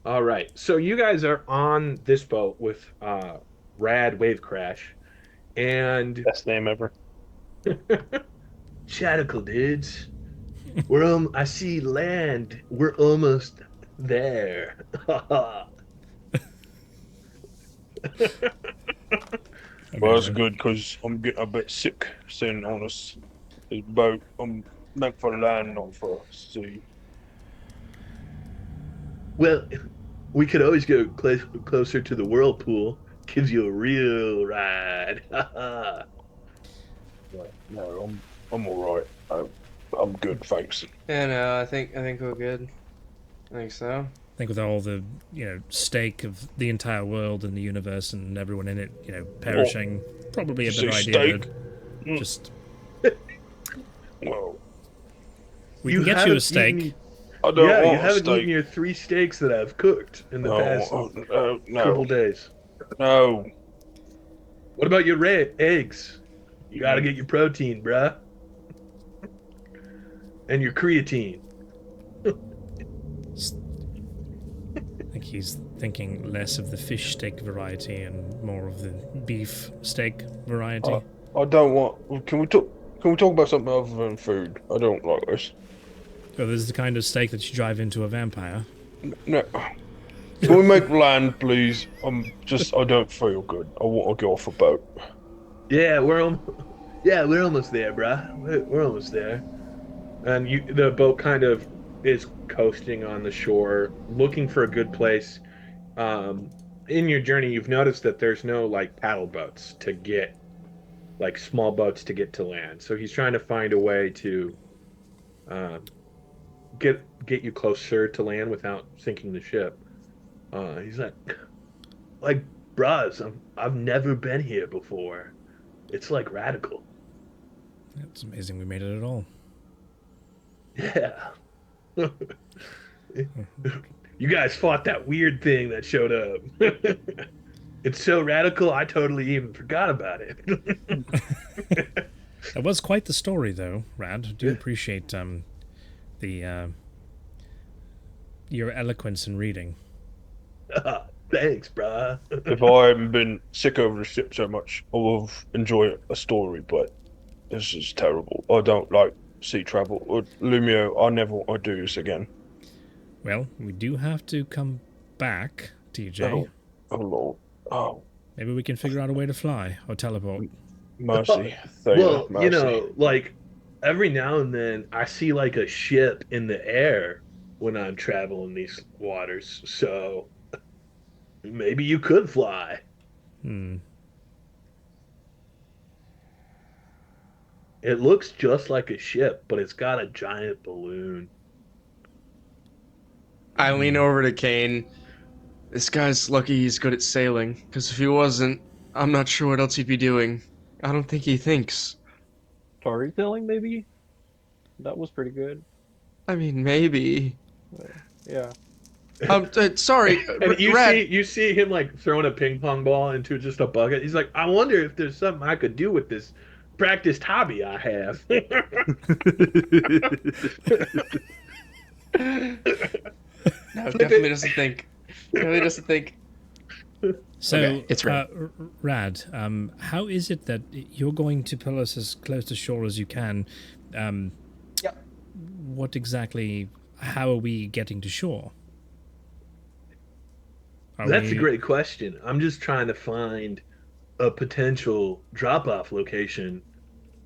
All right. So you guys are on this boat with Rad Wave Crash and Best name ever. Shadical dudes. I see land. We're almost there. Well, that's Amazing. good because I'm getting a bit sick sitting on this boat. I'm meant for land, not for sea. Well, we could always go closer to the whirlpool. Gives you a real ride. No, I'm all right. I'm good, thanks. Yeah, no, I think we're good. I think so. I think with all the stake of the entire world and the universe and everyone in it, Oh, perishing, probably a you say better idea to steak? Mm, just well, we You can get you a haven't eaten. steak. I don't Yeah, you want a haven't eaten steak. your 3 steaks that I've cooked in the past couple No, days. no. What about your eggs? You got to Mm, get your protein, bruh, and your creatine. I think he's thinking less of the fish steak variety and more of the beef steak I, variety. I don't want. Can we talk? Can we talk about something other than food? I don't like this. So this is the kind of steak that you drive into a vampire. No. Can we make land, please? I don't feel good. I want to get off a boat. Yeah, we're almost there, bruh. We're almost there. And the boat kind of is coasting on the shore, looking for a good place. Um, in your journey, you've noticed that there's no like paddle boats to get like small boats to get to land. So he's trying to find a way to um, get you closer to land without sinking the ship. He's like, bruhs, I've never been here before. It's like radical. It's amazing we made it at all. Yeah. You guys fought that weird thing that showed up. It's so radical, I totally even forgot about it. That was quite the story, though, Rad. I do Yeah. appreciate the your eloquence in reading. Thanks, bruh. If I hadn't been sick over the ship so much, I would have enjoyed a story, but this is terrible. I don't like sea travel. Lumio, I never want to do this again. Well, we do have to come back, TJ. Oh, oh Lord. Oh, Maybe we can figure out a way to fly or teleport. mercy. Theta, Well, mercy. like every now and then I see like a ship in the air when I'm traveling these waters. So maybe you could fly. Hmm. It looks just like a ship, but it's got a giant balloon. I lean over to Kane. This guy's lucky he's good at sailing, because if he wasn't, I'm not sure what else he'd be doing. I don't think he thinks. Storytelling, maybe? That was pretty good. I mean, maybe. Yeah. Sorry, And Rad. you see him like throwing a ping pong ball into just a bucket. He's like, I wonder if there's something I could do with this practiced hobby I have. No, definitely doesn't think. Definitely doesn't think. So, Okay, it's Rad. Rad, how is it that you're going to pull us as close to shore as you can? Um, Yep. what exactly? How are we getting to shore? Are That's a we? great question. I'm just trying to find a potential drop-off location.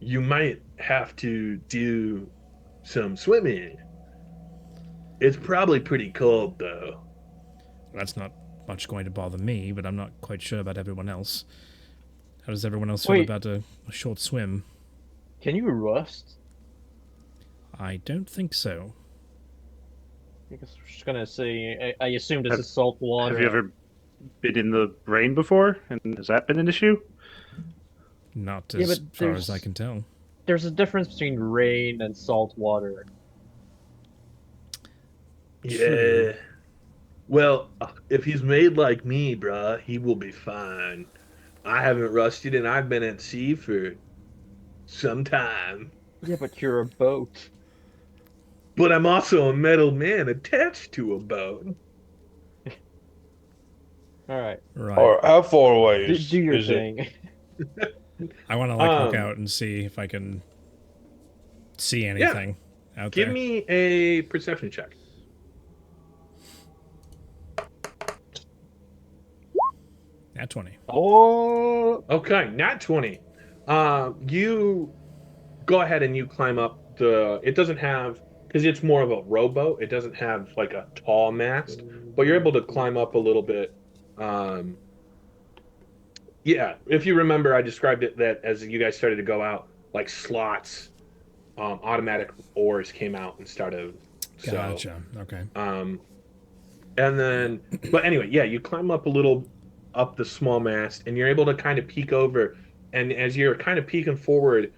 You might have to do some swimming. It's probably pretty cold though. That's not much going to bother me, but I'm not quite sure about everyone else. How does everyone else feel Wait, about a short swim? can you rust? I don't think so. I guess we're just gonna say, I assume this Have, is salt have you water. ever been in the rain before? And has that been an issue? Not Yeah, as but far as I can tell. there's a difference between rain and salt water. True. Yeah. Well, if he's made like me, bruh, he will be fine. I haven't rusted and I've been at sea for some time. Yeah, but you're a boat. But I'm also a metal man attached to a boat. All right. Right. Or how far away Do your is it? thing. I want to like look Um, out and see if I can see Yeah, anything out give there. me a perception check. At 20. Oh, Okay, nat 20. You go ahead and you climb up the. It doesn't have because it's more of a rowboat. It doesn't have like a tall mast, but you're able to climb up a little bit. Um, yeah, if you remember, I described it that as you guys started to go out, like slots, automatic oars came out and started. So, Gotcha. Okay. um, and then, but anyway, yeah, you climb up a little up the small mast, and you're able to kind of peek over. And as you're kind of peeking forward,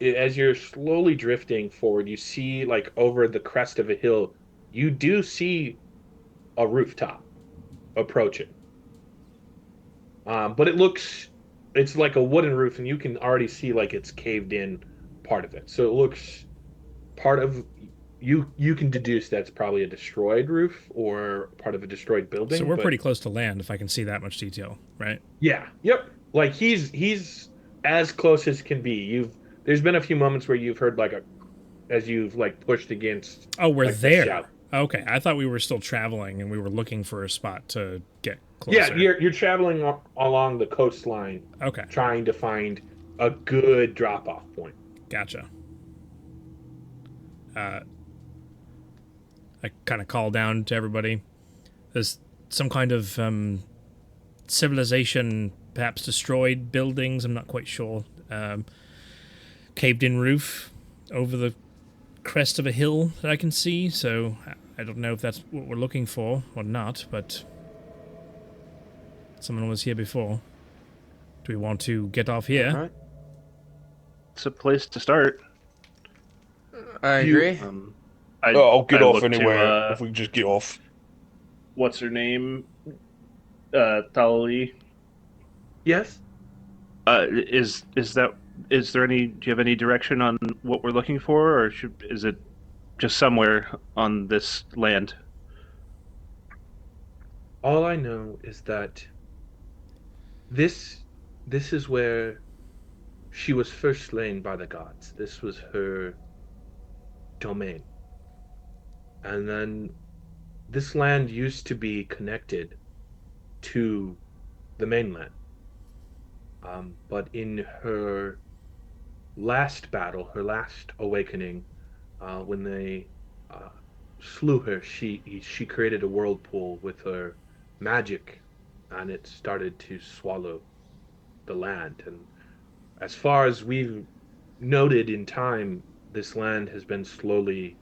as you're slowly drifting forward, you see like over the crest of a hill, you do see a rooftop approaching. But it's like a wooden roof, and you can already see like it's caved in part of it. So it looks part of you can deduce that's probably a destroyed roof or part of a destroyed So building. we're But pretty close to land if I can see that much detail, right? yeah, yep. Like he's as close as can be. There's been a few moments where you've heard like a as you've like pushed against Oh, we're like the there. shout. Okay, I thought we were still traveling and we were looking for a spot to get Yeah, closer. you're traveling along the coastline Okay, trying to find a good drop-off point. gotcha. I kind of call down to everybody. There's some kind of civilization, perhaps destroyed buildings. I'm not quite sure. Caved in roof over the crest of a hill that I can see. So I don't know if that's what we're looking for or not, but someone was here before. Do we want to get off here? All right. It's a place to start. I You- agree. I'll get I off look to, anywhere if we can just get off. What's her name? Tahteil. Yes. Is there any? Do you have any direction on what we're looking for, or is it just somewhere on this land? All I know is that this is where she was first slain by the gods. This was her domain. And then this land used to be connected to the mainland. But in her last battle, her last awakening, when they slew her, she created a whirlpool with her magic, and it started to swallow the land. And as far as we've noted in time, this land has been slowly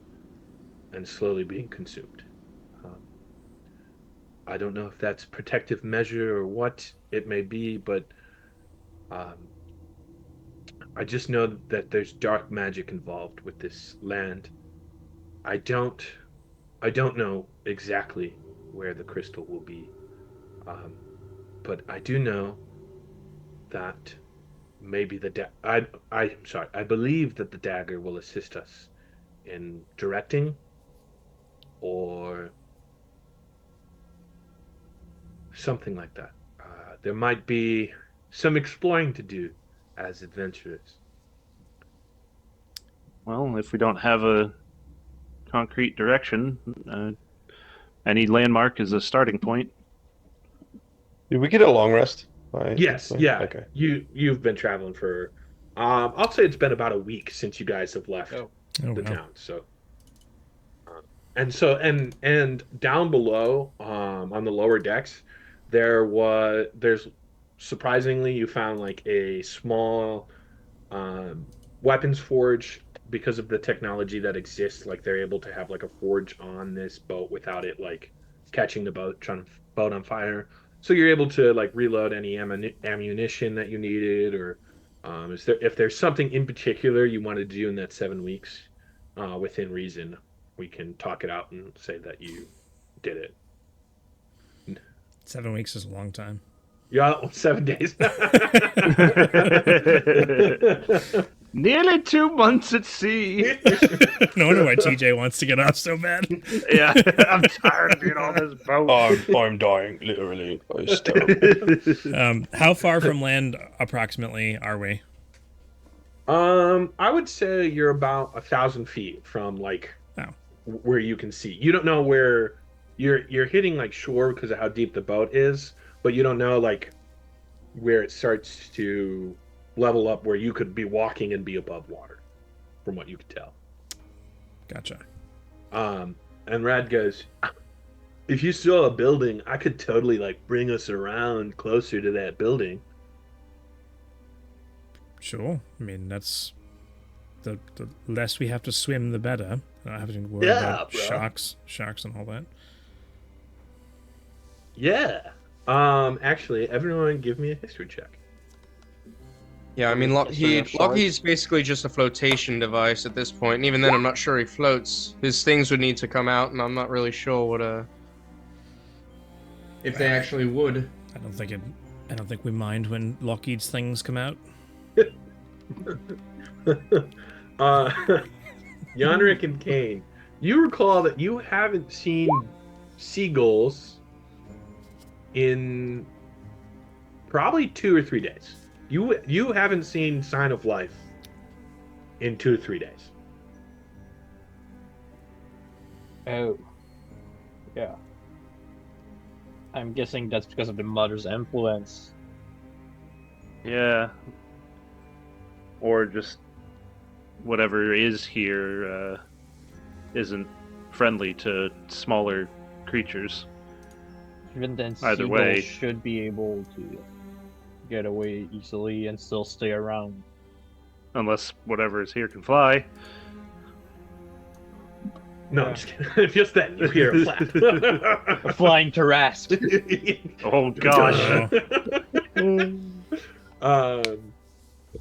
being consumed. Um, I don't know if that's protective measure or what it may be, but um, I just know that there's dark magic involved with this land. I don't I don't know exactly where the crystal will be, um, but I do know that maybe I'm sorry. I believe that the dagger will assist us in directing or something like that. There might be some exploring to do as adventurers. Well, if we don't have a concrete direction, any landmark is a starting point. Did we get a long rest? Yes, yeah. Okay. You've been traveling for I'll say it's been about a week since you guys have left Oh. Oh, the wow. town. And down below on the lower decks there's surprisingly you found like a small weapons forge because of the technology that exists. Like they're able to have like a forge on this boat without it like catching the boat on fire. So you're able to like reload any ammunition that you needed, or if there's something in particular you wanted to do in that 7 weeks, within reason, we can talk it out and say that you did it. 7 weeks is a long time. Yeah, 7 days. Nearly 2 months at sea. No wonder why TJ wants to get off so bad. Yeah, I'm tired of being on this boat. I'm dying, literally. It's terrible. How far from land approximately are we? I would say you're about 1,000 feet from like Oh. where you can see. You don't know where you're hitting like shore because of how deep the boat is, but you don't know like where it starts to level up where you could be walking and be above water, from what you could tell. Gotcha. And Rad goes, if you saw a building, I could totally like bring us around closer to that building. Sure. I mean, that's the less we have to swim, the better. Not having to worry Yeah, about bro. sharks and all that. Yeah. Actually, everyone give me a history check. Yeah, I mean, Lockheed's basically just a flotation device at this point, and even then, I'm not sure he floats. His things would need to come out, and I'm not really sure what if they actually would. I don't think we mind when Lockheed's things come out. Yanrick and Kane, you recall that you haven't seen seagulls in probably 2 or 3 days. You haven't seen sign of life in 2 or 3 days. Oh. Yeah. I'm guessing that's because of the mother's influence. Yeah. Or just whatever is here isn't friendly to smaller creatures. Even then, Either seagulls way. should be able to get away easily and still stay around. Unless whatever is here can fly. No, I'm just kidding. Just that you hear a flap. A flying Tarrasque. Oh gosh.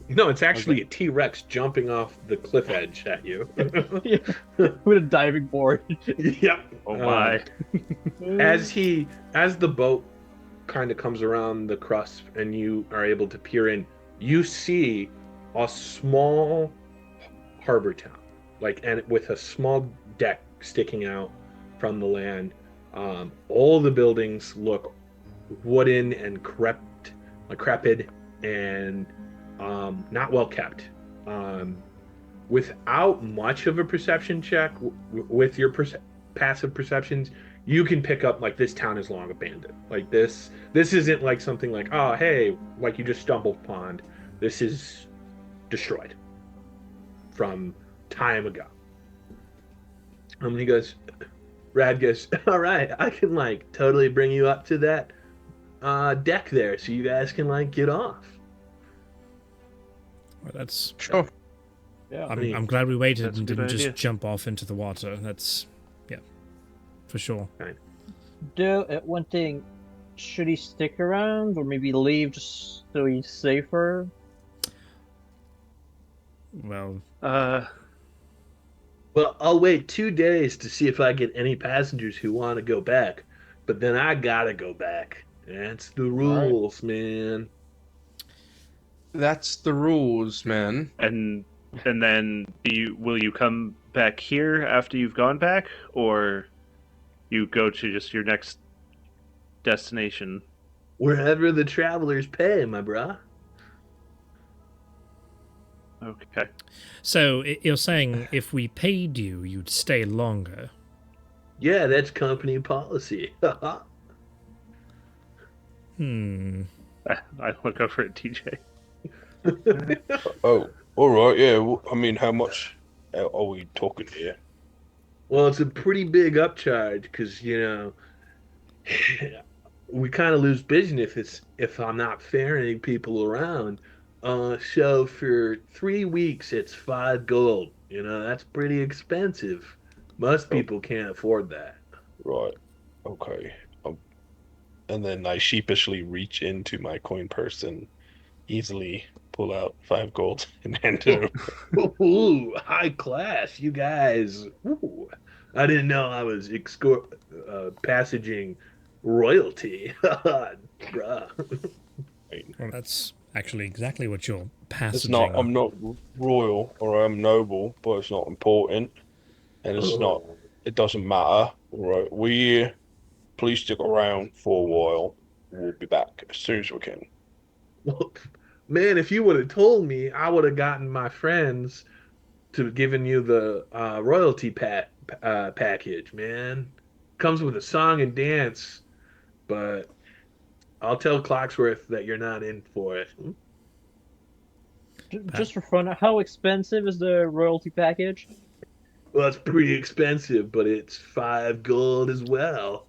No, it's actually a T-Rex jumping off the cliff edge at you. With a diving board. Yep. Oh my. As the boat kind of comes around the crust and you are able to peer in, you see a small harbor town, and with a small deck sticking out from the land. All the buildings look wooden and decrepit and not well kept. Without much of a perception check, with your passive perceptions, you can pick up like this town is long abandoned. Like this isn't like something like, oh hey, like you just stumbled upon. This is destroyed from time ago. And he goes, Rad goes, all right, I can like totally bring you up to that deck there, so you guys can like get off. Well, that's Sure. Yeah. I'm glad we waited That's a and good didn't just idea. jump off into the water. That's for sure. Though, one thing, should he stick around or maybe leave just so he's safer? Well, Well, I'll wait 2 days to see if I get any passengers who want to go back, but then I gotta go back. That's the rules, man. That's the rules, man. And then will you come back here after you've gone back, or you go to just your next destination? Wherever the travelers pay, my brah. Okay. so you're saying if we paid you, you'd stay longer? Yeah, that's company policy. I look over at TJ. Oh, all right. Yeah. I mean, how much are we talking here? Well, it's a pretty big upcharge because, we kind of lose business if I'm not ferrying people around. So for 3 weeks, it's 5 gold. That's pretty expensive. Most people can't afford that. Right. Okay. And then I sheepishly reach into my coin purse and easily pull out 5 gold and hand to him. Ooh, high class, you guys. Ooh, I didn't know I was passaging royalty. Bruh. Well, that's actually exactly what you're It's passaging. not. I'm not royal or I'm noble, but it's not important, and it's not. It doesn't matter. All right, please stick around for a while. We'll be back as soon as we can. Well, man, if you would have told me, I would have gotten my friends to giving you the royalty package, man. Comes with a song and dance, but I'll tell Clocksworth that you're not in for it. Just for fun, how expensive is the royalty package? Well, it's pretty expensive, but it's 5 gold as well.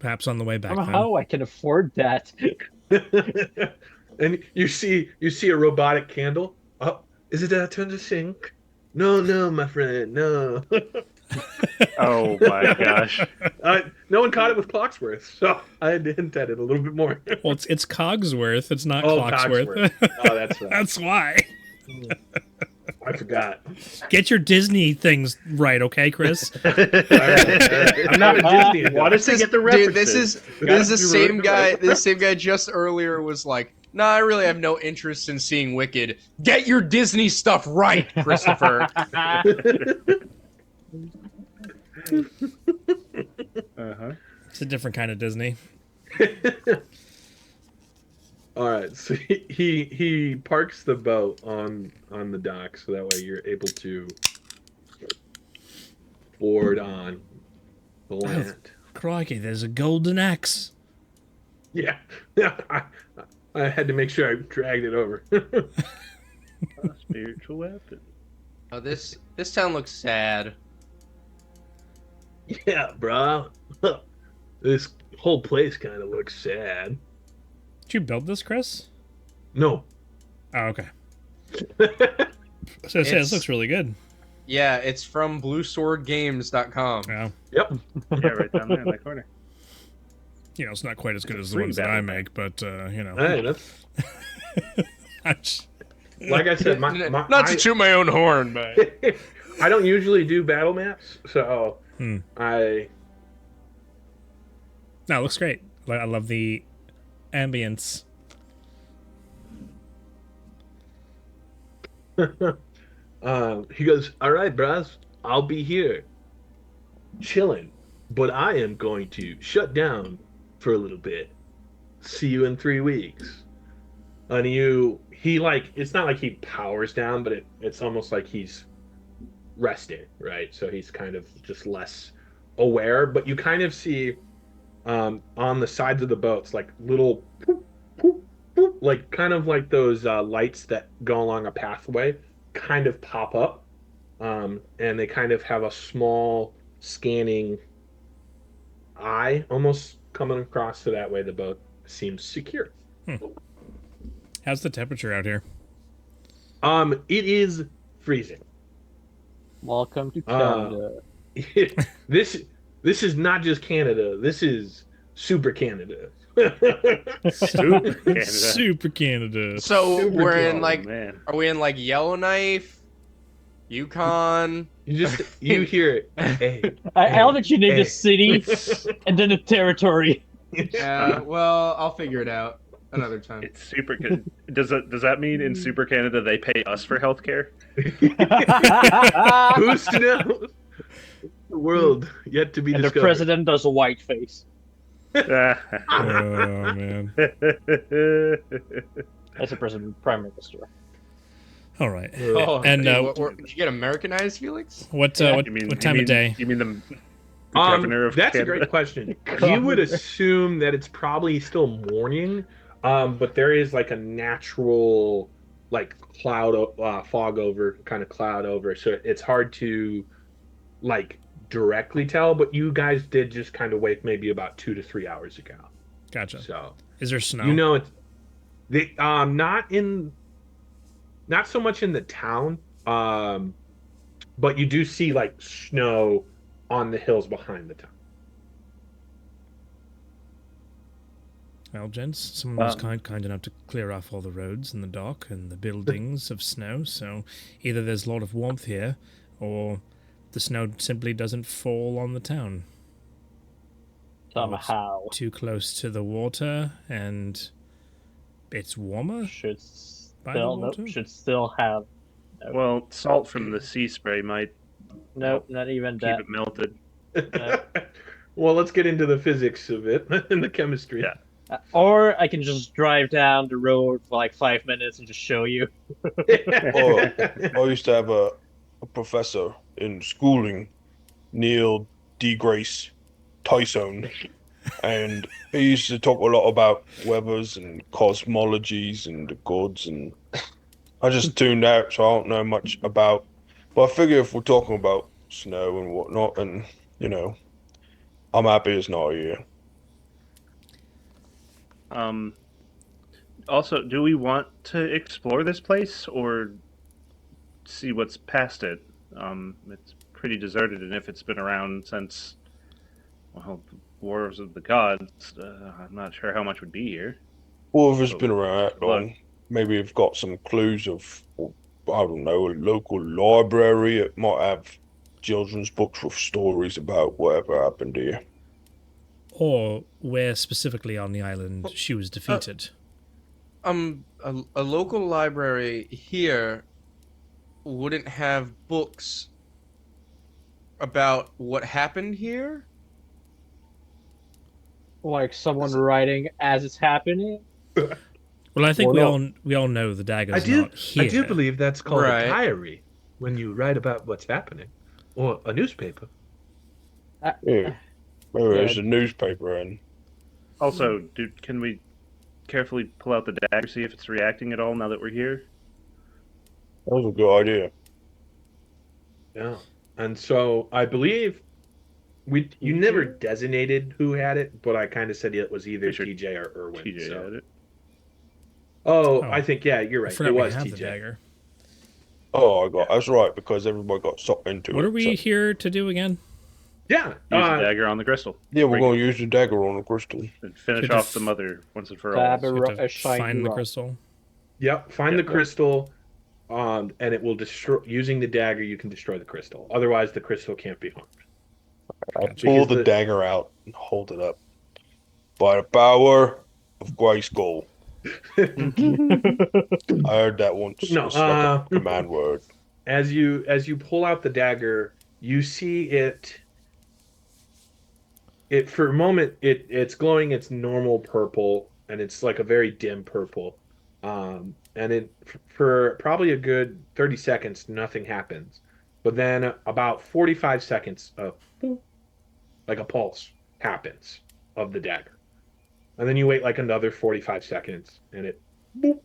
Perhaps on the way I back don't know then. how I can afford that. And you see a robotic candle. Oh, is it that turn to sink? No, no, my friend, no. Oh my gosh. No one caught it with Clocksworth, so I had to hint at it a little bit more. Well, it's Cogsworth. It's not Oh, Clocksworth. Cogsworth. Oh, that's right. That's why. I forgot. Get your Disney things right, okay, Chris? All right. I'm not a Disney. Why does he get the Dude, references? this is the Gotta be same right. guy. This same guy just earlier was like, "Nah, I really have no interest in seeing Wicked. Get your Disney stuff right, Christopher." Uh-huh. It's a different kind of Disney. All right, so he parks the boat on the dock, so that way you're able to board on the land. Crikey, there's a golden axe. Yeah, I had to make sure I dragged it over. A spiritual weapon. Oh, this town looks sad. Yeah, bro. This whole place kind of looks sad. Did you build this, Chris? No. Oh, okay. So this looks really good. Yeah, it's from BlueSwordGames.com. Yeah. Yep. Yeah, right down there in that corner. You know, it's not quite as good as the Free ones that battle I make, but, you know. Hey, that's I'm just- like I said. Not to toot my own horn, but I don't usually do battle maps, so I. No, it looks great. I love the ambience. He goes, "All right, bros, I'll be here, chilling, but I am going to shut down for a little bit. See you in 3 weeks." And he like, it's not like he powers down, but it's almost like he's rested, right? So he's kind of just less aware, but you kind of see on the sides of the boats like little poop, poop, poop, like kind of like those lights that go along a pathway kind of pop up, and they kind of have a small scanning eye almost coming across, so that way the boat seems secure. How's the temperature out here? It is freezing. Welcome to Canada. This is not just Canada. This is Super Canada. Super Canada. Super Canada. so Super we're in cool, like, man. are we in like Yellowknife, Yukon? You hear it. Hey, I love that you named hey. a city and then a territory. Well, I'll figure it out another time. It's super good. Does that mean in Super Canada they pay us for healthcare? Who's to know? The world yet to be And the discovered. president does a white face. Oh, man. That's the president, prime minister. All right. Oh, And, dude, did you get Americanized, Felix? What time of day? You mean the governor of that's Canada? a great question. You would assume that it's probably still morning, but there is like a natural like fog over, kind of cloud over, so it's hard to like directly tell. But you guys did just kind of wake maybe about 2 to 3 hours ago. Gotcha. So Is there snow? you know it's not so much in the town, but you do see like snow on the hills behind the town. Well, gents, someone was kind enough to clear off all the roads and the dock and the buildings of snow, so either there's a lot of warmth here, or the snow simply doesn't fall on the town. Somehow. Too close to the water, and it's warmer Should by the still water. should still have Well, salt from the sea spray might nope, not even keep that. it melted. Well, let's get into the physics of it and the chemistry. Yeah. Or I can just drive down the road for like 5 minutes and just show you. Or I used to have a professor in schooling, Neil deGrasse Tyson, and he used to talk a lot about weathers and cosmologies and the gods, and I just tuned out, so I don't know much about. But I figure if we're talking about snow and whatnot, and I'm happy it's not here. Also, do we want to explore this place or see what's past it? It's pretty deserted, and if it's been around since, well, the Wars of the Gods, I'm not sure how much would be here. Well, if it's been around that long, Look. maybe we've got some clues of, I don't know, a local library. It might have children's books with stories about whatever happened here. Or where specifically on the island she was defeated. A local library here wouldn't have books about what happened here. Like someone writing as it's happening. Well, I think Or not. we all know the dagger's not here. I do believe that's called Right. a diary when you write about what's happening, or a newspaper. Yeah, maybe there's a newspaper and Also, can we carefully pull out the dagger, see if it's reacting at all now that we're here? that was a good idea. Yeah, and so I believe you never designated who had it, but I kind of said it was either Sure. TJ or Irwin. TJ so. had it. Oh, Oh. I think you're I right. forgot It we was have TJ. the dagger. Oh, that's right, because everybody got sucked into it. What are we so- here to do again? Yeah, Use the dagger on the crystal. Yeah, we're Break going it to use the dagger on the crystal. and finish Good to off the mother once and for all. Dab So we have to a shiny find the rock. crystal. Yep, find Yeah. the crystal, and it will destroy. Using the dagger, you can destroy the crystal. Otherwise, the crystal can't be harmed. I Gotcha. pull Because the dagger out and hold it up. By the power of Grayskull. I heard that once. No, It's like a command word. As you pull out the dagger, you see it. It for a moment it's glowing its normal purple, and it's like a very dim purple. And for probably a good 30 seconds, nothing happens. But then about 45 seconds of boop, like a pulse happens of the dagger. And then you wait like another 45 seconds, and it boop.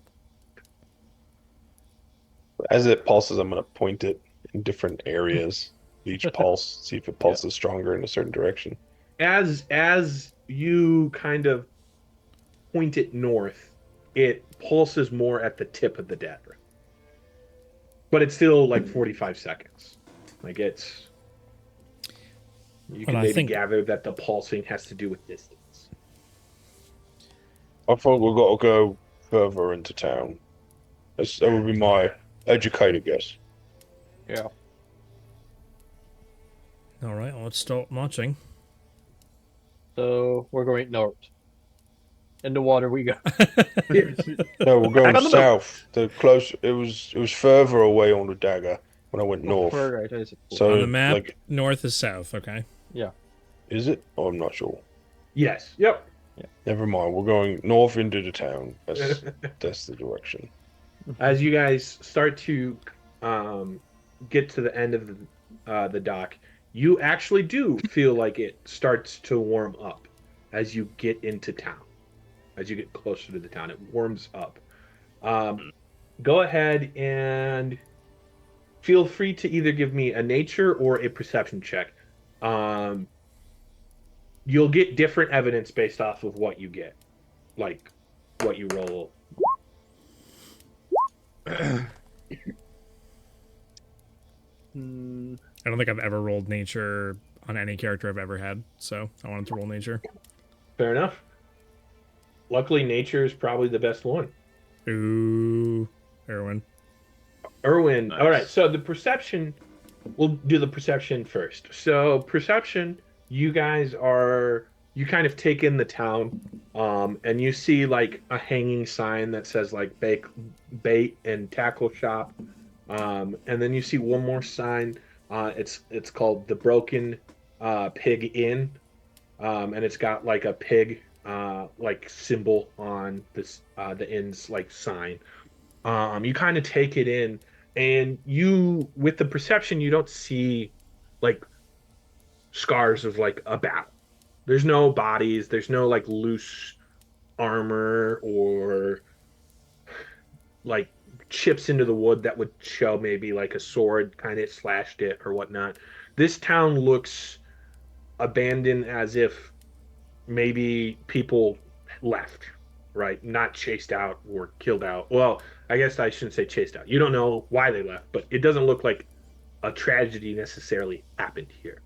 As it pulses, I'm going to point it in different areas. Each pulse, see if it pulses stronger in a certain direction. As you kind of point it north, it pulses more at the tip of the dagger. But it's still like 45 seconds. Like it's you can Well, I maybe think- gather that the pulsing has to do with distance. I thought we've got to go further into town. That would be my educated guess. All right, well, let's start marching. So we're going north. In the water we go. No, we're going on the south. The close. It was further away on the dagger when I went north. Further, right, is it? So On the map, like, north is south. Okay. is it? Oh, I'm not sure. Yes. Yep. Never mind. We're going north into the town. That's the direction. As you guys start to get to the end of the dock, you actually do feel like it starts to warm up as you get into town. As you get closer to the town, it warms up. Go ahead and feel free to either give me a nature or a perception check. You'll get different evidence based off of what you get, like what you roll. I don't think I've ever rolled nature on any character I've ever had, so I wanted to roll nature. Fair enough. Luckily, nature is probably the best one. Ooh, Erwin. Irwin. Nice. All right. So the perception, we'll do the perception first. So perception, you guys are you kind of take in the town, and you see like a hanging sign that says like bait and tackle shop, and then you see one more sign. It's called the Broken Pig Inn, and it's got like a pig like symbol on this the inn's like sign. You kind of take it in, and you with the perception you don't see like scars of like a battle. There's no bodies. There's no like loose armor or like chips into the wood that would show maybe like a sword kind of slashed it or whatnot. This town looks abandoned as if maybe people left, right? Not chased out or killed out. Well, I guess I shouldn't say chased out. You don't know why they left, but it doesn't look like a tragedy necessarily happened here.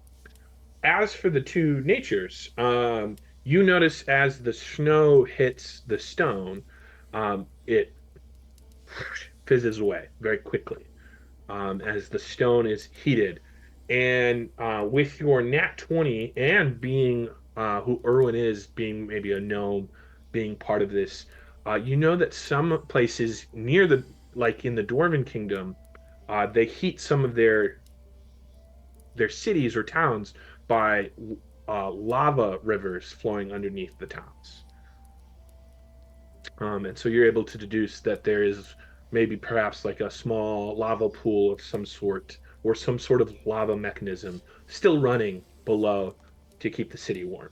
As for the two natures, you notice as the snow hits the stone, it fizzes away very quickly as the stone is heated. And with your nat 20 and being who Irwin is, being maybe a gnome, being part of this, you know that some places near the, like in the Dwarven Kingdom, they heat some of their cities or towns by lava rivers flowing underneath the towns. And so you're able to deduce that there is maybe perhaps like a small lava pool of some sort or some sort of lava mechanism still running below to keep the city warm.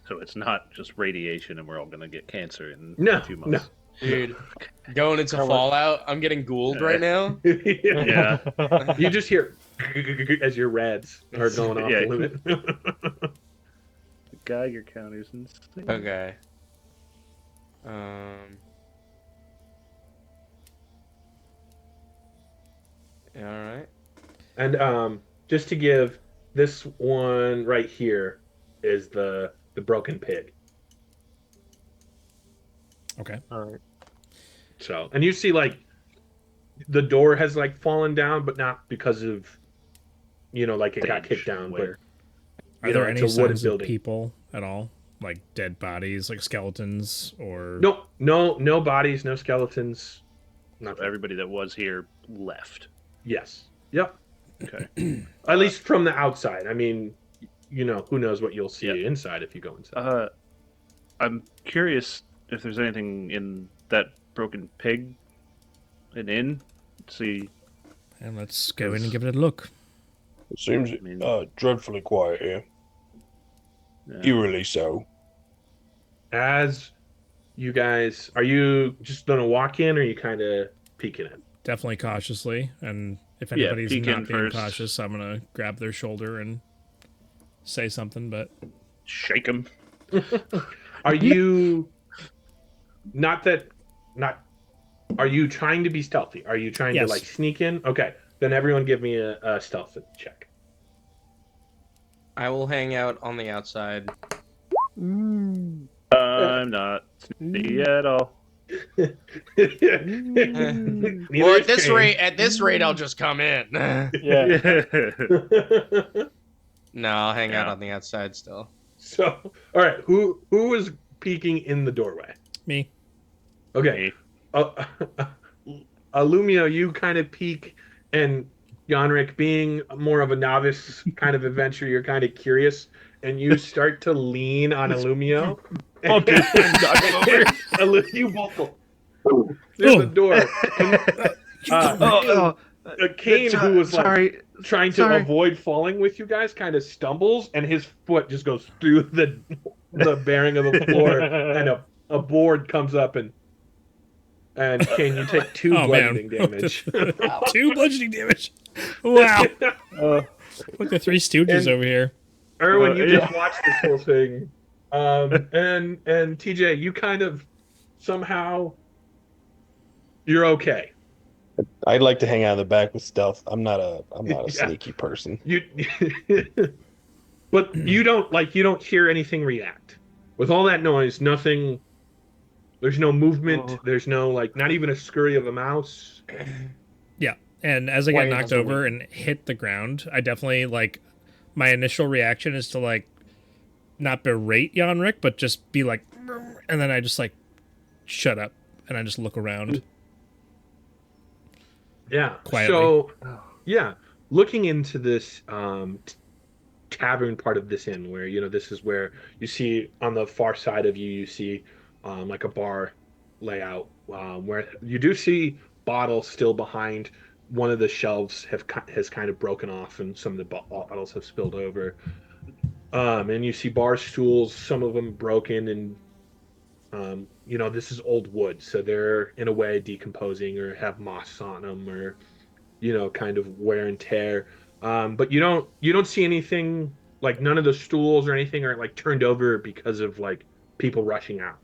So it's not just radiation and we're all going to get cancer in No, a few months. Dude, going into Fallout, I'm getting ghouled right now. Yeah. You just hear as your rads are going off Yeah. the limit. The Geiger counter's insane. Okay. All right. And just to give this one right here is the broken pig. Okay. All right. So, and you see like the door has like fallen down, but not because of, you know, like it got kicked down, but Where? Are you know, there it's any a wooden signs of building. people at all? Like dead bodies, like skeletons, or No bodies, no skeletons. Nothing. Everybody that was here left. Yes. Yep. Okay. At least from the outside. I mean, you know, who knows what you'll see Yeah. inside if you go inside. I'm curious if there's anything in that broken pig an inn. See, and let's go in and give it a look. It seems I mean- dreadfully quiet here. yeah. Eerily so. As you guys, are you just going to walk in or are you kind of peeking in? Definitely cautiously, and if Yeah, anybody's peek not in being first. cautious, I'm gonna grab their shoulder and say something. But Shake him. Are you not are you trying to be stealthy? Are you trying Yes. to like sneak in? Okay. Then everyone give me a stealth check. I will hang out on the outside. I'm not sneaky at all. Or Neither at this is rate, I'll just come in. Yeah. Kane. No, I'll hang out Yeah. on the outside still. So, all right, who is peeking in the doorway? me, Okay. Illumio, you kind of peek, and Yanrick, being more of a novice kind of adventure, you're kind of curious, and you start to lean on Illumio. You both go, there's a door. Kane, who was like trying to avoid falling with you guys, kind of stumbles, and his foot just goes through the bearing of the floor, and a board comes up, and Kane, you take 2 Oh, man. bludgeoning damage. 2 bludgeoning damage. Wow, look the 3 Stooges And- over here. Erwin, you Yeah. just watched this whole thing, and TJ, you kind of somehow you're okay. I'd like to hang out in the back with stealth. I'm not a Yeah. sneaky person. You, but you don't hear anything react with all that noise. Nothing. There's no movement. Oh. There's no not even a scurry of a mouse. Yeah, and as I get Wayne knocked has a over and hit the ground, I definitely my initial reaction is to like not berate Yanrick, but just be like, and then I just like shut up and I just look around. Yeah. Quietly. So, yeah, looking into this tavern part of this inn, where this is where you see on the far side of you, you see like a bar layout, where you do see bottles still behind one of the shelves has kind of broken off, and some of the bottles have spilled over. And you see bar stools, some of them broken, and this is old wood, so they're in a way decomposing or have moss on them, or kind of wear and tear. But you don't see anything, like none of the stools or anything are like turned over because of like people rushing out.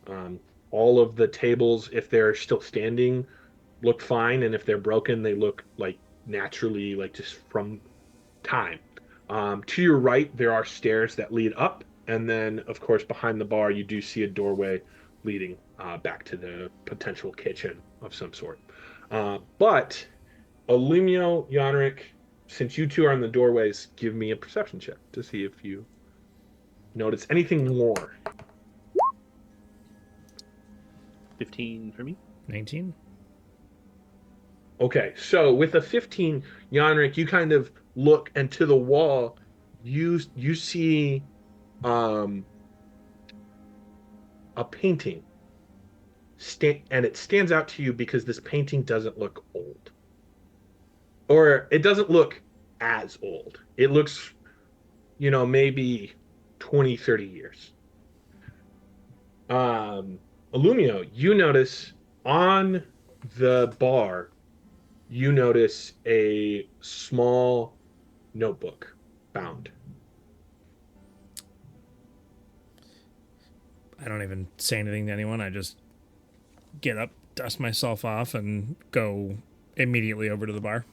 Um, all of the tables, if they're still standing, look fine, and if they're broken, they look like naturally, like just from time. To your right, there are stairs that lead up, and then, of course, behind the bar, you do see a doorway leading back to the potential kitchen of some sort. But Alumio, Yanrick, since you two are in the doorways, give me a perception check to see if you notice anything more. 15 for me. 19. Okay, so with a 15, Yanrick, you kind of look, and to the wall, you see a painting. And it stands out to you because this painting doesn't look old. Or it doesn't look as old. It looks, maybe 20, 30 years. Illumio, you notice on the bar, you notice a small notebook bound. I don't even say anything to anyone. I just get up, dust myself off, and go immediately over to the bar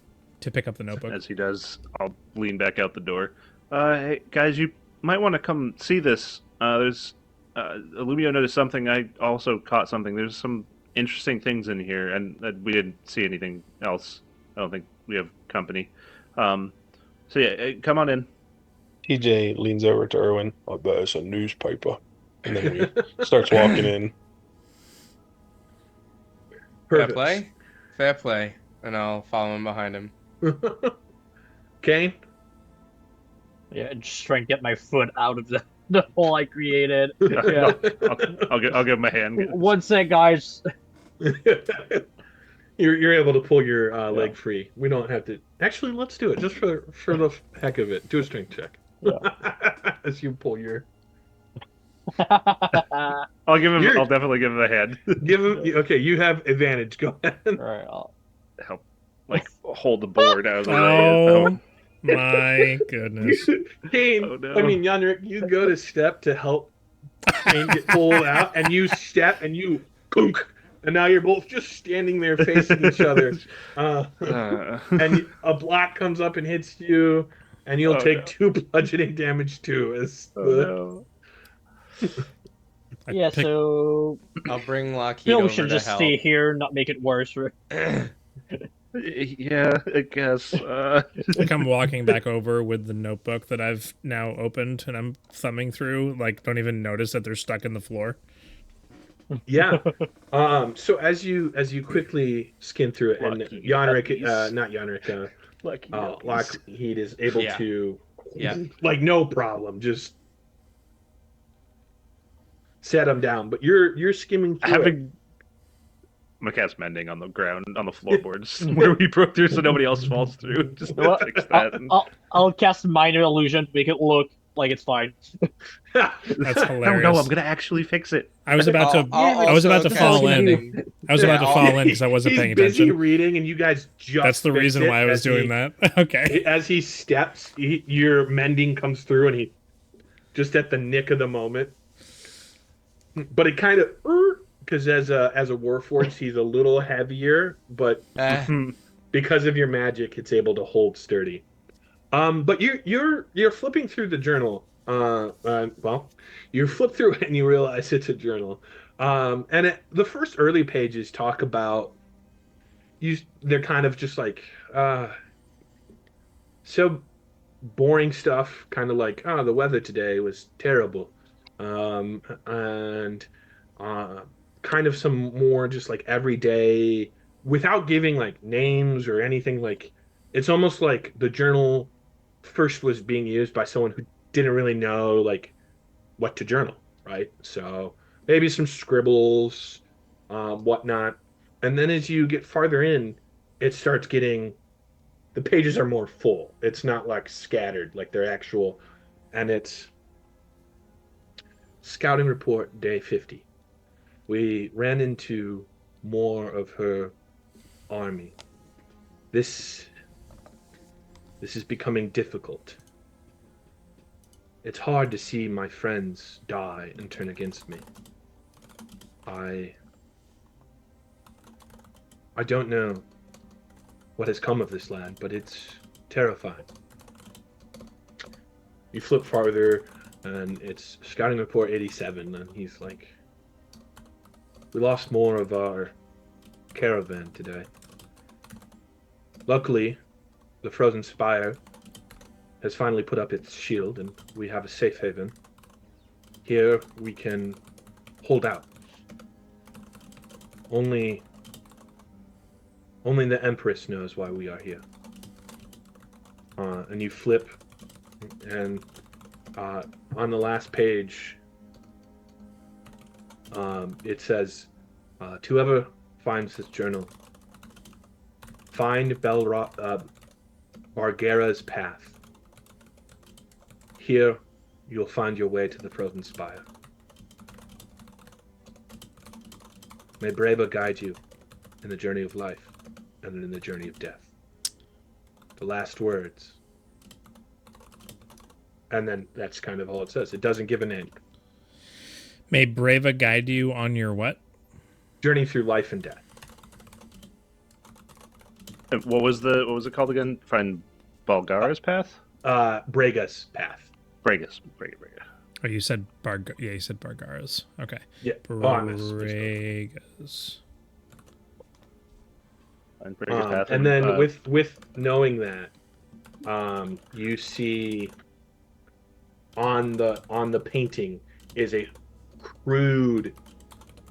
to pick up the notebook. As he does, I'll lean back out the door. Hey, guys, you might want to come see this. There's Illumio noticed something. I also caught something. There's some interesting things in here, and we didn't see anything else. I don't think we have company. So yeah, come on in. TJ leans over to Erwin. I bet it's a newspaper. And then he starts walking in. Fair play. Fair play. And I'll follow him behind him. Kane? Yeah, just trying to get my foot out of the hole I created. Yeah. I'll give him a hand. One sec, guys. You're able to pull your leg free. We don't have to. Actually, let's do it just for the heck of it. Do a strength check. Yeah. As you pull your. I'll definitely give him a hand. Give him. Okay, you have advantage. Go ahead. All right. Help, like hold the board out of the way. Oh my goodness. Kane, Oh, no. I mean, Yanrick, you go to step to help Kane get pulled out, and you step and you kunk, and now you're both just standing there facing each other. And a block comes up and hits you, and you'll take 2 bludgeoning damage too. Yeah, so I'll bring Lockheed Bill over should to just help. stay here, not make it worse. Yeah, I guess. Like I'm walking back over with the notebook that I've now opened, and I'm thumbing through. Like, don't even notice that they're stuck in the floor. Yeah. So as you quickly skim through it, and Lucky Yanrick, puppies. Not Yanrick, Lucky Lockheed is able Yeah. to, Yeah. like, no problem, just set them down. But you're skimming through it. Having I'm gonna cast mending on the ground, on the floorboards where we broke through, so nobody else falls through. Just to fix that. I'll cast minor illusion to make it look like it's fine. That's hilarious. No, I'm gonna actually fix it. I was about to. I'll I was about also to cast fall in. mending. I was about to fall in because I wasn't He's paying busy attention. reading, and you guys just. That's the fixed reason it why I was as doing he- that. Okay. As he steps, your mending comes through, and he just at the nick of the moment. But it kind of because as a warforged, he's a little heavier, but because of your magic, it's able to hold sturdy. But you're flipping through the journal. Well, you flip through it and you realize it's a journal. The first early pages talk about they're kind of just like so boring stuff, kind of like, oh, the weather today was terrible, and uh, kind of some more just like everyday, without giving like names or anything. Like it's almost like the journal first was being used by someone who didn't really know like what to journal, right? So maybe some scribbles, whatnot. And then as you get farther in, it starts getting the pages are more full. It's not like scattered, like they're actual. And it's scouting report day 50. We ran into more of her army. This this is becoming difficult. It's hard to see my friends die and turn against me. I I don't know what has come of this land, but it's terrifying. You flip farther, and it's scouting report 87, and he's like, we lost more of our caravan today. Luckily, the Frozen Spire has finally put up its shield, and we have a safe haven. Here we can hold out. Only the Empress knows why we are here. And you flip, and on the last page, it says, to whoever finds this journal, find Bargera's path. Here, you'll find your way to the Frozen Spire. May Breva guide you in the journey of life and in the journey of death. The last words. And then that's kind of all it says. It doesn't give a name. May Breva guide you on your what? Journey through life and death. What was it called again? Find Balgara's path? Brega's path. Brega. Oh, you said you said Bargara's. Okay. Yeah. Bregas. Find Brega's path. And then with knowing that, you see on the painting is a crude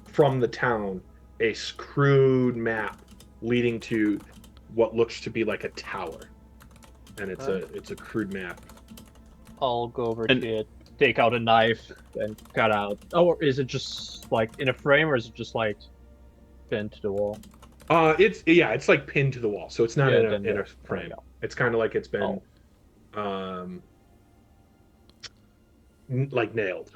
from the town, a crude map leading to what looks to be like a tower, and it's a crude map. I'll go over to it, take out a knife, and cut out. Oh, or is it just like in a frame, or is it just like pinned to the wall? It's like pinned to the wall, so it's not in a frame. Yeah. It's kind of like it's been, like nailed.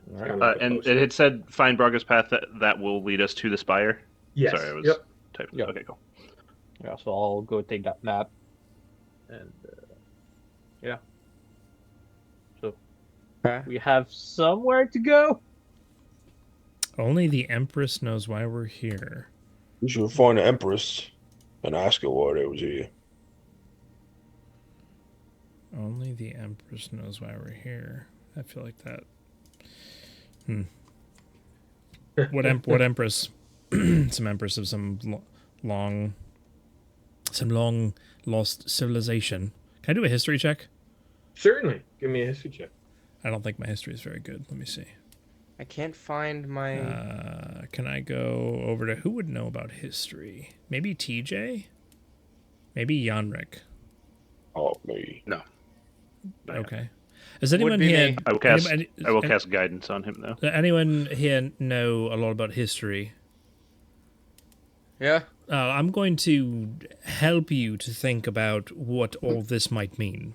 Right. Kinda like a and poster. it had said find Braga's path that will lead us to the spire. Yes. Sorry, I was Yep. typing. Yep. Okay, cool. Yeah, so I'll go take that map, and yeah. So we have somewhere to go. Only the Empress knows why we're here. We should find the Empress and ask her why they was here. Only the Empress knows why we're here. I feel like that. What Empress? Some Empress of some long lost civilization. Can I do a history check? Certainly. Give me a history check. I don't think my history is very good. Let me see. I can't find my. Can I go over to who would know about history? Maybe TJ? Maybe Yanrick. Oh, me. No. Okay. Does anyone be here? me. I will anybody- cast guidance on him though. Does anyone here know a lot about history? Yeah. I'm going to help you to think about what all this might mean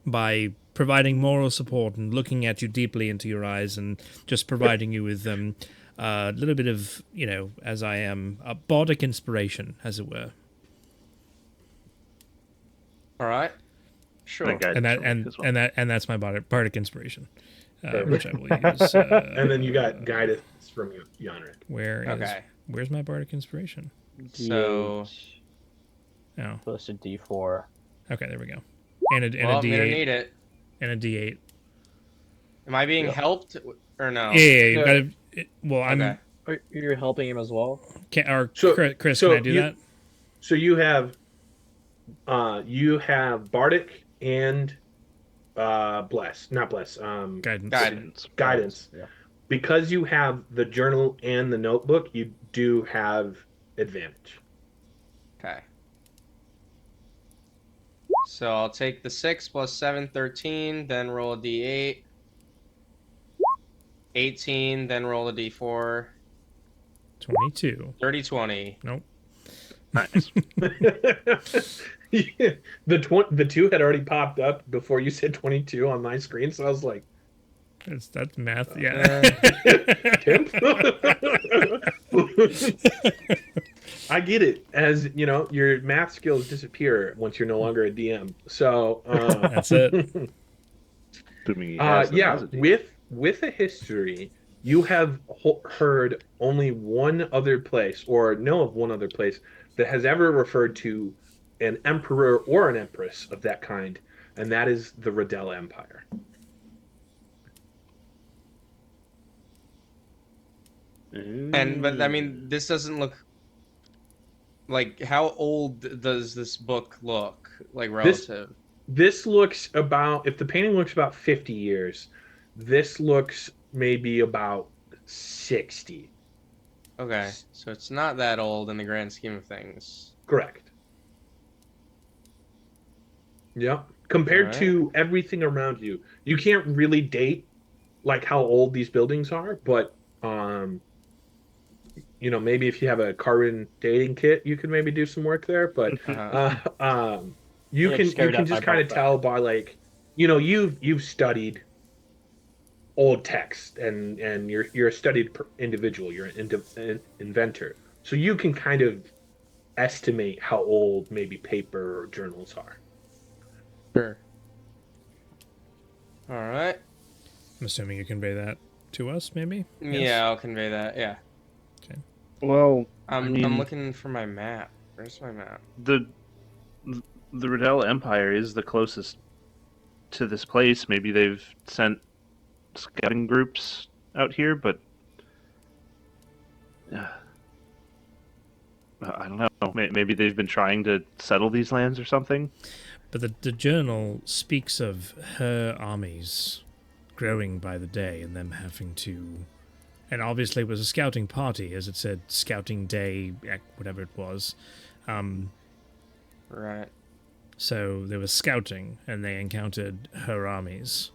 by providing moral support and looking at you deeply into your eyes and just providing you with a little bit of, as I am, a bardic inspiration, as it were. All right. Sure. And that's my bardic inspiration, which I will use. And then you got guidance from Yanrick. Where's my bardic inspiration? So. Oh, Plus a D4. okay, there we go. And a Well, I'm gonna D8 need it. and a D8. Am I being helped or no? Yeah, you No. gotta. Well, I'm. Okay. You're helping him as well. Chris, so can I do that? So you have bardic and bless, not bless, Guidance. guidance. Yeah. Because you have the journal and the notebook, you do have advantage. Okay. So I'll take the 6 plus 7, 13, then roll a d8. 18, then roll a d4. 22. 30, 20. Nope. Nice. Yeah, the 2 had already popped up before you said 22 on my screen, so I was like, That's math. Yeah. Temp? I get it. As you know, your math skills disappear once you're no longer a DM. So That's it. Assuming he has them yeah, as a DM. with a history, you have heard only one other place, or know of one other place that has ever referred to an emperor or an empress of that kind, and that is the Riddell Empire. But I mean, this doesn't look like, how old does this book look, like, relative? This looks about, if the painting looks about 50 years, this looks maybe about 60. Okay, so it's not that old in the grand scheme of things. Correct. Yeah. Compared Alright. to everything around you, you can't really date like how old these buildings are, but maybe if you have a carbon dating kit, you could maybe do some work there. But you Yeah, can just carried out my kind of belt tell by, like, you've studied old text, and you're a studied individual. You're an inventor, so you can kind of estimate how old maybe paper or journals are. Sure. Alright. I'm assuming you convey that to us, maybe? Yeah, I'll convey that, yeah. Well, I'm looking for my map. Where's my map? the Riddell Empire is the closest to this place. Maybe they've sent scouting groups out here, but I don't know. Maybe they've been trying to settle these lands or something. But the journal speaks of her armies growing by the day and them having to... And obviously it was a scouting party, as it said, scouting day, whatever it was. Right. So there was scouting, and they encountered her armies.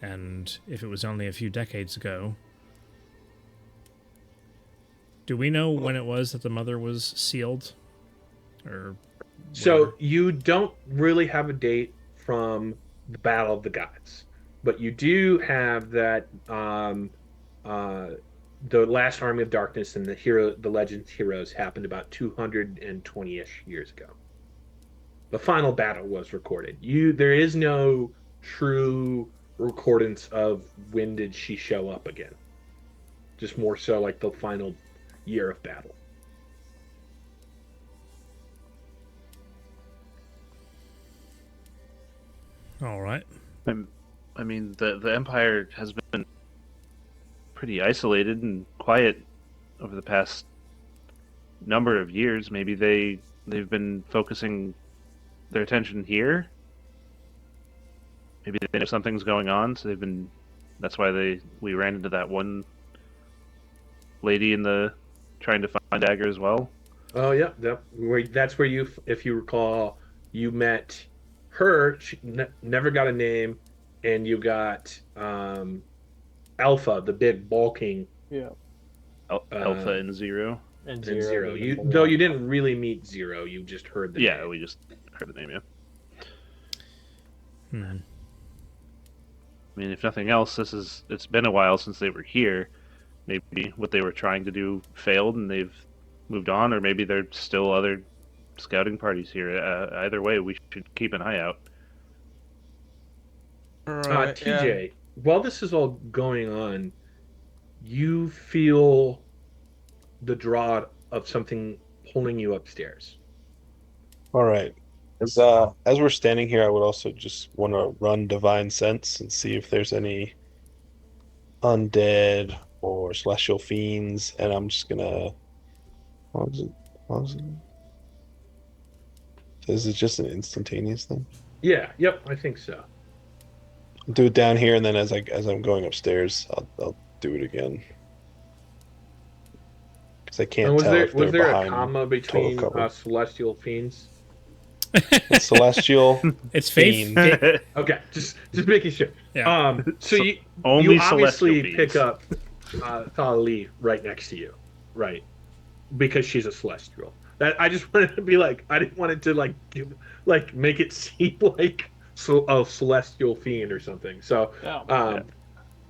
And if it was only a few decades ago... Do we know when it was that the mother was sealed? Or... So whatever? you don't really have a date from the Battle of the Gods, but you do have that the last Army of Darkness and the Legends Heroes happened about 220-ish years ago. The final battle was recorded. There is no true recordance of when did she show up again. Just more so like the final year of battle. All right. I mean, the Empire has been pretty isolated and quiet over the past number of years. Maybe they've been focusing their attention here. Maybe they know something's going on, so that's why we ran into that one lady trying to find dagger as well. Oh yeah, that's where you, if you recall, you met her. She never got a name, and you got Alpha, the big bulking Yeah. Alpha and Zero. And and Zero. Zero. Though you didn't really meet Zero, you just heard the Yeah, name. we just heard the name. Yeah. Hmm. I mean, if nothing else, it's been a while since they were here. Maybe what they were trying to do failed and they've moved on, or maybe there's still other scouting parties here. Either way, we should keep an eye out. Right, TJ, while this is all going on, you feel the draw of something pulling you upstairs. All right. As we're standing here, I would also just want to run Divine Sense and see if there's any undead or celestial fiends, and I'm just gonna. What was it? Is it just an instantaneous thing? Yeah, yep, I think so. I'll do it down here, and then as I'm going upstairs, I'll do it again because I And can't tell if was they're there a behind comma total between cover. celestial fiends? It's celestial It's fiend. Okay, just making sure. Yeah. So So- you Only celestial obviously pick beings. up Thali right next to you, right? Because she's a celestial. That I just wanted to be like, I didn't want it to make it seem like a celestial fiend or something. So Yeah.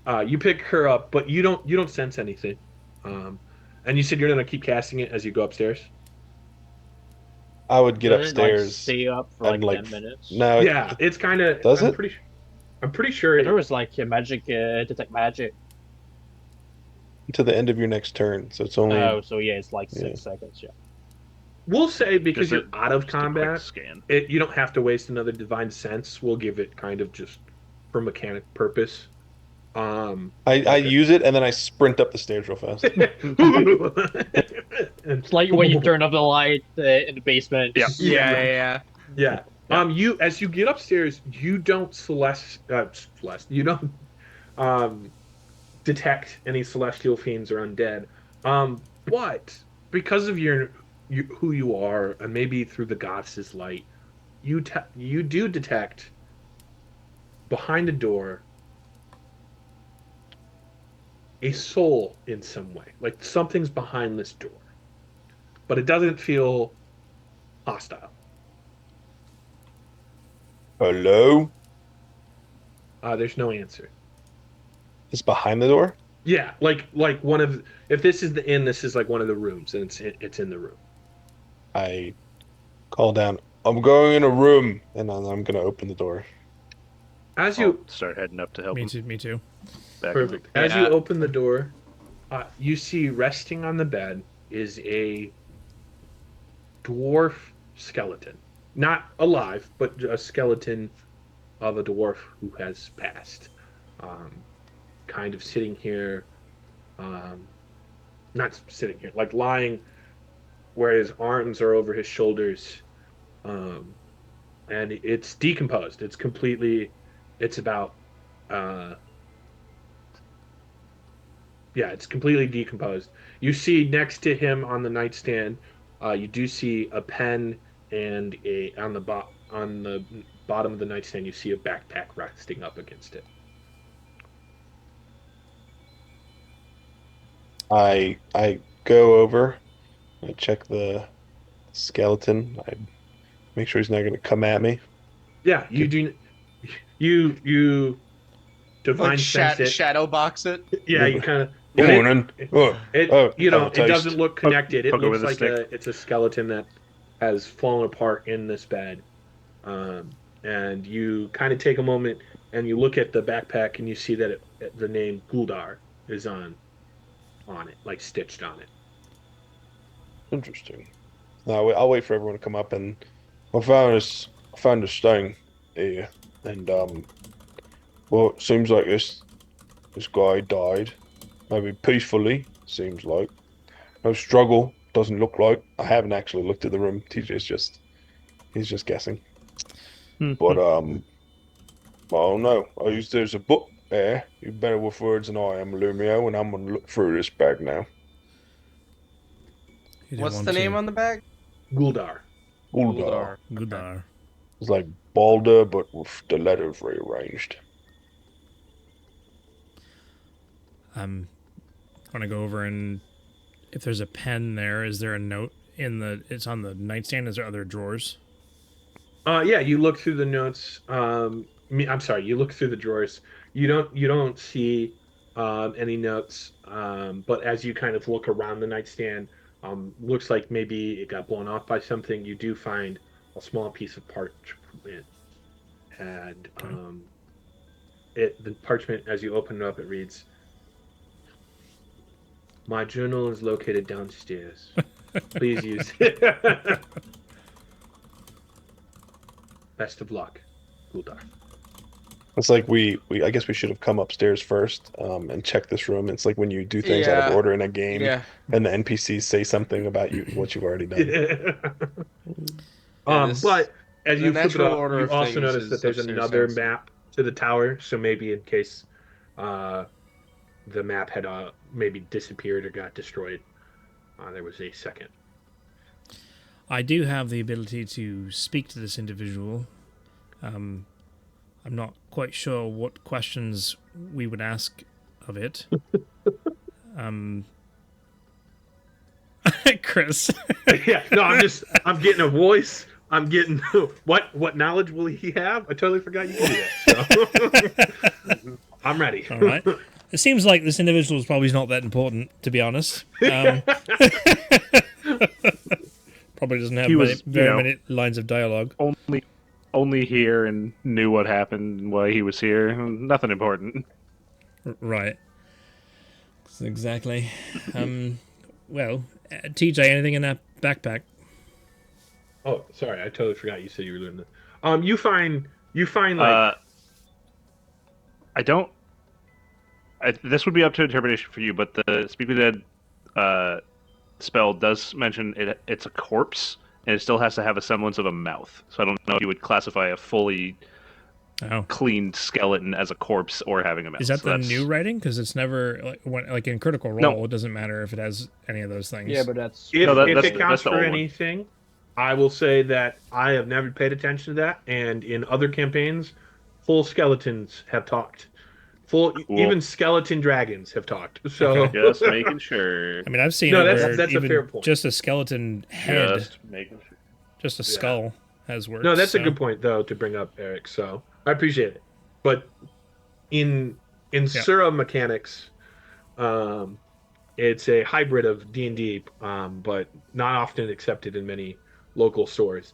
um, you pick her up, but you don't sense anything. Um, and you said you're gonna keep casting it as you go upstairs. I would get Does it like upstairs stay up for and like like 10 minutes? no, Yeah, it's kind of. does it? I'm pretty sure. There was like a magic detect magic. To the end of your next turn, so it's only Oh, so yeah, it's like yeah. 6 seconds. Yeah. We'll say because Just you're out of just a quick combat, scan. you don't have to waste another divine sense. We'll give it kind of just for mechanic purpose. I use it and then I sprint up the stairs real fast. It's like when you turn off the light in the basement. Yeah. Yeah. You as you get upstairs, you don't you don't detect any celestial fiends or undead. But because of who you are, and maybe through the goddess's light, you do detect behind a door a soul in some way. Like something's behind this door, but it doesn't feel hostile. Hello? There's no answer. It's behind the door? Yeah, like one of if this is the inn, this is like one of the rooms, and it's in the room. I call down, I'm going in a room, and then I'm gonna open the door. As I'll you start heading up to help Me him. too. Me too. Back in the- perfect. As you open the door, you see resting on the bed is a dwarf skeleton, not alive, but a skeleton of a dwarf who has passed. Um, kind of sitting here, not sitting here, like lying where his arms are over his shoulders, um, and it's decomposed. It's about, uh, yeah, it's completely decomposed. You see next to him on the nightstand, you do see a pen and on the bottom of the nightstand, you see a backpack resting up against it. I go over, I check the skeleton, I make sure he's not gonna come at me. Yeah, you do. You divine Like sense it. shadow box it. Yeah, you kind of. Come on in. Oh, It taste. doesn't look connected. It poke it looks with a like stick. it's a skeleton that has fallen apart in this bed. And you kind of take a moment and you look at the backpack and you see that the name Guldar is on it, like stitched on it. Interesting. Now I'll wait for everyone to come up, and I found this thing here, and well, it seems like this guy died, maybe peacefully. Seems like no struggle. Doesn't look like. I haven't actually looked at the room. He's just guessing. But I don't know. There's a book there. You're better with words than I am, Lumio, and I'm gonna look through this bag now. You didn't What's want the name to. on the bag? Guldar. Uldar. Gudar. It's like Balder, but with the letters rearranged. I'm gonna go over and if there's a pen there, is there a note in the? It's on the nightstand. Is there other drawers? Yeah, you look through the notes. I'm sorry, you look through the drawers. You don't see any notes. But as you kind of look around the nightstand, looks like maybe it got blown off by something. You do find a small piece of parchment, and the parchment, as you open it up, it reads, "My journal is located downstairs. Please use it." Best of luck, Guldar. It's like I guess we should have come upstairs first, and checked this room. It's like when you do things out of Yeah. order in a game, Yeah. and the NPCs say something about what you've already done. Yeah, But as The you flip it natural up, order you of also things notice that is there's upstairs, another downstairs. map to the tower. So maybe in case uh, the map had maybe disappeared or got destroyed, there was a second. I do have the ability to speak to this individual. I'm not quite sure what questions we would ask of it. Chris. Yeah, no, I'm getting a voice. I'm getting what knowledge will he have? I totally forgot you can do that. So. I'm ready. All right. It seems like this individual is probably not that important, to be honest. Probably doesn't have He was, very many lines of dialogue. only here and knew what happened, why he was here. Nothing important. Right. Exactly. Well, TJ, anything in that backpack? Oh, sorry, I totally forgot you said you were doing that. You find like I don't. This would be up to interpretation for you, but the Speak with Dead spell does mention it's a corpse, and it still has to have a semblance of a mouth. So I don't know if you would classify a fully cleaned skeleton as a corpse or having a mouth. Is that so the new writing? Because it's never like in Critical Role, it doesn't matter if it has any of those things. Yeah, but that's if it counts that's the for old one. anything, I will say that I have never paid attention to that, and in other campaigns, full skeletons have talked. Cool. Even skeleton dragons have talked. So Just making sure. I mean, I've seen No, it that's- where that's a even fair point. just a skeleton head, Just making sure. just a skull has worked. No, that's a so- good point though to bring up, Eric. So I appreciate it. But in Sura mechanics, it's a hybrid of D&D, but not often accepted in many local stores.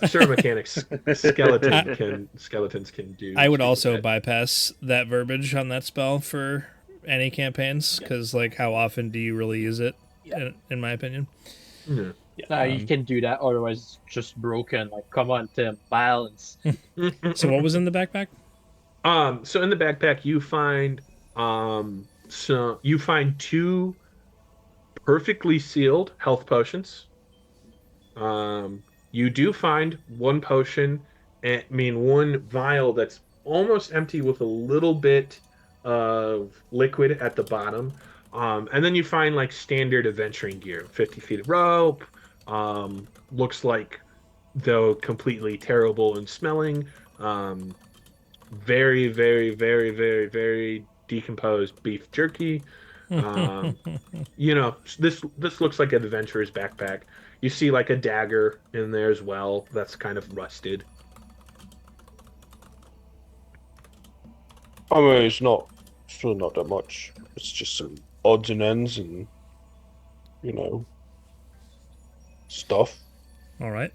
Sura mechanics, skeletons can do. I would stupid also shit. bypass that verbiage on that spell for any campaigns because, like, how often do you really use it? In my opinion. Yeah. Nah, you can do that, otherwise it's just broken. Like, come on, Tim, balance. So, what was in the backpack? So in the backpack you find two perfectly sealed health potions. You do find one potion, one vial that's almost empty with a little bit of liquid at the bottom. And then you find like standard adventuring gear, 50 feet of rope, looks like though completely terrible and smelling, very, very, very, very, very decomposed beef jerky. This looks like an adventurer's backpack. You see like a dagger in there as well. That's kind of rusted. I mean, it's not that much. It's just some odds and ends and, stuff. All right,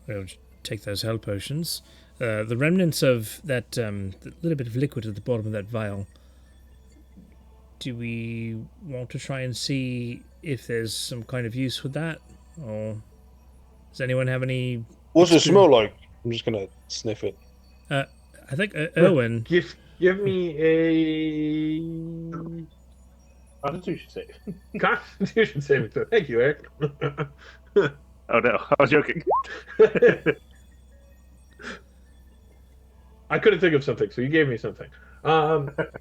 we'll take those health potions. The remnants of that the little bit of liquid at the bottom of that vial. Do we want to try and see if there's some kind of use with that, or does anyone have any? What's it smell like? I'm just gonna sniff it. I think Owen. Give me a Constitution save. Constitution saving throw. Thank you, Eric. Oh no, I was joking. I couldn't think of something, so you gave me something.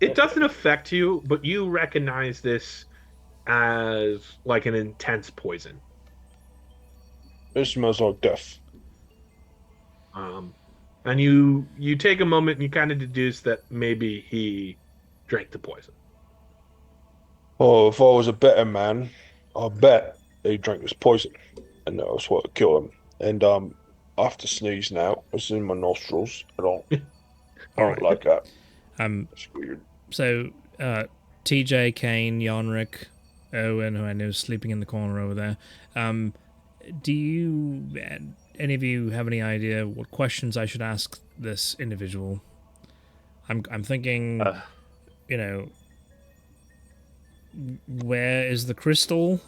It doesn't affect you, but you recognize this as like an intense poison. It smells like death. And you take a moment and you kind of deduce that maybe he drank the poison. Oh, if I was a better man, I bet he drank this poison, and that was what killed him. And I have to sneeze now. It's in my nostrils. I don't like that. It's weird. So, TJ, Kane, Yonrik, Owen, who I know is sleeping in the corner over there. Do you, any of you, have any idea what questions I should ask this individual? I'm thinking, where is the crystal?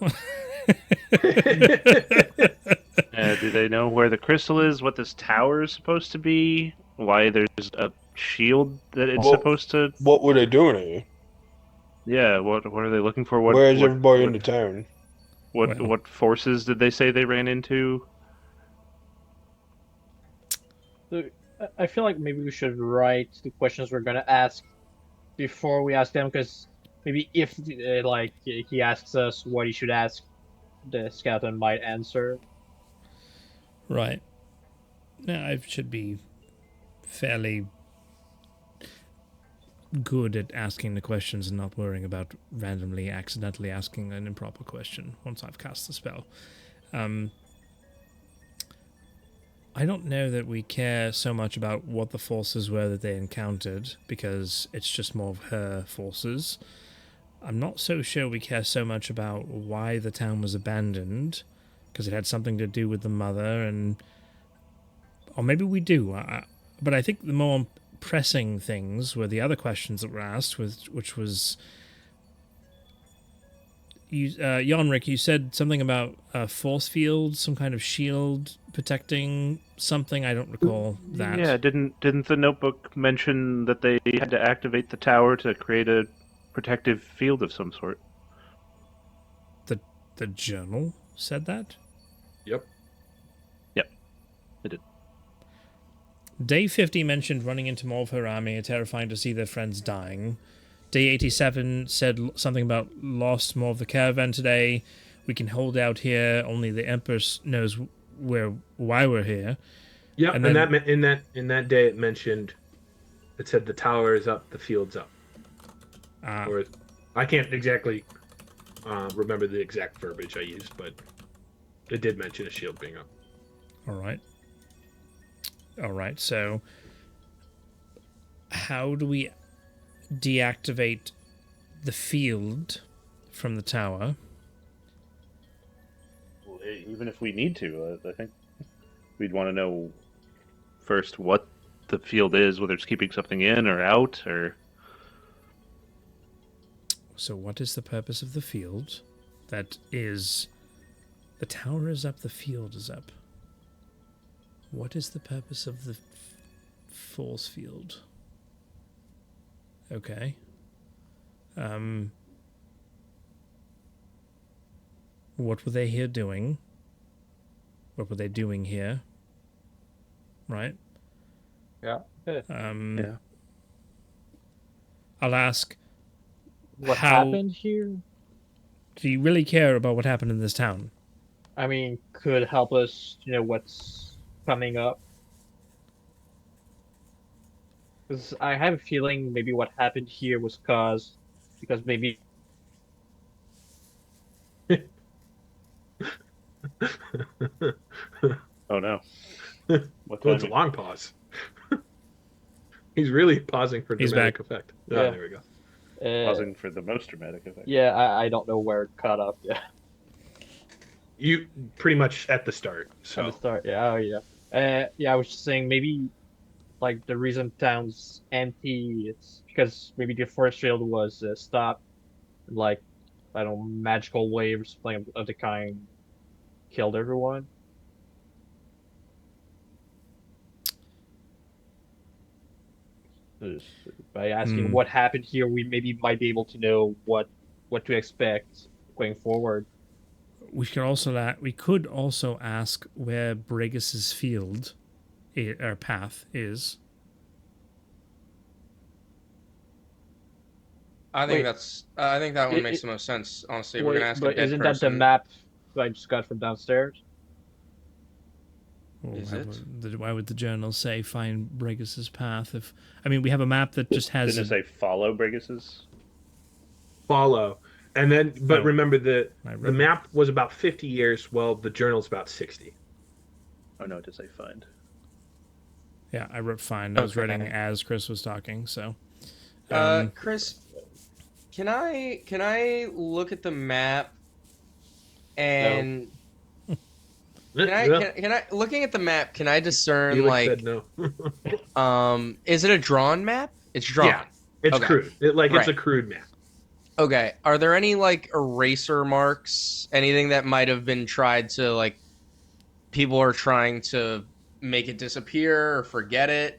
Do they know where the crystal is? What this tower is supposed to be? Why there's a shield that it's supposed to? What were they doing here? Yeah, what are they looking for? Where is everybody in the town? What forces did they say they ran into? So, I feel like maybe we should write the questions we're gonna ask before we ask them, because maybe if like he asks us what he should ask, the skeleton might answer. Right. Yeah, I should be fairly good at asking the questions and not worrying about randomly, accidentally asking an improper question once I've cast the spell. I don't know that we care so much about what the forces were that they encountered, because it's just more of her forces. I'm not so sure we care so much about why the town was abandoned, because it had something to do with the mother, and or maybe we do. But I think the more pressing things were the other questions that were asked, which was you, Yonrik, you said something about a force field, some kind of shield protecting something. I don't recall that. Yeah, didn't the notebook mention that they had to activate the tower to create a protective field of some sort? The journal said that? Yep. Yep, it did. Day 50 mentioned running into more of her army, terrifying to see their friends dying. Day 87 said something about lost more of the caravan today. We can hold out here. Only the Empress knows why we're here. Yep. And And then- that in that day it mentioned, it said the tower is up, the field's up. Or I can't exactly remember the exact verbiage I used, but it did mention a shield being up. All right. So, how do we deactivate the field from the tower? Well, even if we need to, I think we'd want to know first what the field is, whether it's keeping something in or out, or So, what is the purpose of the field? That is, the tower is up, the field is up. What is the purpose of the force field? Okay. What were they here doing? What were they doing here? Right? Yeah. yeah. I'll ask, What How- happened here? do you really care about what happened in this town? I mean, could help us, what's coming up. Because I have a feeling maybe what happened here was caused because maybe Oh no. What Well, it's a timing? long pause. He's really pausing for He's dramatic back. effect. Yeah. Oh, there we go. Pausing for the most dramatic effect. yeah, I don't know where it cut off. Yeah, You pretty much at the start. at So the start. Yeah, oh yeah. Yeah, I was just saying maybe like the reason town's empty, it's because maybe the force field was stopped, like I don't know, magical wave or something of the kind killed everyone. Just by asking what happened here, we maybe might be able to know what to expect going forward. We could also ask where Brigis's field, or path, is. I think Wait. I think that one It- makes it- the most sense. Honestly, we're gonna ask a but dead isn't that the person. map I just got from downstairs? Well, Is it? Why would the journal say find Brigis's path? If I mean, we have a map that just has. Didn't it say follow Brigis's? follow. And then, but Oh. remember I the wrote it. map was about 50 years. Well, the journal's about 60. Oh no, it does say find. Yeah, I wrote find. I was Okay. writing as Chris was talking. So, Chris, can I look at the map and can I looking at the map? Can I discern Felix like said no. is it a drawn map? It's drawn. Yeah, it's Okay. crude. It's Right. a crude map. Okay. Are there any like eraser marks? Anything that might have been tried to like people are trying to make it disappear or forget it?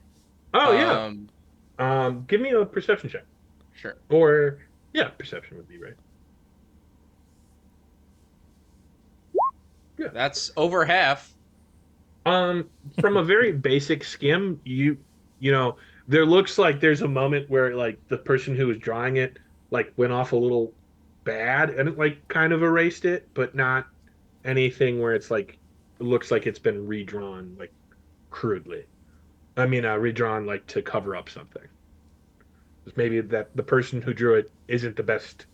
Oh yeah. Give me a perception check. Sure. Or yeah, perception would be right. That's over half. From a very basic skim, you know, there looks like there's a moment where like the person who was drawing it like went off a little bad and it like kind of erased it, but not anything where it's like it looks like it's been redrawn like crudely. I mean, redrawn like to cover up something. Maybe that the person who drew it isn't the best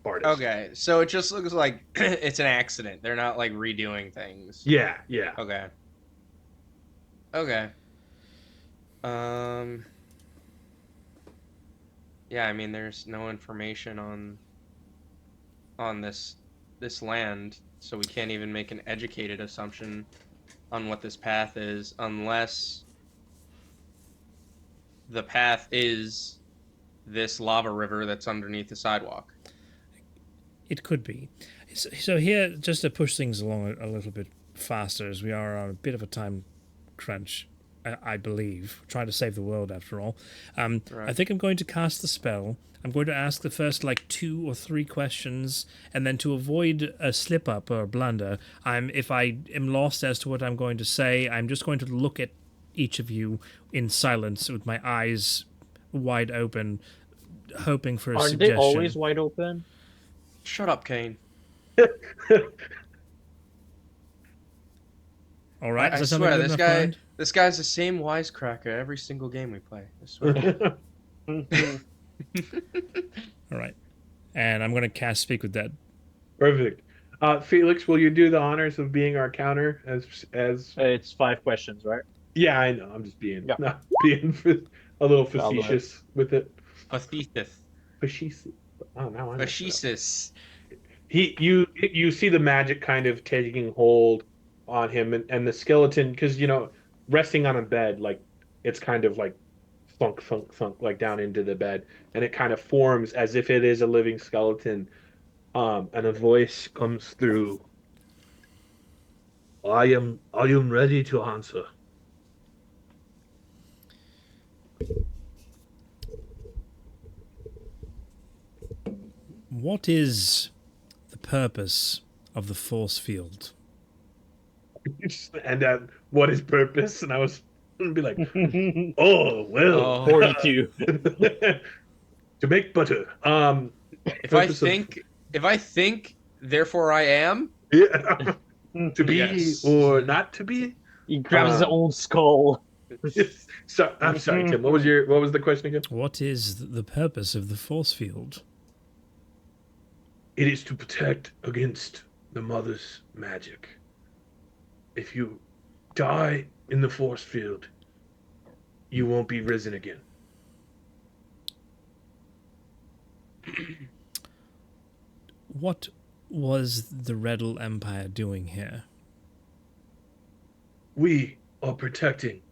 artist. Okay, so it just looks like it's an accident. They're not like redoing things. Yeah, yeah. Okay. Okay. Um. Yeah, I mean, there's no information on this land, so we can't even make an educated assumption on what this path is, unless the path is this lava river that's underneath the sidewalk. It could be. So here, just to push things along a little bit faster, as we are on a bit of a time crunch, I believe, trying to save the world after all. Right. I think I'm going to cast the spell. I'm going to ask the first like 2 or 3 questions, and then to avoid a slip up or a blunder, if I am lost as to what I'm going to say, I'm just going to look at each of you in silence with my eyes wide open, hoping for a Aren't suggestion. they always wide open? Shut up, Kane. All right, I is that something swear, good this enough, guy, Brian? this guy's the same wisecracker every single game we play. I swear. All right, and I'm going to cast Speak with Dead. Perfect. Felix, will you do the honors of being our counter as It's 5 questions, right? Yeah, I know. I'm just being Yeah. not being a little I'll do it. facetious with it. Pathesis. Facetious. Oh, now I messed it up. Fascistus. You see the magic kind of taking hold on him and the skeleton because resting on a bed like it's kind of like thunk like down into the bed and it kind of forms as if it is a living skeleton and a voice comes through. I am ready to answer. What is the purpose of the force field? And what is purpose? And I was gonna be like, oh well, Oh. 42. to make butter. If I Purpose of- think, therefore I am. Yeah, to be Yes. or not to be. He grabs his own skull. So, I'm sorry, Tim. What was the question again? What is the purpose of the force field? It is to protect against the mother's magic. If you die in the force field, you won't be risen again. What was the Reddle Empire doing here? We are protecting.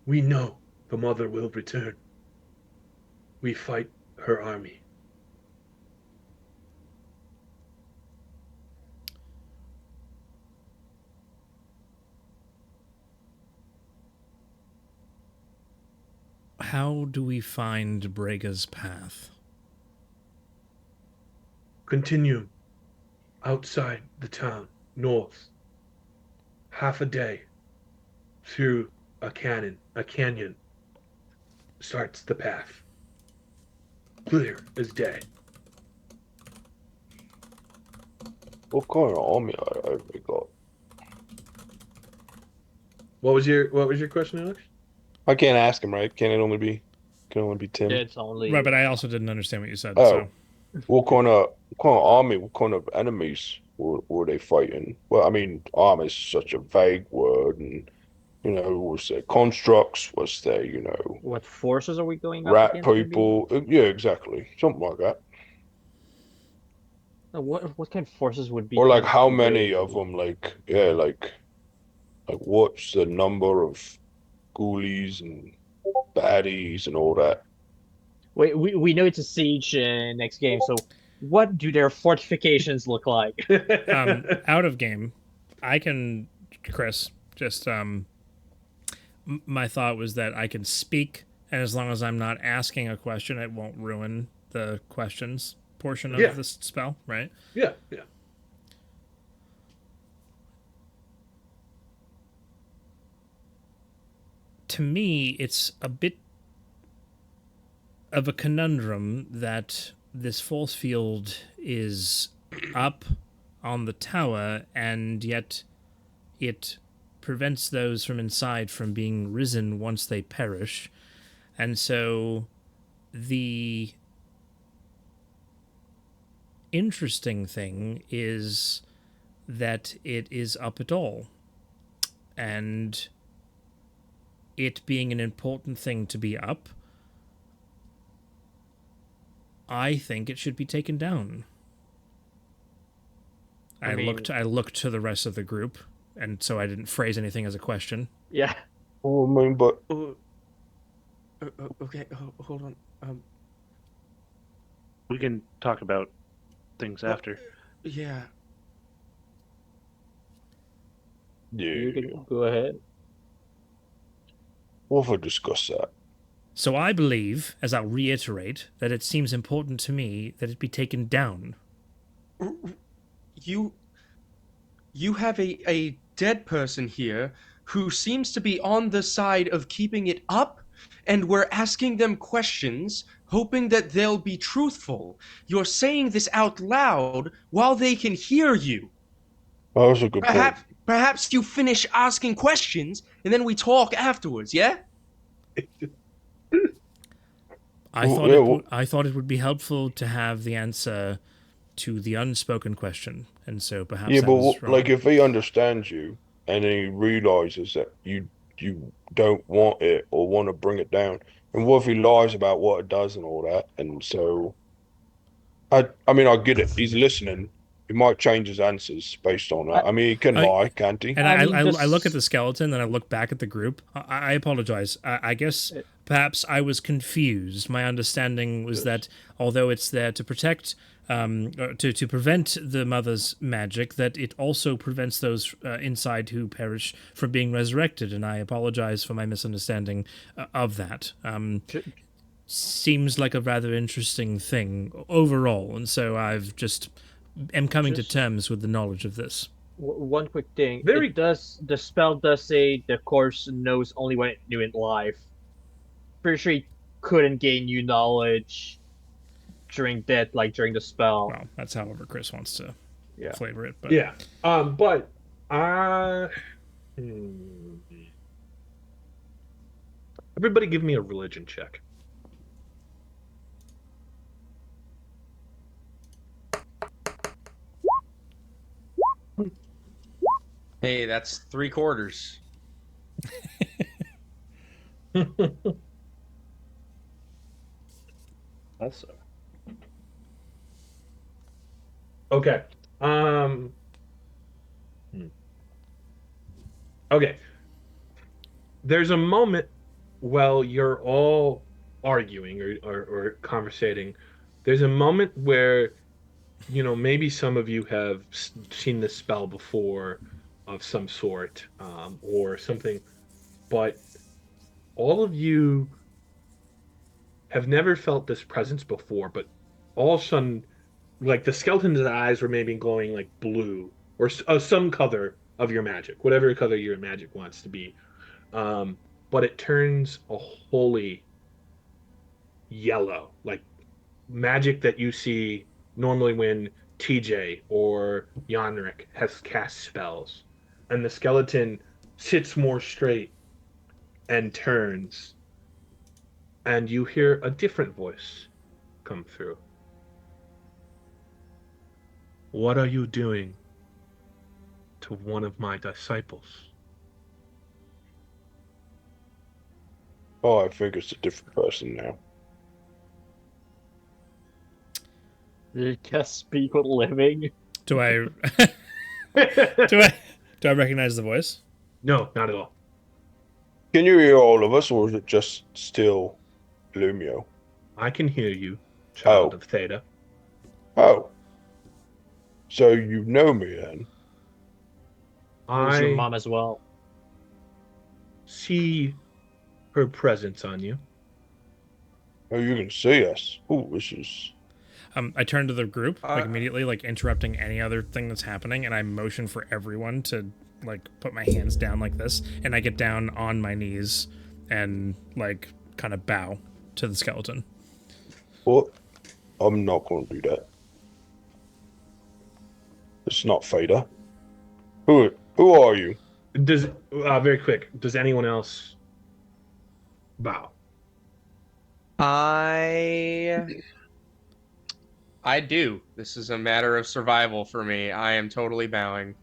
We know the mother will return. We fight her army. How do we find Brega's path? Continue outside the town, north. Half a day through a canyon starts the path. Clear as day. What kind of army have we got? What was your question, Alex? I can't ask him, right? Can only be Tim? It's only. Right, but I also didn't understand what you said. Oh. So What kind of army? What kind of enemies were they fighting? Well, I mean, army is such a vague word, and was there constructs? Was there What forces are we going up rat against? maybe? people? Yeah, exactly, something like that. What kind of forces would be? Or like how coming many through? of them? Like yeah, like what's the number of ghoulies and baddies and all that? Wait, we know it's a siege next game, so what do their fortifications look like? out of game, I can, Chris, just my thought was that I can speak, and as long as I'm not asking a question, it won't ruin the questions portion of Yeah. this spell, right? Yeah. to me, it's a bit of a conundrum that this force field is up on the tower, and yet it prevents those from inside from being risen once they perish. And so the interesting thing is that it is up at all. And it being an important thing to be up, I think it should be taken down. I looked to the rest of the group, and so I didn't phrase anything as a question. Yeah. Oh, I mean, but Okay, hold on. We can talk about things after. Yeah. You yeah, can go ahead. we'll have to discuss that. So I believe, as I'll reiterate, that it seems important to me that it be taken down. You have a dead person here who seems to be on the side of keeping it up, and we're asking them questions, hoping that they'll be truthful. You're saying this out loud while they can hear you. That was a good point. Perhaps you finish asking questions and then we talk afterwards, yeah? I thought it would be helpful to have the answer to the unspoken question, and so perhaps Yeah, I but was wrong. like if he understands you and he realizes that you don't want it or want to bring it down, and what if he lies about what it does and all that? And so, I mean, I get it. He's listening. He might change his answers based on that. I mean, he can lie, can't he? And I mean, I look at the skeleton, and I look back at the group. I apologize. I guess perhaps I was confused. My understanding was that although it's there to protect, to prevent the mother's magic, that it also prevents those inside who perish from being resurrected. And I apologize for my misunderstanding of that. Seems like a rather interesting thing overall, and so I've just am coming to terms with the knowledge of this. One quick thing. Very- The spell does say the corpse knows only what it knew in life. Pretty sure he couldn't gain new knowledge during death, like during the spell. Well, that's however Chris wants to Yeah. flavor it. But Yeah. But everybody give me a religion check. Hey, that's 3/4. Also, Okay. Okay. There's a moment while you're all arguing or conversating. There's a moment where, maybe some of you have seen this spell before of some sort, or something, but all of you have never felt this presence before, but all of a sudden, like the skeleton's eyes were maybe glowing like blue or some color of your magic, whatever color your magic wants to be. But it turns a holy yellow, like magic that you see normally when TJ or Yanrick has cast spells. And the skeleton sits more straight and turns, and you hear a different voice come through. What are you doing to one of my disciples? Oh, I think it's a different person now. You just speak with living. do I do I recognize the voice? No, not at all. Can you hear all of us, or is it just still Lumio? I can hear you, child Oh. of Theta. Oh, so you know me then? Who's your I mom as well? see her presence on you. Oh, you can see us. Oh, this is. I turn to the group like immediately, like interrupting any other thing that's happening, and I motion for everyone to like put my hands down like this, and I get down on my knees and like kind of bow to the skeleton. But I'm not going to do that. It's not Fader. Who are you? Does very quick? Does anyone else bow? I do. This is a matter of survival for me. I am totally bowing.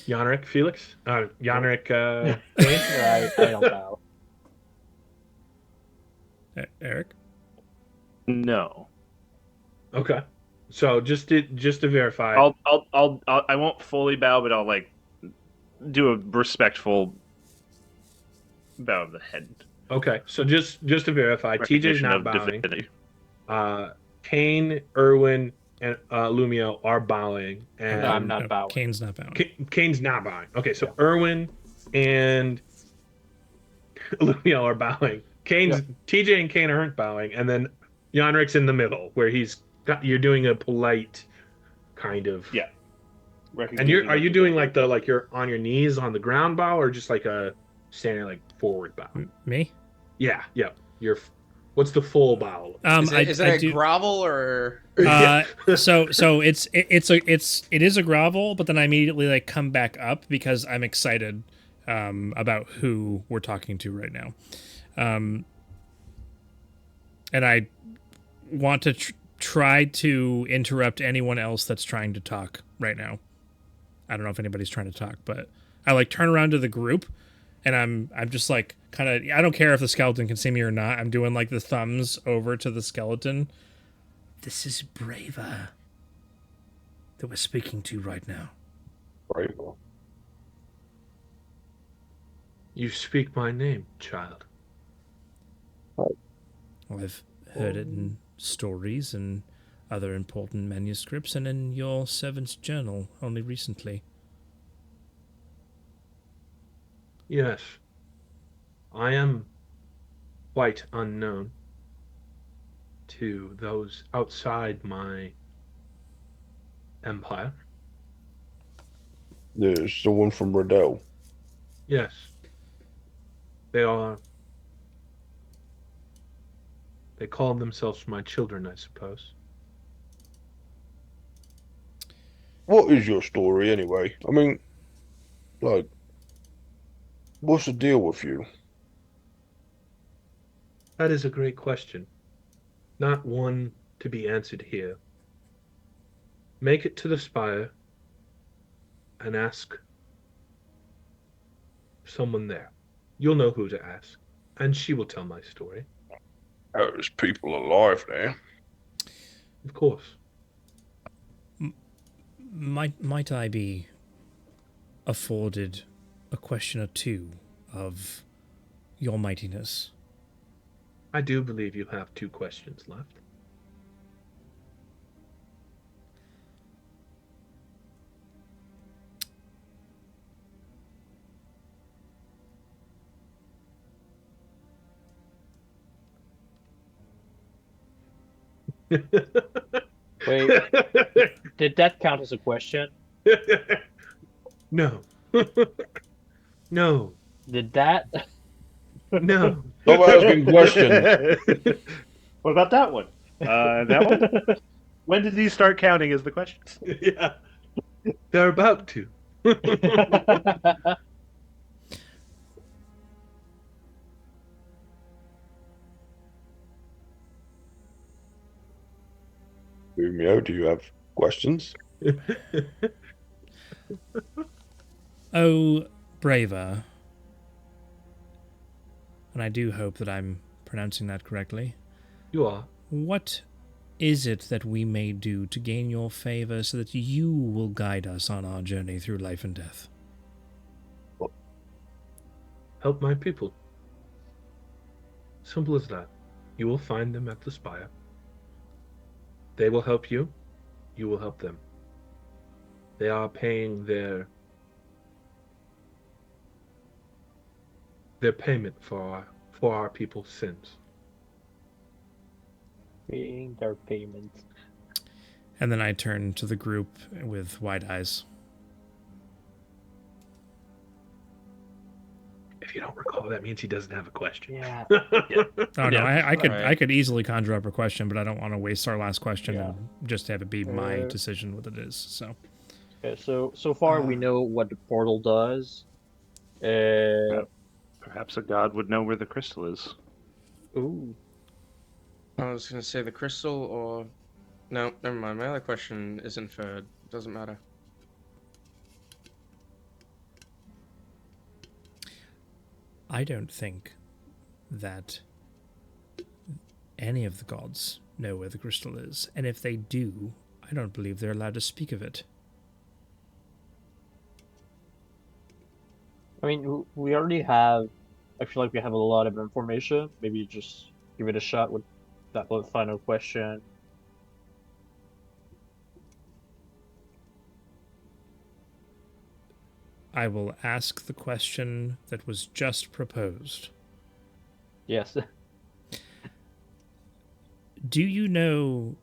Yanrick, Felix? Yanrick, Kane? I don't know. Eric? No. Okay. So just to verify, I won't fully bow, but I'll like do a respectful bow of the head. okay. So just to verify, TJ's Recognition not of bowing. divinity. Kane, Irwin, and Lumio are bowing, and No, I'm not bowing. Kane's not bowing. Kane's not bowing. Okay, so Irwin and Lumio are bowing. TJ and Kane aren't bowing, and then Yanrick's in the middle, where you're doing a polite kind of. Yeah. And are you doing like you're on your knees on the ground bow, or just like a standing like forward bow? Me? Yeah. What's the full bow? Is it a grovel or? So it is a grovel, but then I immediately like come back up because I'm excited about who we're talking to right now, and I want to try to interrupt anyone else that's trying to talk right now. I don't know if anybody's trying to talk, but I like turn around to the group, and I'm just like kind of, I don't care if the skeleton can see me or not. I'm doing like the thumbs over to the skeleton. This is Braver that we're speaking to right now. Braver. You speak my name, child. Well, I've heard it in stories and other important manuscripts, and in your servant's journal only recently. Yes. I am quite unknown to those outside my empire. There's the one from Riddell. Yes. They call themselves my children, I suppose. What is your story anyway? I mean, like, what's the deal with you? That is a great question. Not one to be answered here. Make it to the spire and ask someone there. You'll know who to ask, and she will tell my story. There's people alive there. Of course. Might I be afforded a question or two of your mightiness? I do believe you have 2 questions left. Wait, did that count as a question? No. No. Did that? No. Stop asking questions. What about that one? That one? When did these start counting as the questions? Yeah. They're about to. Umio, do you have questions? Oh, Braver. And I do hope that I'm pronouncing that correctly. You are. What is it that we may do to gain your favor so that you will guide us on our journey through life and death? Help my people. Simple as that. You will find them at the spire. They will help you. You will help them. They are paying their payment for our people's sins. Paying their payment. And then I turn to the group with wide eyes. If you don't recall, that means he doesn't have a question. Yeah. Oh no, Yeah. I could Alright. easily conjure up a question, but I don't want to waste our last question Yeah. and just have it be my Uh, decision what it is. So Okay, so far we know what the portal does. Uh, Perhaps a god would know where the crystal is. ooh. I was gonna say the crystal or no, never mind. My other question is inferred. Doesn't matter. I don't think that any of the gods know where the crystal is, and if they do, I don't believe they're allowed to speak of it. I mean, we already have. I feel like we have a lot of information. Maybe just give it a shot with that little final question. I will ask the question that was just proposed. Yes. Do you know?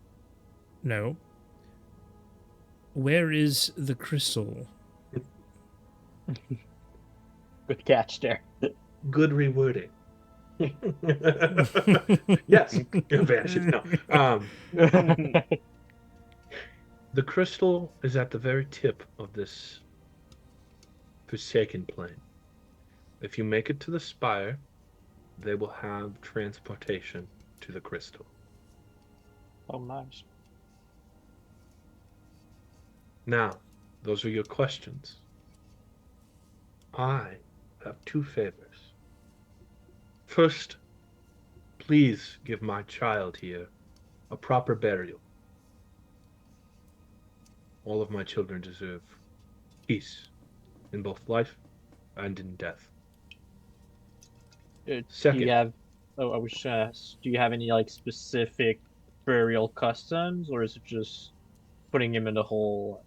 No. Where is the crystal? Good catch there. Good rewording. Yes, vanish it. No. The crystal is at the very tip of this forsaken plane. If you make it to the spire, they will have transportation to the crystal. Oh, nice. Now, those are your questions. I have two favors. First, please give my child here a proper burial. All of my children deserve peace in both life and in death. Do Second, you have? Oh, I was just gonna ask, do you have any like specific burial customs, or is it just putting him in the hole?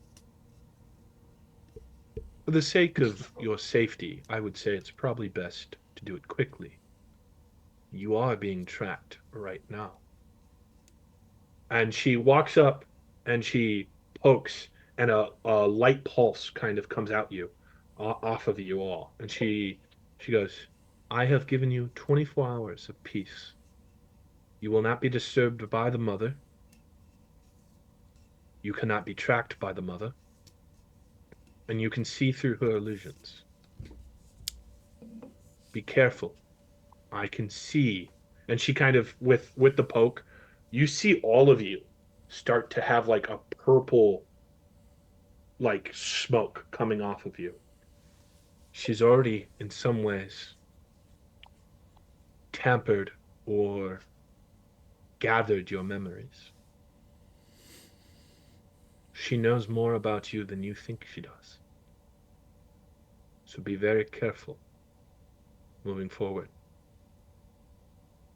for the sake of your safety, I would say it's probably best to do it quickly. You are being tracked right now. And she walks up and she pokes, and a light pulse kind of comes out you, off of you all. And she goes, I have given you 24 hours of peace. You will not be disturbed by the mother. You cannot be tracked by the mother. And you can see through her illusions. Be careful. I can see. And she kind of, with the poke, you see all of you start to have like a purple, like smoke coming off of you. She's already, in some ways, tampered or gathered your memories. She knows more about you than you think she does. So be very careful moving forward.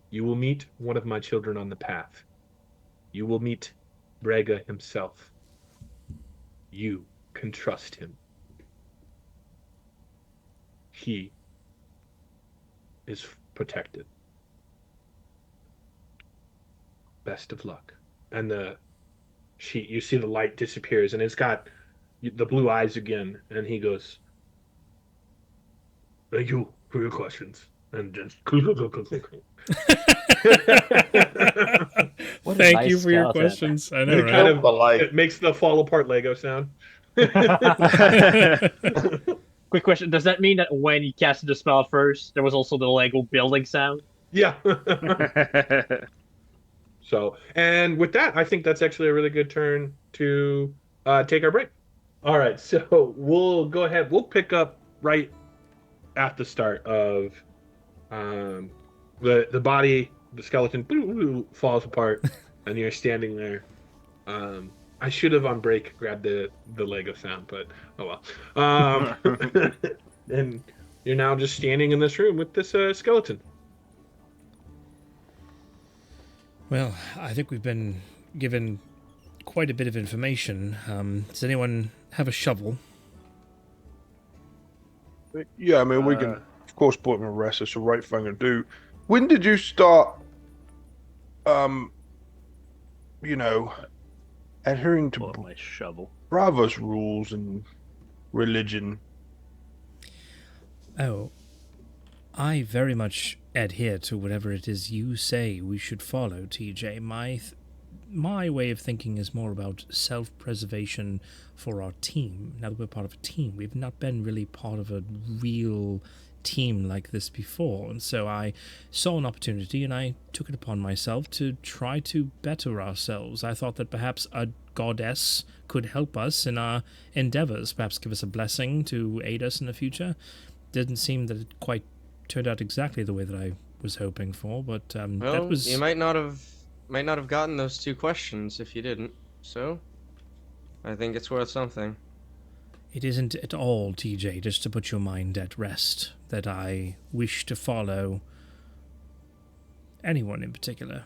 You will meet one of my children on the path. You will meet Braga himself. You can trust him. He is protected. Best of luck. And you see the light disappears, and it's got the blue eyes again, and he goes, thank you for your questions. And just What a Thank nice you for your skeleton. questions. I know, it right? kind of Like, it makes the fall apart Lego sound. Quick question: does that mean that when he casted the spell first, there was also the Lego building sound? Yeah. So, and with that, I think that's actually a really good turn to take our break. All right, so we'll go ahead. We'll pick up right at the start of the body, the skeleton falls apart, and you're standing there. I should have on break grabbed the Lego sound, but oh well. And you're now just standing in this room with this skeleton. Well, I think we've been given quite a bit of information. Does anyone have a shovel? yeah, I mean, we can, of course, put him in rest. It's the right thing to do. When did you start, um, you know, adhering Pull to up my shovel. Bravo's rules and religion? Oh, I very much adhere to whatever it is you say we should follow, TJ. My way of thinking is more about self-preservation for our team. Now that we're part of a team, we've not been really part of a real team like this before, and so I saw an opportunity and I took it upon myself to try to better ourselves. I thought that perhaps a goddess could help us in our endeavors, perhaps give us a blessing to aid us in the future. Didn't seem that it quite turned out exactly the way that I was hoping for, but that Well, was... you might not have gotten those 2 questions if you didn't. So, I think it's worth something. It isn't at all, TJ, just to put your mind at rest, that I wish to follow anyone in particular.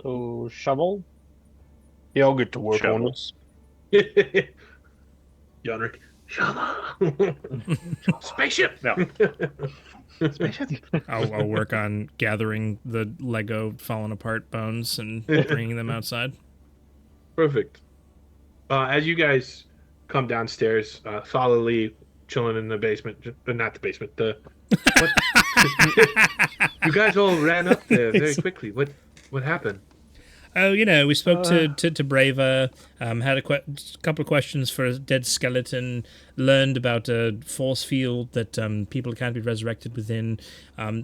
So, shovel? Yeah, I'll get to work on Shovel. this. Yonrik, spaceship. No. Spaceship. I'll work on gathering the Lego fallen apart bones and bringing them outside. Perfect. As you guys come downstairs, solidly chilling in the basement, not the basement, what? You guys all ran up there very quickly. What happened? Oh, we spoke to Braver, had a couple of questions for a dead skeleton, learned about a force field that people can't be resurrected within.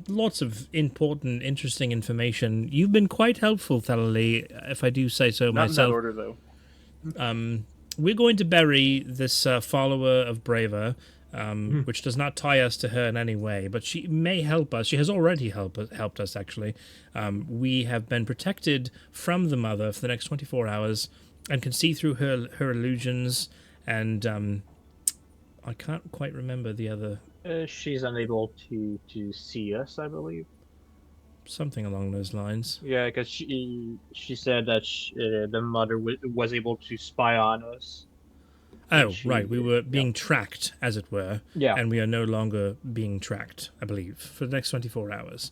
Lots of important, interesting information. You've been quite helpful, Thalie, if I do say so Not myself. in that order, though. We're going to bury this follower of Braver, which does not tie us to her in any way, but she may help us. She has already helped us, actually. We have been protected from the mother for the next 24 hours and can see through her illusions, and I can't quite remember the other... She's unable to see us, I believe. Something along those lines. Yeah, because she said that the mother was able to spy on us. Oh, right. We were being tracked, as it were. Yeah. And we are no longer being tracked, I believe, for the next 24 hours.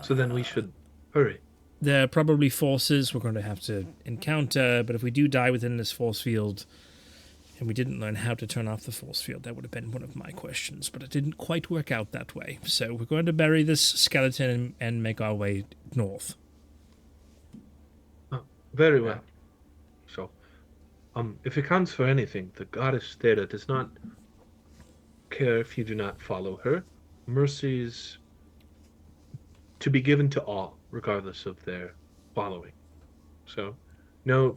So then we should hurry. There are probably forces we're going to have to encounter, but if we do die within this force field, and we didn't learn how to turn off the force field, that would have been one of my questions, but it didn't quite work out that way. So we're going to bury this skeleton and make our way north. Oh, very well. So, if it counts for anything, the goddess Theta does not care if you do not follow her. Mercies to be given to all, regardless of their following. So, no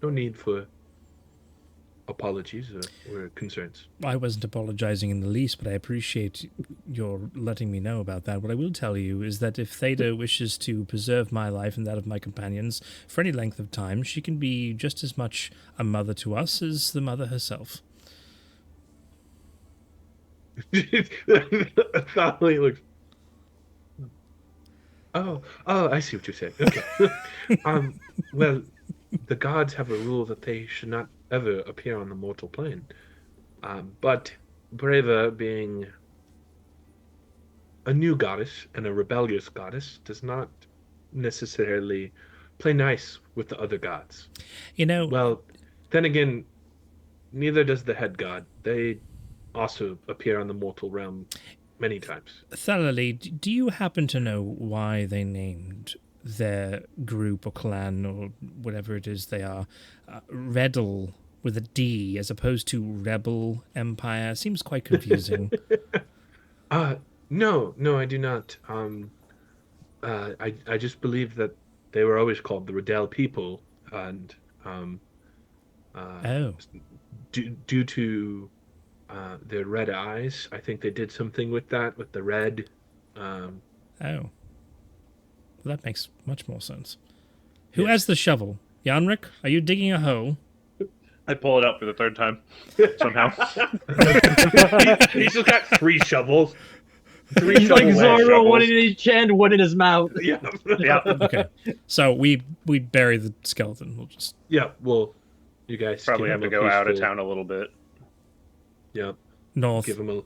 need for apologies or concerns. I wasn't apologizing in the least, but I appreciate your letting me know about that. What I will tell you is that if Theta wishes to preserve my life and that of my companions for any length of time, she can be just as much a mother to us as the mother herself. Thali looks. Oh, I see what you're saying. Okay. Well, the gods have a rule that they should not ever appear on the mortal plane. But Breva, being a new goddess and a rebellious goddess, does not necessarily play nice with the other gods. Well, then again, neither does the head god. They also appear on the mortal realm many times. Thalie, do you happen to know why they named their group or clan or whatever it is they are Reddle with a D as opposed to Rebel Empire? Seems quite confusing. No, I do not. I just believe that they were always called the Riddell people, and due to their red eyes, I think they did something with that, with the red. Well, that makes much more sense. Who has the shovel? Yanrick, are you digging a hole? I pull it out for the third time somehow. He's just got 3 shovels. He's like shovel-head Zorro, shovels. one in each hand, one in his mouth. Yeah. Okay, so we bury the skeleton. We'll just... Yeah, well, you guys Probably can have to a go out of peaceful- town a little bit. Yeah, North. give him a...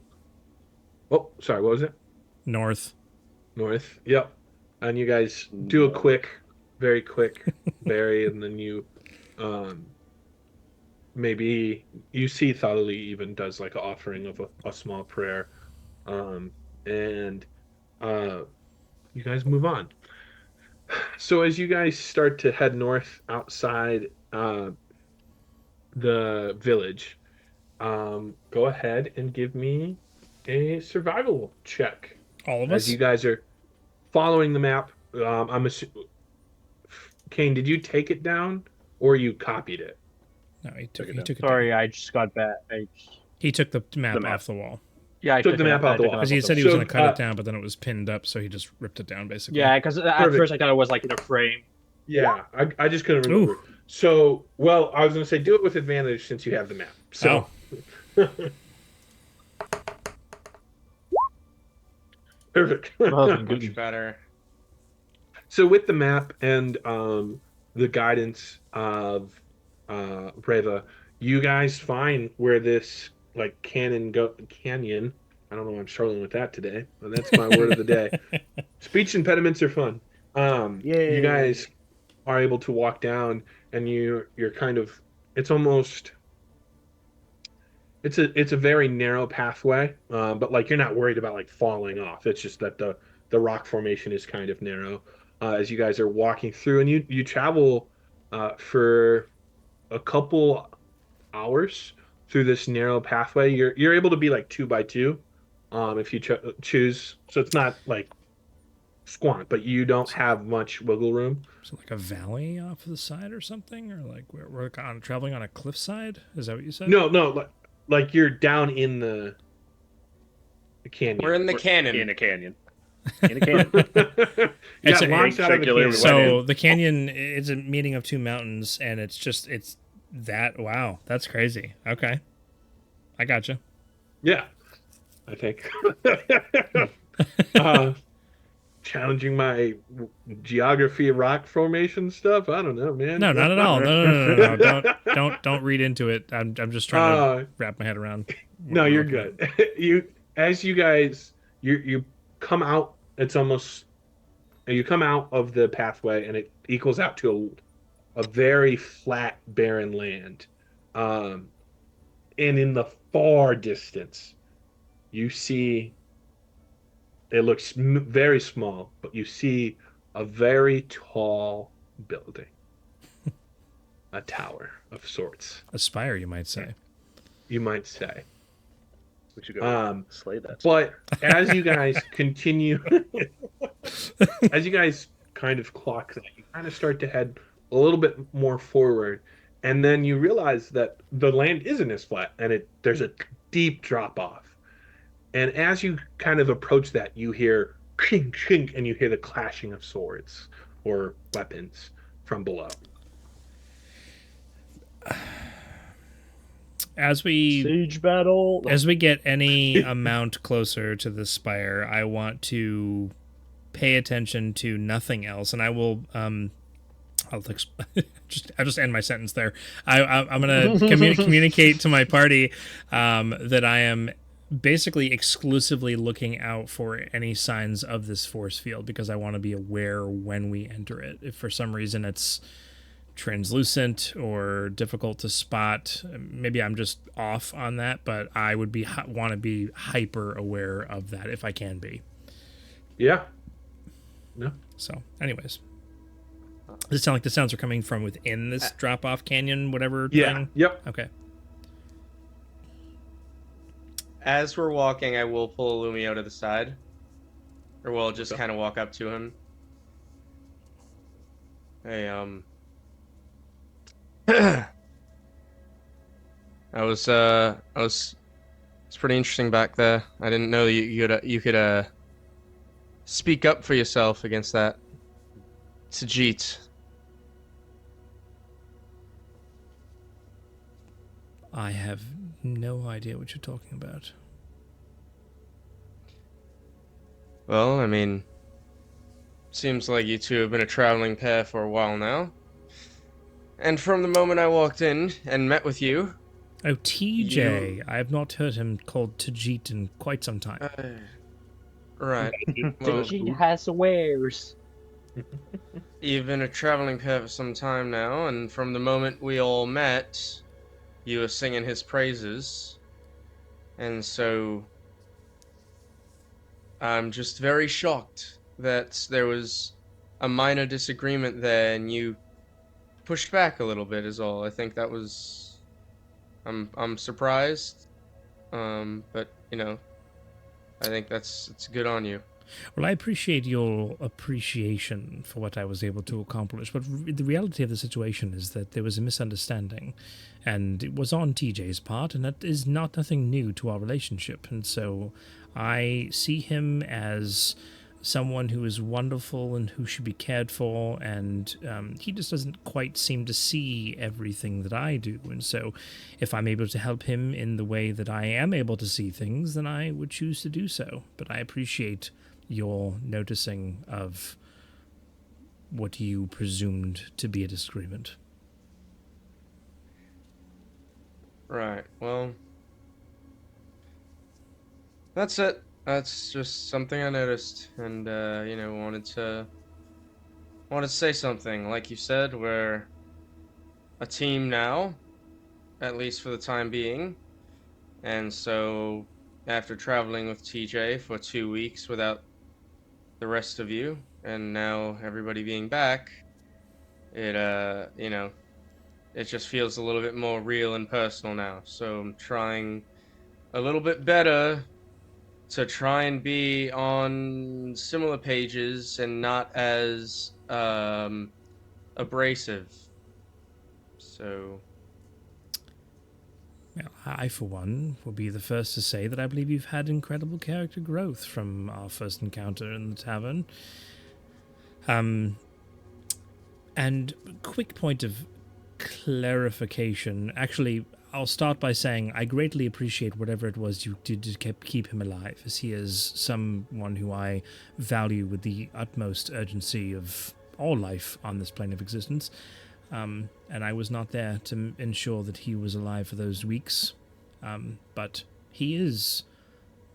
Oh, sorry, what was it? North. North. Yep. And you guys do a very quick bury, and then you maybe you see Thali even does like an offering of a small prayer. Um, and uh, you guys move on. So as you guys start to head north outside the village, go ahead and give me a survival check All of as you us? guys are following the map. Kane, did you take it down or you copied it? No, he took Took it he down. took it down. Sorry, I just got back. He took the map map. off the wall. Yeah, I Took the map off the wall. Because he said he was going to cut it down, but then it was pinned up, so he just ripped it down, basically. Yeah, because at Perfect. first I thought it was like in a frame. Yeah, I just couldn't remember. Ooh. So, well, I was going to say do it with advantage since you have the map. So, perfect. Much better. So with the map and the guidance of Reva, you guys find where this like canyon. I don't know why I'm struggling with that today, but that's my word of the day. Speech impediments are fun. Yay. You guys are able to walk down, and you're kind of it's almost it's a very narrow pathway, but like you're not worried about like falling off. It's just that the rock formation is kind of narrow as you guys are walking through, and you travel for a couple hours through this narrow pathway. You're able to be like 2 by 2 if you choose. So it's not like squat, but you don't have much wiggle room. So like a valley off to the side or something? Or like we're traveling on a cliffside? Is that what you said? No, like you're down in the canyon. We're in the canyon. In a canyon. In a canyon. It's Yeah, a- launched out of the Circular canyon. So the canyon is a meeting of two mountains, and it's that. Wow, that's crazy. Okay, I gotcha. Yeah, I think. Challenging my geography of rock formation stuff. I don't know, man. No, not at all. No. Don't read into it. I'm just trying to wrap my head around. what No, we're you're looking good. You guys you come out. It's almost you come out of the pathway, and it equals out to a very flat, barren land. And in the far distance, you see. It looks very small, but you see a very tall building, a tower of sorts, at. Aspire, you might say. you might say. We should go slay that. But as you guys continue, as you guys kind of clock that, you kind of start to head a little bit more forward, and then you realize that the land isn't as flat, and there's a deep drop off. And as you kind of approach that, you hear chink, chink, and you hear the clashing of swords or weapons from below. As we Siege battle. get any amount closer to the spire, I want to pay attention to nothing else, and I will. I'll just end my sentence there. I'm gonna communicate to my party that I am basically exclusively looking out for any signs of this force field, because I want to be aware when we enter it. If for some reason it's translucent or difficult to spot, maybe I'm just off on that, but I would want to be hyper aware of that if I can be. Yeah. No. So, anyways, does it sound like the sounds are coming from within this drop-off canyon, whatever Yeah. thing? Yep. Okay. As we're walking, I will pull Illumio to the side. Or we'll just kind of walk up to him. Hey, it's pretty interesting back there. I didn't know that you could speak up for yourself against that Tajit. I have no idea what you're talking about. Well, I mean, seems like you two have been a traveling pair for a while now. And from the moment I walked in and met with you... Oh, TJ. I have not heard him called Tajit in quite some time. Right. Well, Tajit has wares. you've been a traveling pair for some time now, and from the moment we all met, you were singing his praises, and so I'm just very shocked that there was a minor disagreement there, and you pushed back a little bit. Is all. I think that was. I'm surprised, but I think it's good on you. Well, I appreciate your appreciation for what I was able to accomplish, but the reality of the situation is that there was a misunderstanding, and it was on TJ's part, and that is nothing new to our relationship. And so I see him as someone who is wonderful and who should be cared for, and he just doesn't quite seem to see everything that I do. And so if I'm able to help him in the way that I am able to see things, then I would choose to do so. But I appreciate your noticing of what you presumed to be a disagreement. Right. Well, that's it. That's just something I noticed, and wanted to say something. Like you said, we're a team now, at least for the time being, and so after traveling with TJ for 2 weeks without the rest of you, and now everybody being back, it just feels a little bit more real and personal now. So I'm trying a little bit better to try and be on similar pages and not as abrasive. So Well, I, for one, will be the first to say that I believe you've had incredible character growth from our first encounter in the tavern. And quick point of clarification. Actually, I'll start by saying I greatly appreciate whatever it was you did to keep him alive, as he is someone who I value with the utmost urgency of all life on this plane of existence. And I was not there to ensure that he was alive for those weeks. But he is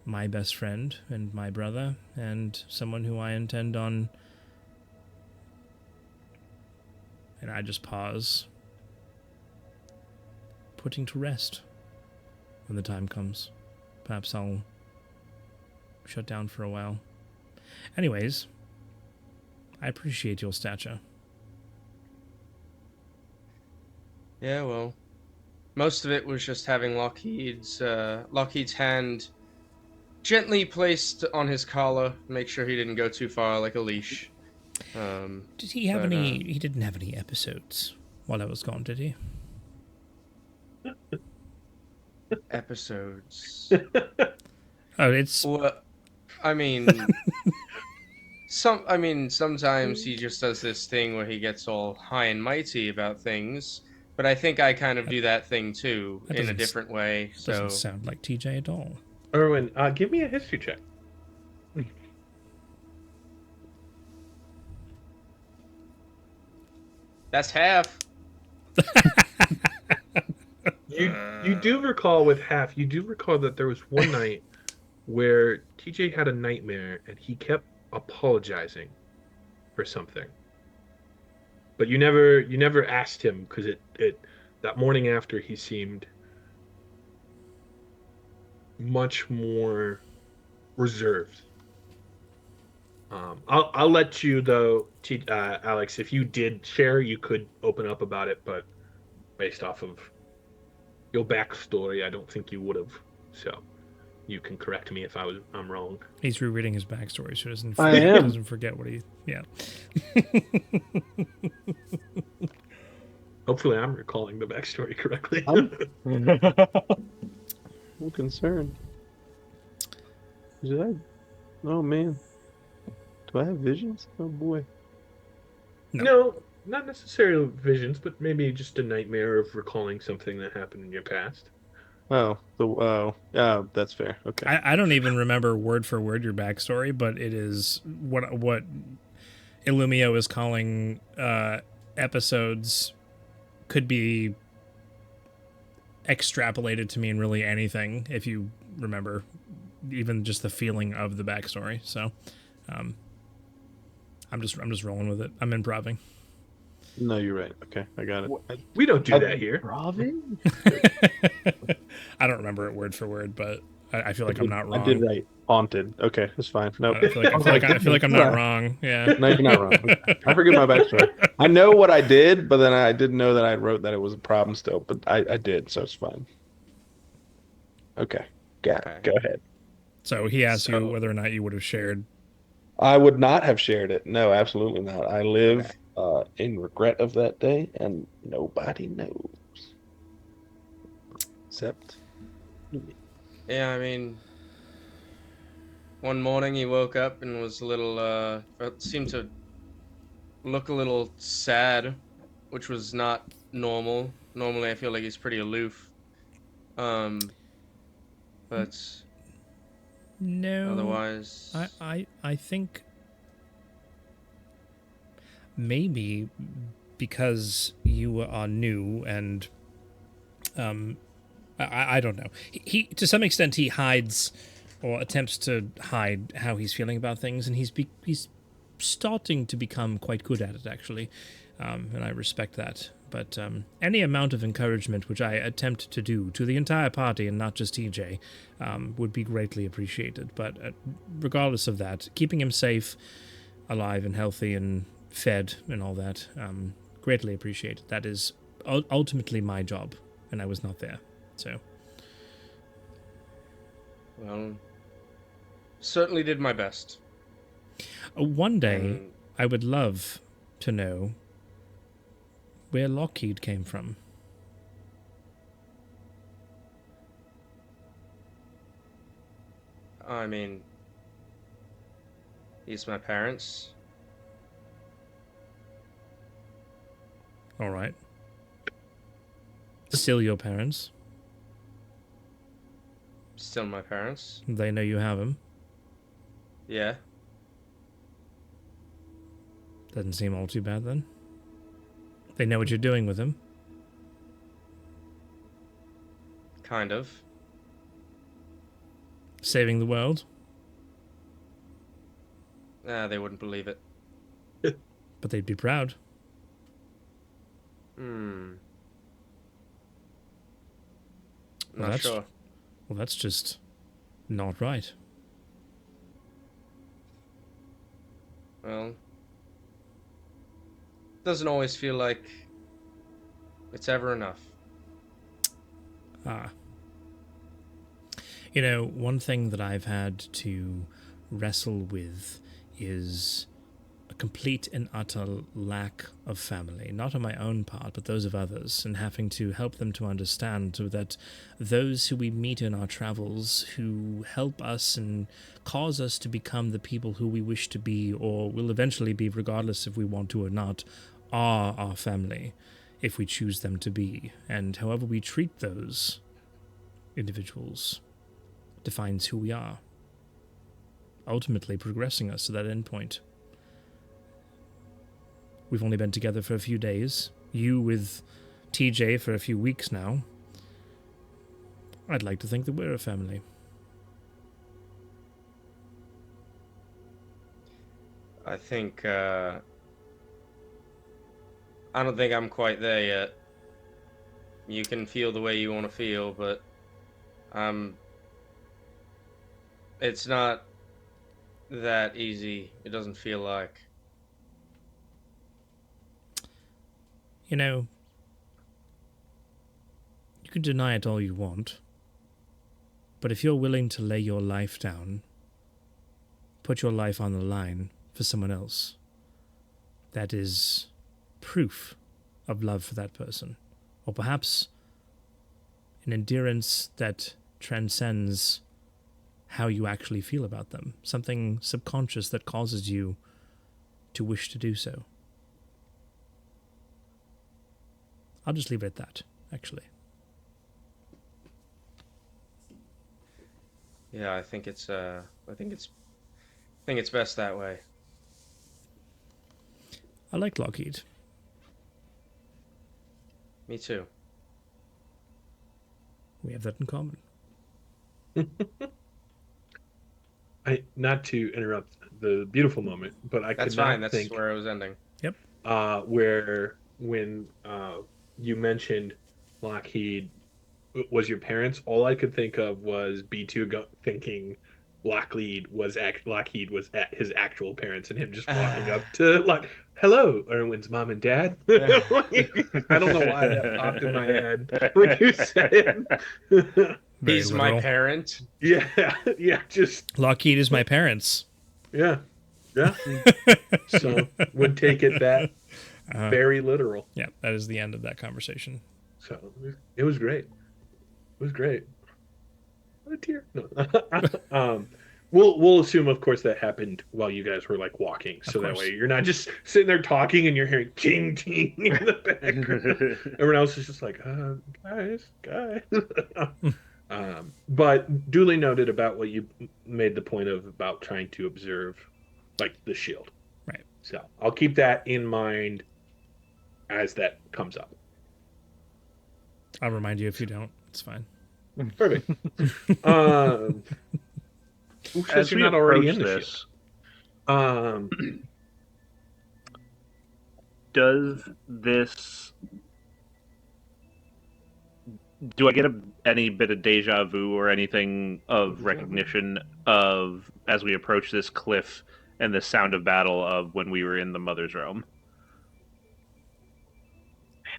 my best friend and my brother, and someone who I intend on. And I just pause, putting to rest when the time comes. Perhaps I'll shut down for a while. Anyways, I appreciate your stature. yeah, well, most of it was just having Lockheed's hand gently placed on his collar, make sure he didn't go too far, like a leash. Did he have any... He didn't have any episodes while I was gone, did he? Episodes. Oh, it's... Well, I mean, sometimes he just does this thing where he gets all high and mighty about things, but I think I kind of do that thing too in a different way. So doesn't sound like TJ at all. Erwin, give me a history check. that's half. You do recall with half, you do recall that there was one night where TJ had a nightmare and he kept apologizing for something. But you never asked him because it that morning after he seemed much more reserved. I'll let you though, Alex. If you did share, you could open up about it, but based off of your backstory, I don't think you would have. So you can correct me if I'm wrong. He's rereading his backstory, so he doesn't forget what he... Yeah. Hopefully, I'm recalling the backstory correctly. I'm concerned. Oh man. Do I have visions? Oh boy. No, not necessarily visions, but maybe just a nightmare of recalling something that happened in your past. Yeah, that's fair. Okay. I don't even remember word for word your backstory, but it is what Illumio is calling episodes could be extrapolated to mean really anything if you remember even just the feeling of the backstory. So I'm just rolling with it. I'm improving. No, you're right. Okay, I got it. What? We don't do that here. Robin? I don't remember it word for word, but I feel like I'm not I did wrong. right. Haunted. Okay, that's fine. Nope. I feel like I'm not wrong. Yeah. No, you're not wrong. I forget my backstory. I know what I did, but then I didn't know that I wrote that it was a problem still. But I did, so it's fine. Okay. Okay. Go ahead. So he asked you So- whether or not you would have shared. I would not have shared it. No, absolutely not. I live in regret of that day, and nobody knows except me. Yeah, I mean, one morning he woke up and was a little, seemed to look a little sad, which was not normal. Normally, I feel like he's pretty aloof. But No. otherwise, I think maybe because you are new and I don't know. He to some extent he hides or attempts to hide how he's feeling about things, and he's starting to become quite good at it actually, and I respect that. But any amount of encouragement which I attempt to do to the entire party and not just TJ would be greatly appreciated. But regardless of that, keeping him safe, alive and healthy and fed and all that, greatly appreciated. That is ultimately my job, and I was not there. So, well, certainly did my best. one day And I would love to know where Lockheed came from. I mean, he's my parents. All right. Still your parents. Still my parents. They know you have him. Yeah. Doesn't seem all too bad then. They know what you're doing with him. Kind of. Saving the world. They wouldn't believe it. But they'd be proud. Hmm. Well, Not that's- sure. Well, that's just not right. Well, doesn't always feel like it's ever enough. Ah. You know, one thing that I've had to wrestle with is a complete and utter lack of family, not on my own part, but those of others, and having to help them to understand so that those who we meet in our travels, who help us and cause us to become the people who we wish to be or will eventually be, regardless if we want to or not, are our family, if we choose them to be. And however we treat those individuals defines who we are, ultimately progressing us to that end point. We've only been together for a few days. You with TJ for a few weeks now. I'd like to think that we're a family. I think, I don't think I'm quite there yet. You can feel the way you want to feel, but it's not that easy. It doesn't feel like. You know, you can deny it all you want, but if you're willing to lay your life down, put your life on the line for someone else, that is proof of love for that person, or perhaps an endurance that transcends how you actually feel about them, something subconscious that causes you to wish to do so. I'll just leave it at that, actually. Yeah, I think it's best that way. I like Lockheed. Me too. We have that in common. Not to interrupt the beautiful moment, but I That's could not fine. That's think where I was ending. where when you mentioned Lockheed was your parents, all I could think of was B2 thinking Lockheed was at his actual parents and him just walking up to like, hello, Erwin's mom and dad. Like, I don't know why that popped in my head when you said it. Very He's my literal. parent. Yeah, yeah, just Lockheed is my parents. yeah, yeah. So would take it that very literal. Yeah, that is the end of that conversation. So it was great. It was great. What a tear. No. We'll assume, of course, that happened while you guys were like walking, so that way you're not just sitting there talking and you're hearing ting ting in the background. Everyone else is just like, guys. But duly noted about what you made the point of about trying to observe, like the shield. Right. So I'll keep that in mind as that comes up. I'll remind you if you don't. It's fine. Perfect. Who says As you're we not already in approach the this, shield? does this? Do I get any bit of deja vu or anything of recognition of as we approach this cliff and the sound of battle of when we were in the Mother's Realm?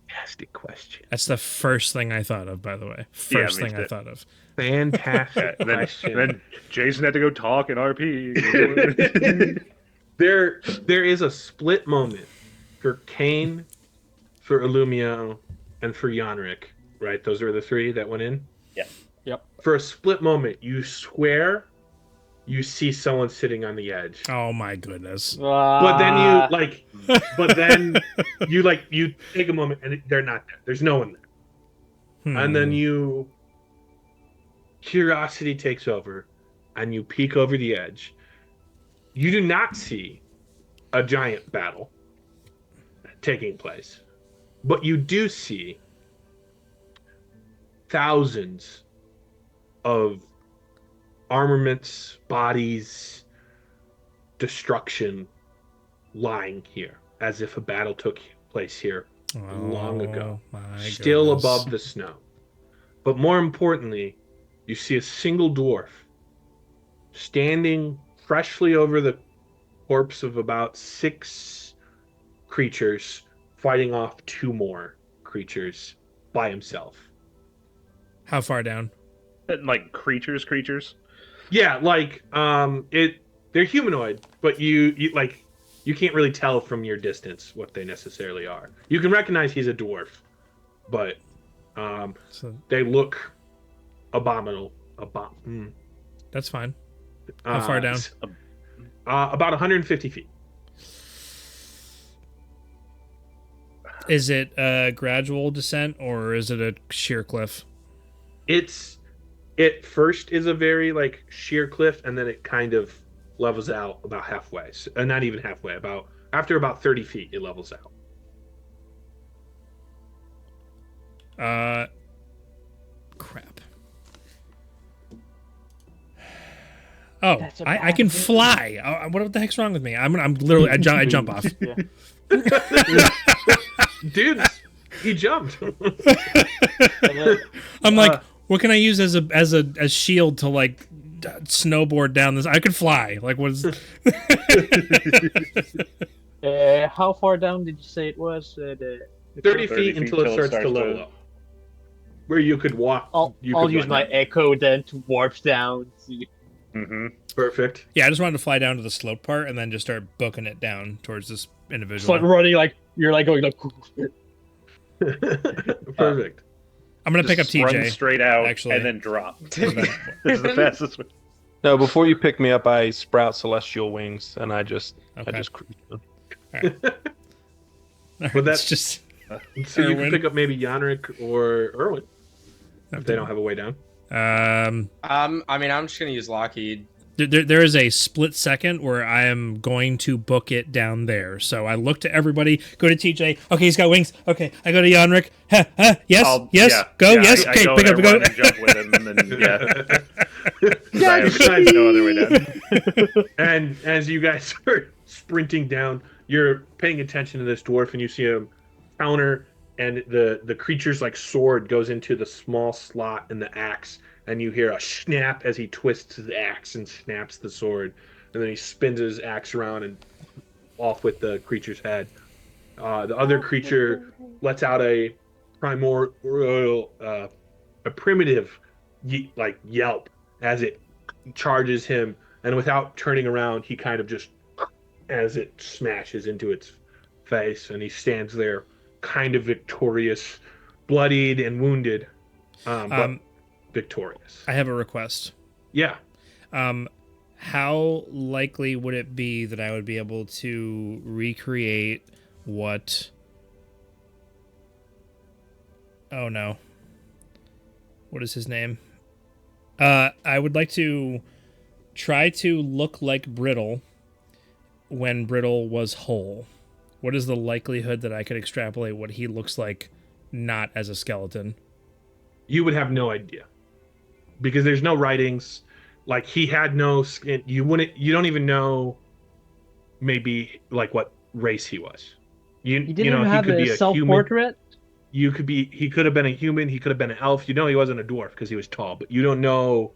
Fantastic question. That's the first thing I thought of, by the way. First me thing I too. thought of. Fantastic And then, question. then Jason had to go talk in RP. There is a split moment for Kane, for Illumio, and for Yanrick, right? Those are the three that went in? Yeah. Yep. For a split moment, you swear you see someone sitting on the edge. Oh my goodness. But then you take a moment and they're not there. There's no one there. And then curiosity takes over and you peek over the edge. You do not see a giant battle taking place, but you do see thousands of armaments, bodies, destruction lying here as if a battle took place here long ago, still above the snow. But more importantly, you see a single dwarf standing freshly over the corpse of about 6 creatures, fighting off 2 more creatures by himself. How far down? Like creatures. Yeah, like they're humanoid, but you can't really tell from your distance what they necessarily are. You can recognize he's a dwarf, but they look abominable. That's fine. How far down? About 150 feet. Is it a gradual descent or is it a sheer cliff? It first is a very like sheer cliff, and then it kind of levels out about halfway. So, not even halfway. After about 30 feet, it levels out. Crap. Oh, That's a I can bad fly. What the heck's wrong with me? I'm literally I jump off. Dude, he jumped. I'm like, what can I use as a shield to like snowboard down this? I could fly. Like, what is? How far down did you say it was? 30 feet until it starts to level up. Where you could walk. I'll use my echo then to warp down. Mm-hmm. Perfect. Yeah, I just wanted to fly down to the slope part and then just start booking it down towards this It's individual. like running, like you're like going like. Perfect. I'm gonna pick up Run TJ. straight out actually. and then drop. And then- This is the fastest way. No, before you pick me up, I sprout celestial wings, and I just Okay. cruise. But that's It's just so you can Erwin. pick up maybe Yanrick or Erwin if they don't have a way down. I mean, I'm just gonna use Lockheed. There is a split second where I am going to book it down there. So I look to everybody, go to TJ. Okay, he's got wings. Okay, I go to Yanrick. Yes, go, yes. I Okay, go pick there, up, go. run and jump with him, and then I have no other way down. And as you guys are sprinting down, you're paying attention to this dwarf, and you see him counter, and the creature's like sword goes into the small slot in the axe, and you hear a snap as he twists the axe and snaps the sword, and then he spins his axe around and off with the creature's head. The other creature lets out a primordial, a primitive, like yelp as it charges him, and without turning around, he kind of just as it smashes into its face, and he stands there, kind of victorious, bloodied and wounded, but victorious. I have a request. Yeah. How likely would it be that I would be able to recreate what... Oh no. What is his name? I would like to try to look like Brittle when Brittle was whole. What is the likelihood that I could extrapolate what he looks like not as a skeleton? You would have no idea. Because there's no writings. Like, he had no skin. You don't even know maybe like what race he was. He didn't have a self-portrait? He could have been a human, he could have been an elf. You know he wasn't a dwarf because he was tall, but you don't know.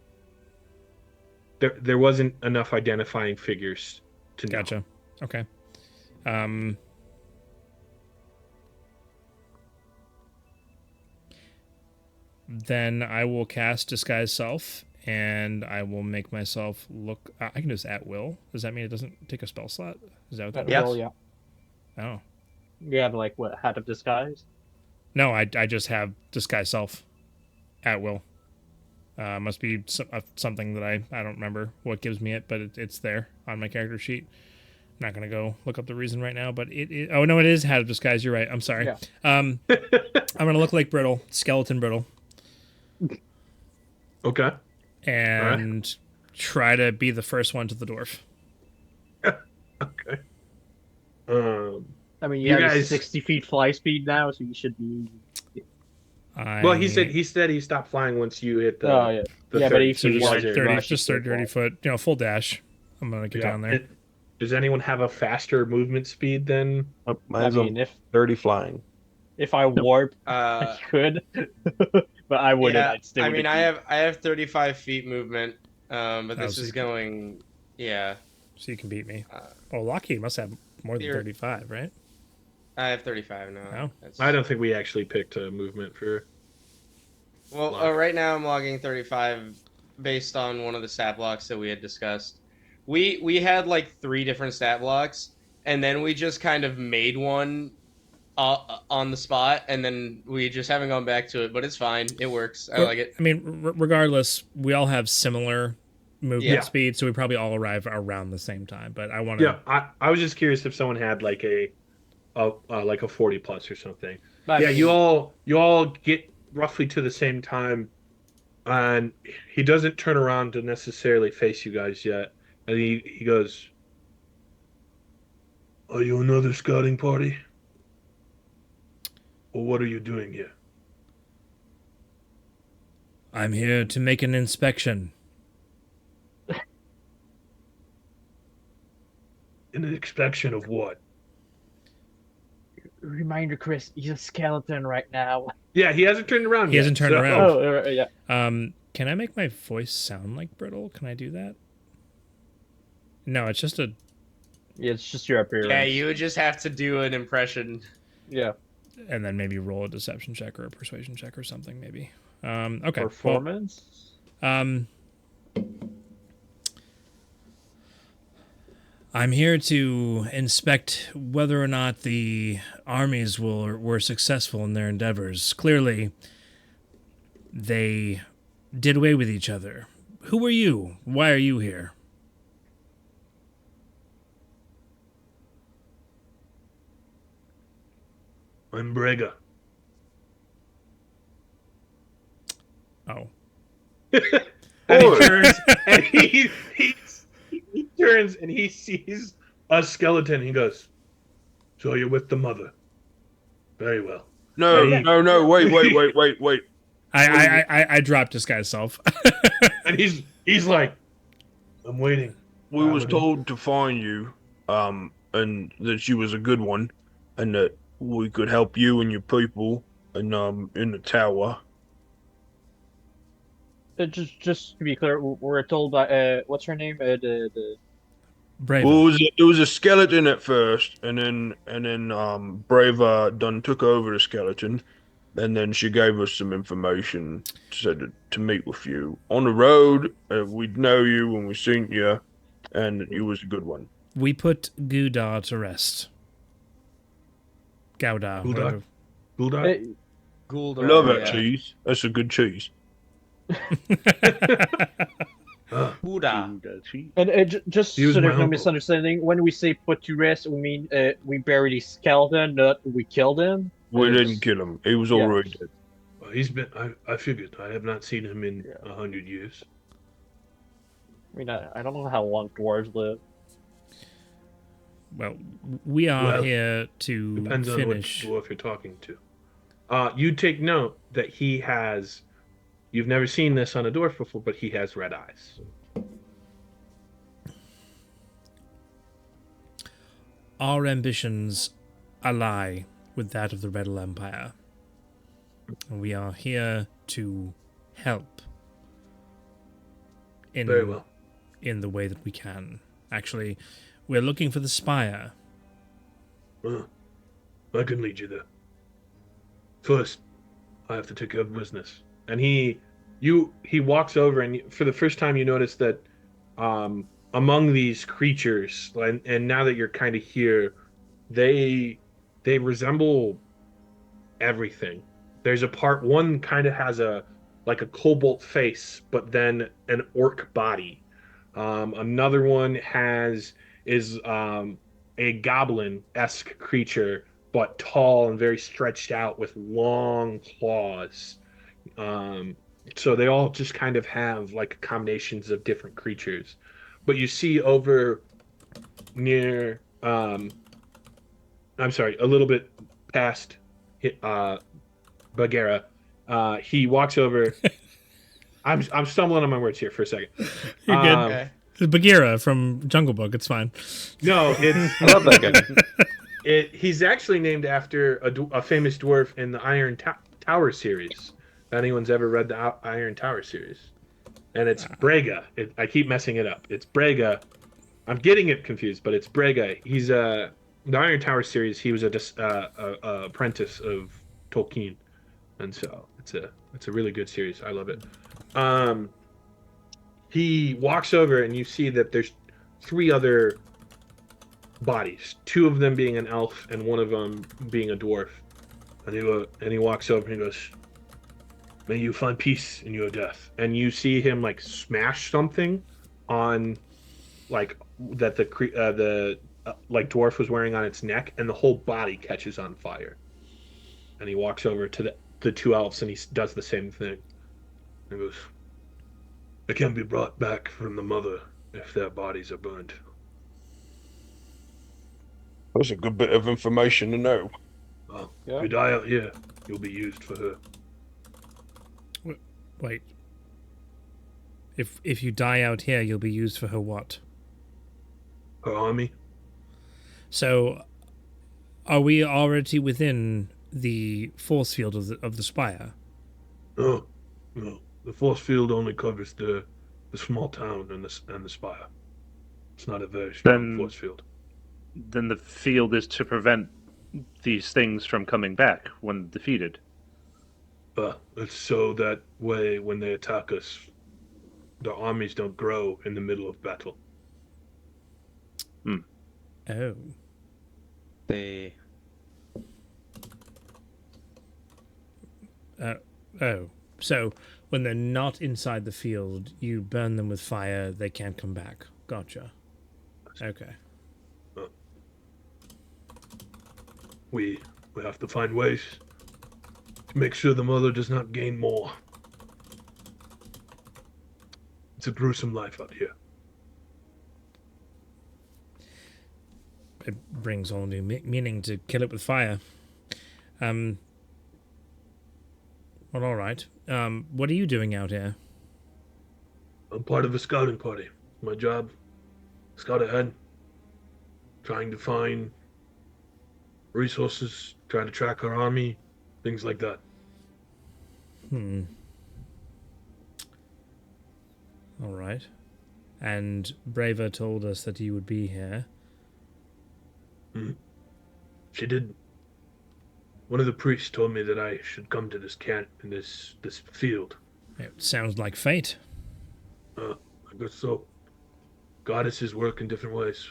There wasn't enough identifying figures to know. Gotcha. Okay. Then I will cast Disguise Self, and I will make myself look... I can just at will. Does that mean it doesn't take a spell slot? Is that what that Yes. means? Yeah. Oh. You have, like, what, Hat of Disguise? No, I just have Disguise Self at will. Must be something that I don't remember what gives me it, but it's there on my character sheet. I'm not going to go look up the reason right now, but oh, no, it is Hat of Disguise. You're right. I'm sorry. Yeah. I'm going to look like Brittle, Skeleton Brittle. Okay. And try to be the first one to the dwarf. Okay. I mean, you have guys... 60 feet fly speed now, so you should be... Well, he said he stopped flying once you hit the... Oh, yeah. The Yeah, 30, but if so you just want 30, just 30 foot, full dash. I'm going to get down there. Does anyone have a faster movement speed than... Mine's I mean, if 30 flying. I warp, I could, but I wouldn't. Yeah, I'd stay I with mean, the I have 35 feet movement, but this so is you going... Yeah. So you can beat me. Lockheed must have more than 35, right? I have 35 now. Oh. I don't think we actually picked a movement for... Well, right now I'm logging 35 based on one of the stat blocks that we had discussed. We had like 3 different stat blocks, and then we just kind of made one on the spot, and then we just haven't gone back to it, but it's fine. It works. I like it. I mean, regardless, we all have similar movement Yeah. speed, so we probably all arrive around the same time. But I want to... Yeah, I was just curious if someone had like a 40 plus or something. But Yeah, I mean, you all get roughly to the same time, and he doesn't turn around to necessarily face you guys yet, and he goes, "Are you another scouting party, or what are you doing here?" I'm here to make an inspection. An inspection of what? Reminder, Chris, he's a skeleton right now. Yeah, he hasn't turned around. He yet, hasn't turned so- around. Oh, yeah. Can I make my voice sound like Brittle? Can I do that? No, it's just a... Yeah, it's just your appearance. Yeah, you would just have to do an impression. Yeah. And then maybe roll a deception check or a persuasion check or something, maybe. Okay. Performance? Well, I'm here to inspect whether or not the armies were successful in their endeavors. Clearly, they did away with each other. Who are you? Why are you here? I'm Brega. Oh. And he turns and he turns and he sees a skeleton. He goes, "So you're with the mother? Very well." No, Hey. no, wait. I dropped this guy's self. And he's like, "I'm waiting." We was told to find you, and that you was a good one, and that we could help you and your people in the tower. Just to be clear, we're told by what's her name? The Braver. Well, it was a skeleton at first, and then Braver done took over the skeleton, and then she gave us some information, said to meet with you on the road. We'd know you when we seen you, and you was a good one. We put Gudar to rest. Gaudar, Guldak? whatever. Guldak? uh, Gould I love that yeah. cheese. That's a good cheese. Huda. and just He was so my there's no uncle. misunderstanding, when we say put to rest, we mean we buried his skeleton, not we killed him. We It's- didn't kill him. He was yeah. already dead. Well, he's been. I figured. I have not seen him in Yeah. 100 years. I mean, I don't know how long dwarves live. Well, we are Well, here to Depends on finish. what dwarf you're talking to. You take note that he has. You've never seen this on a dwarf before, but he has red eyes. Our ambitions ally with that of the Red Empire. And we are here to help Very well. in the way that we can. Actually, we're looking for the spire. I can lead you there. First, I have to take care of business. And he walks over, and for the first time you notice that among these creatures, and now that you're kind of here, they resemble everything. There's a part, one kind of has a cobalt face, but then an orc body. Another one is a goblin-esque creature, but tall and very stretched out with long claws. So they all just kind of have like combinations of different creatures. But you see over near, I'm sorry, a little bit past Bagheera, he walks over. I'm stumbling on my words here for a second. You're good. Okay. It's Bagheera from Jungle Book. It's fine. No, it's I love that guy. he's actually named after a famous dwarf in the Iron Tower series. If anyone's ever read the Iron Tower series, and it's Brega. I keep messing it up. It's Brega. I'm getting it confused, but it's Brega. He's the Iron Tower series. He was a apprentice of Tolkien, and so it's a really good series. I love it. He walks over, and you see that there's 3 other bodies, 2 of them being an elf and 1 of them being a dwarf. And he walks over and he goes, "May you find peace in your death." And you see him like smash something on, like that the like dwarf was wearing on its neck, and the whole body catches on fire. And he walks over to the 2 elves and he does the same thing. And he goes, "They can be brought back from the mother if their bodies are burned." That's a good bit of information to know. Well, Yeah. if you die out here, you'll be used for her. Wait. If you die out here, you'll be used for her what? Her army? So, are we already within the force field of the spire? No, no. The force field only covers the small town and the spire. It's not a very strong Then- force field. Then the field is to prevent these things from coming back when defeated. But it's so that way when they attack us, the armies don't grow in the middle of battle. Oh. They Oh. So, when they're not inside the field, you burn them with fire, they can't come back. Gotcha. Okay. We have to find ways to make sure the mother does not gain more. It's a gruesome life out here. It brings all new meaning to kill it with fire. Well, all right. What are you doing out here? I'm part of a scouting party. My job, scout ahead, trying to find resources trying to track our army, things like that. All right. And Brava told us that you would be here. She did. One of the priests told me that I should come to this camp in this field. It sounds like fate. I guess so. Goddesses work in different ways.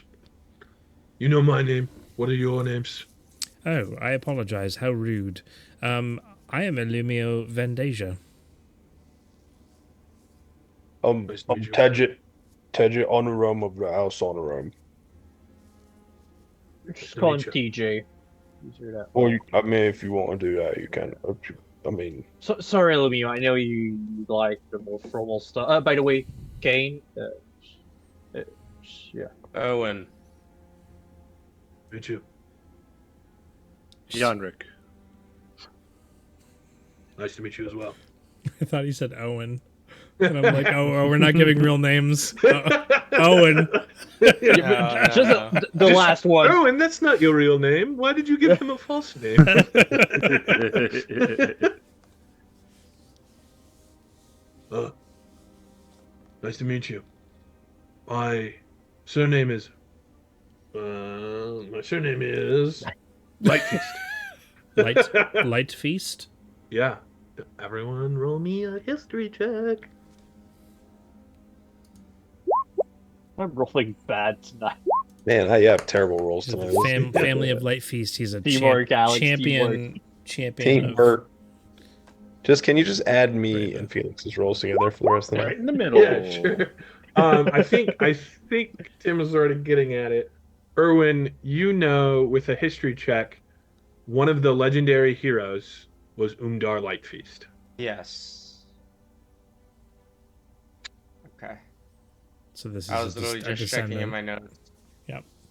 You know my name. What are your names? Oh, I apologize. How rude. I am Illumio Vendasia. Nice to meet you. Tedget Honorum of the House Honorum. Just to call him meet TJ. Easier that Or way. I mean, if you want to do that, you can. I mean, Sorry, Lumio. I know you like the more formal stuff. By the way, Kane. Yeah. Owen. Meet you. Yanrick. Nice to meet you as well. I thought he said Owen. And I'm like, oh, we're not giving real names. Owen. Just the last one. Erwin, that's not your real name. Why did you give him a false name? Nice to meet you. My surname is Light Feast. Light feast? Yeah. Everyone roll me a history check. I'm rolling bad tonight. man, I have terrible rolls He's tonight. the family of Light Feast. He's a Teamwork, Alex, champion. Teamwork. Can you just add me and Felix's rolls together for the rest of the Right night? in the middle. Yeah, sure. I think Tim is already getting at it. Erwin, you know, with a history check, one of the legendary heroes was Umdar Lightfeast. Yes. Okay. So this is I was literally a just checking in descendant. my notes.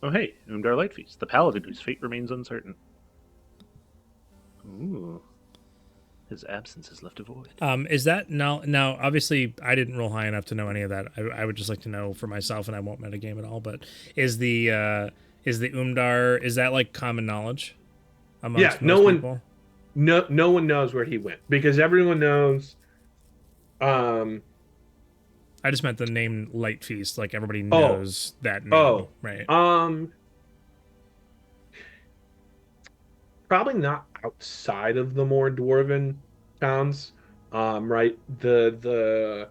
Oh, hey, Umdar Lightfeast, the paladin whose fate remains uncertain. Ooh. His absence is left a void. Is that now? Obviously, I didn't roll high enough to know any of that. I would just like to know for myself, and I won't metagame at all. But is the Umdar, is that like common knowledge amongst Yeah, most no one- people? No one knows where he went because everyone knows. I just meant the name Light Feast. Like everybody knows that name, Oh. right? Probably not outside of the more dwarven towns. Right. The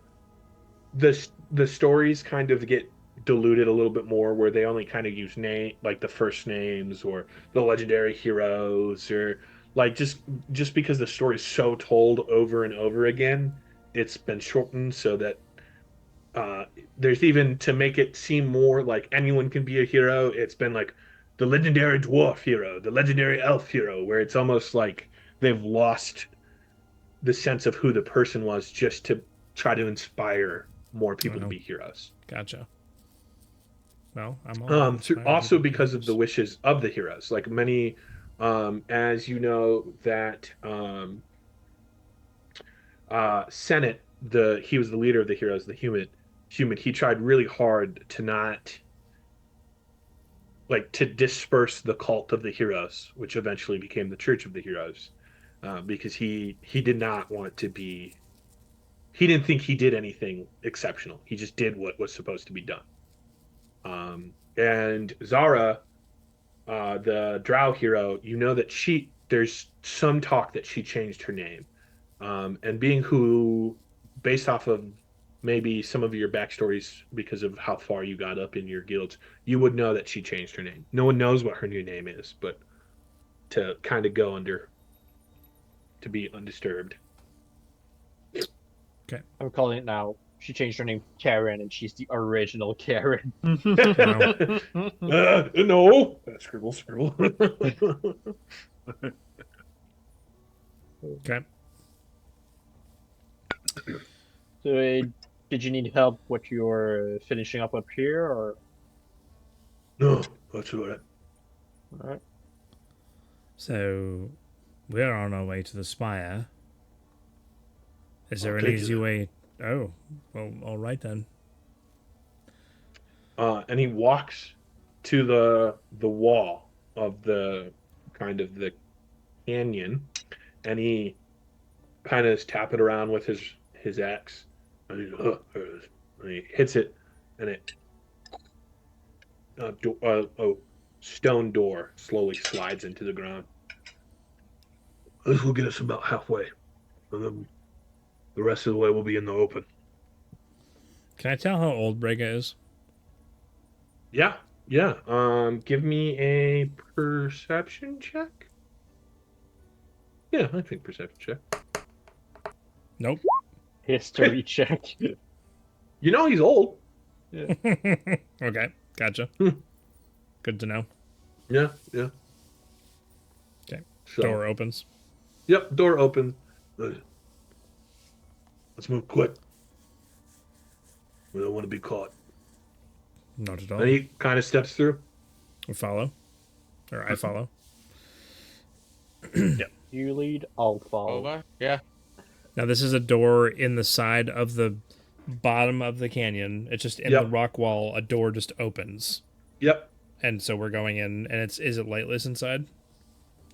stories kind of get diluted a little bit more where they only kind of use like the first names or the legendary heroes or like just because the story is so told over and over again, it's been shortened so that there's even to make it seem more like anyone can be a hero, it's been like the legendary dwarf hero, the legendary elf hero, where it's almost like they've lost the sense of who the person was just to try to inspire more people to be heroes. Gotcha. Well, I'm all Also because of the wishes of the heroes. Like many, as you know, that Senate, he was the leader of the heroes, the human. He tried really hard to not like to disperse the cult of the heroes, which eventually became the Church of the Heroes, because he did not want to be. He didn't think he did anything exceptional. He just did what was supposed to be done. And Zara, the Drow hero, you know that there's some talk that she changed her name, and being who, based off of maybe some of your backstories because of how far you got up in your guilds, you would know that she changed her name. No one knows what her new name is, but to kind of to be undisturbed. I'm calling it now. She changed her name to Karen, and she's the original Karen. No, scribble. Okay. So, did you need help with your finishing up here, or? No, that's all right. All right. So, we're on our way to the spire. Is there I'll an take you easy there. way? Oh, well, all right then. And he walks to the wall of the kind of canyon, and he kind of is tapping around with his axe, and there it is. And he hits it, and it a stone door slowly slides into the ground. This will get us about halfway, and then the rest of the way will be in the open. Can I tell how old Brega is? Yeah, yeah. Give me a perception check. Yeah, I think perception check. Nope. History check. You know he's old. Okay, gotcha. Hmm. Good to know. Yeah, yeah. Okay. So, Door opens. Yep, door open. Let's move quick. We don't want to be caught. Not at all. And he kind of steps through. We follow. Or I follow. You lead, I'll follow. Over? Yeah. Now this is a door in the side of the bottom of the canyon. It's just in the Yep. rock wall. A door just opens. Yep. And so we're going in, and is it lightless inside?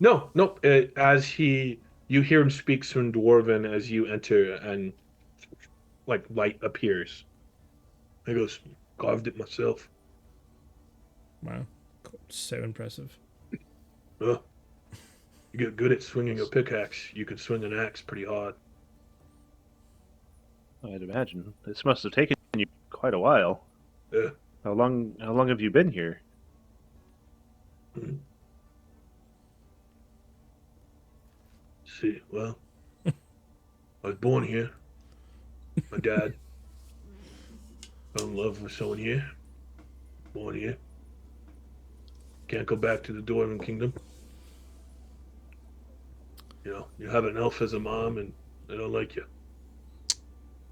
No, nope. You hear him speak some dwarven as you enter, and like light appears. He goes, carved it myself. Wow. So impressive. You get good at swinging a pickaxe. You can swing an axe pretty hard. I'd imagine this must have taken you quite a while. Yeah. How long have you been here? See, well, I was born here. My dad fell in love with someone here. Born here. Can't go back to the Dwarven Kingdom. You know, you have an elf as a mom, and they don't like you.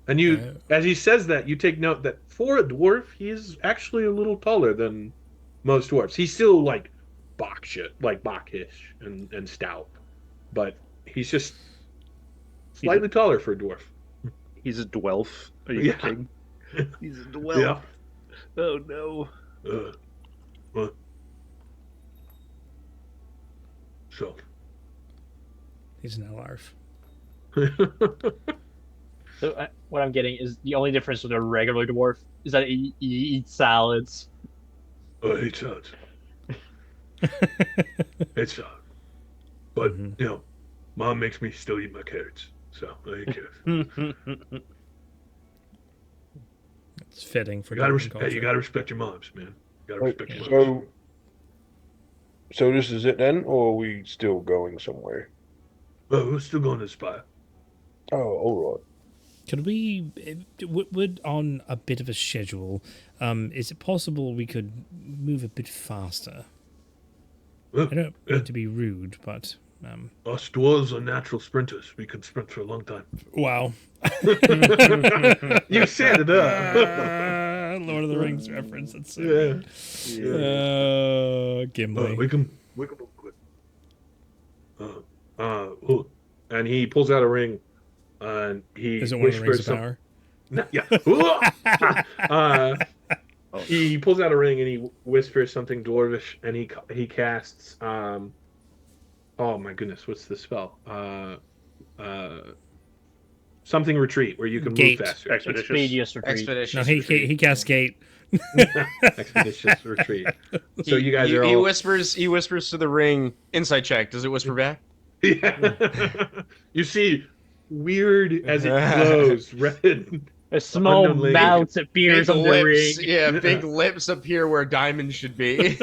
And you, as he says that, you take note that for a dwarf, he is actually a little taller than most dwarves. He's still like Bach-ish and stout, but he's just slightly taller for a dwarf. He's a dwelf. Are you Yeah. kidding? He's a dwelf. Yeah. Oh no. Well, so. He's an Elarf. So what I'm getting is the only difference with a regular dwarf is that he eats salads. I hate salads. It's but Mhm. you know, mom makes me still eat my carrots, so I eat carrots. It's fitting for You gotta, Dwarven culture. hey, you gotta respect your moms, man. You gotta Wait, respect your moms. so this is it then, or are we still going somewhere? Well, we're still going to the spire. Oh, all right. Could we, would on a bit of a schedule, is it possible we could move a bit faster? Well, I don't yeah. mean to be rude, but Us dwarves are natural sprinters. We can sprint for a long time. wow. You set it up. Lord of the Rings reference. That's so Yeah. good. Gimli. We can move quick. And he pulls out a ring, and he Is it one of the rings whispers of power? Yeah. He pulls out a ring and he whispers something dwarvish, and he casts. Oh my goodness, what's the spell? Something retreat where you can Gate. move faster. Expeditious retreat. Expeditious. No, he retreat. casts gate. Expeditious retreat. So He- you guys are he all. whispers to the ring, insight check. Does it whisper back? Yeah. You see, weird as it glows, red. A small Unknown lady. mouth appears Big on the lips. ring. Yeah, big lips appear where diamonds should be.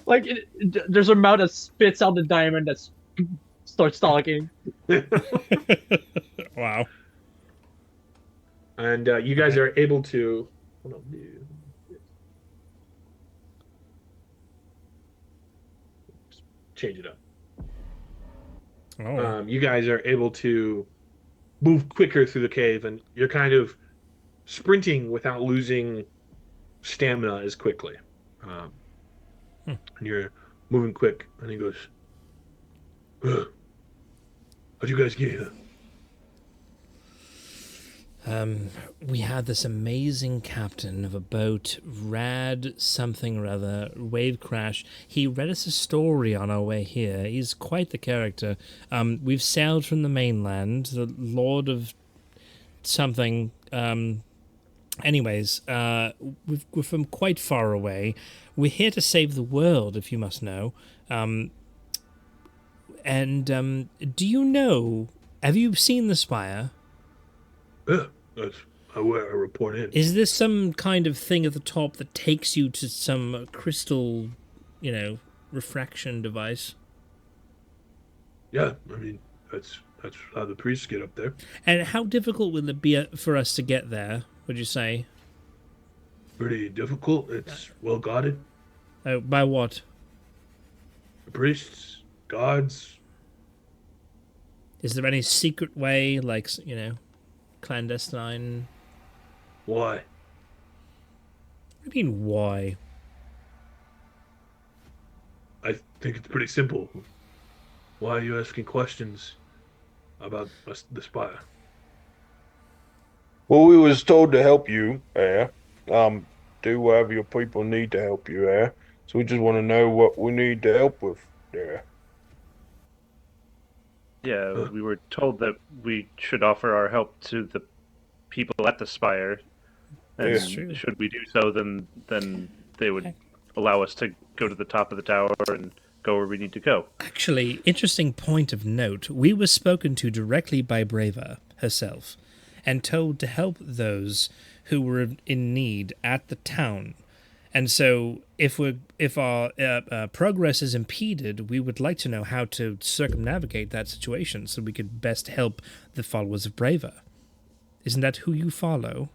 Like there's a mouth that spits out the diamond that starts talking. Wow. And you guys are able to. Hold on, dude. Change it up. Oh. You guys are able to move quicker through the cave, and you're kind of sprinting without losing stamina as quickly. And you're moving quick, and he goes, "How'd you guys get here?" We had this amazing captain of a boat, Rad something or other, wave crash. He read us a story on our way here. He's quite the character. We've sailed from the mainland, the Lord of something. Anyways, we're from quite far away. We're here to save the world, if you must know. Do you know, have you seen the spire? Yeah, that's where I report in. Is this some kind of thing at the top that takes you to some crystal, refraction device? Yeah, I mean, that's how the priests get up there. And how difficult will it be for us to get there, would you say? Pretty difficult. It's well guarded. By what? The priests, gods. Is there any secret way, like, clandestine? Why? What do you mean, why? I think it's pretty simple. Why are you asking questions about the spire? Well, we was told to help you, do whatever your people need to help you, So we just want to know what we need to help with, there. Yeah, we were told that we should offer our help to the people at the spire, and That's true. should we do so, then they would allow us to go to the top of the tower and go where we need to go. Actually, interesting point of note. We were spoken to directly by Brava herself and told to help those who were in need at the town. And so if our progress is impeded, we would like to know how to circumnavigate that situation so we could best help the followers of Brava. Isn't that who you follow?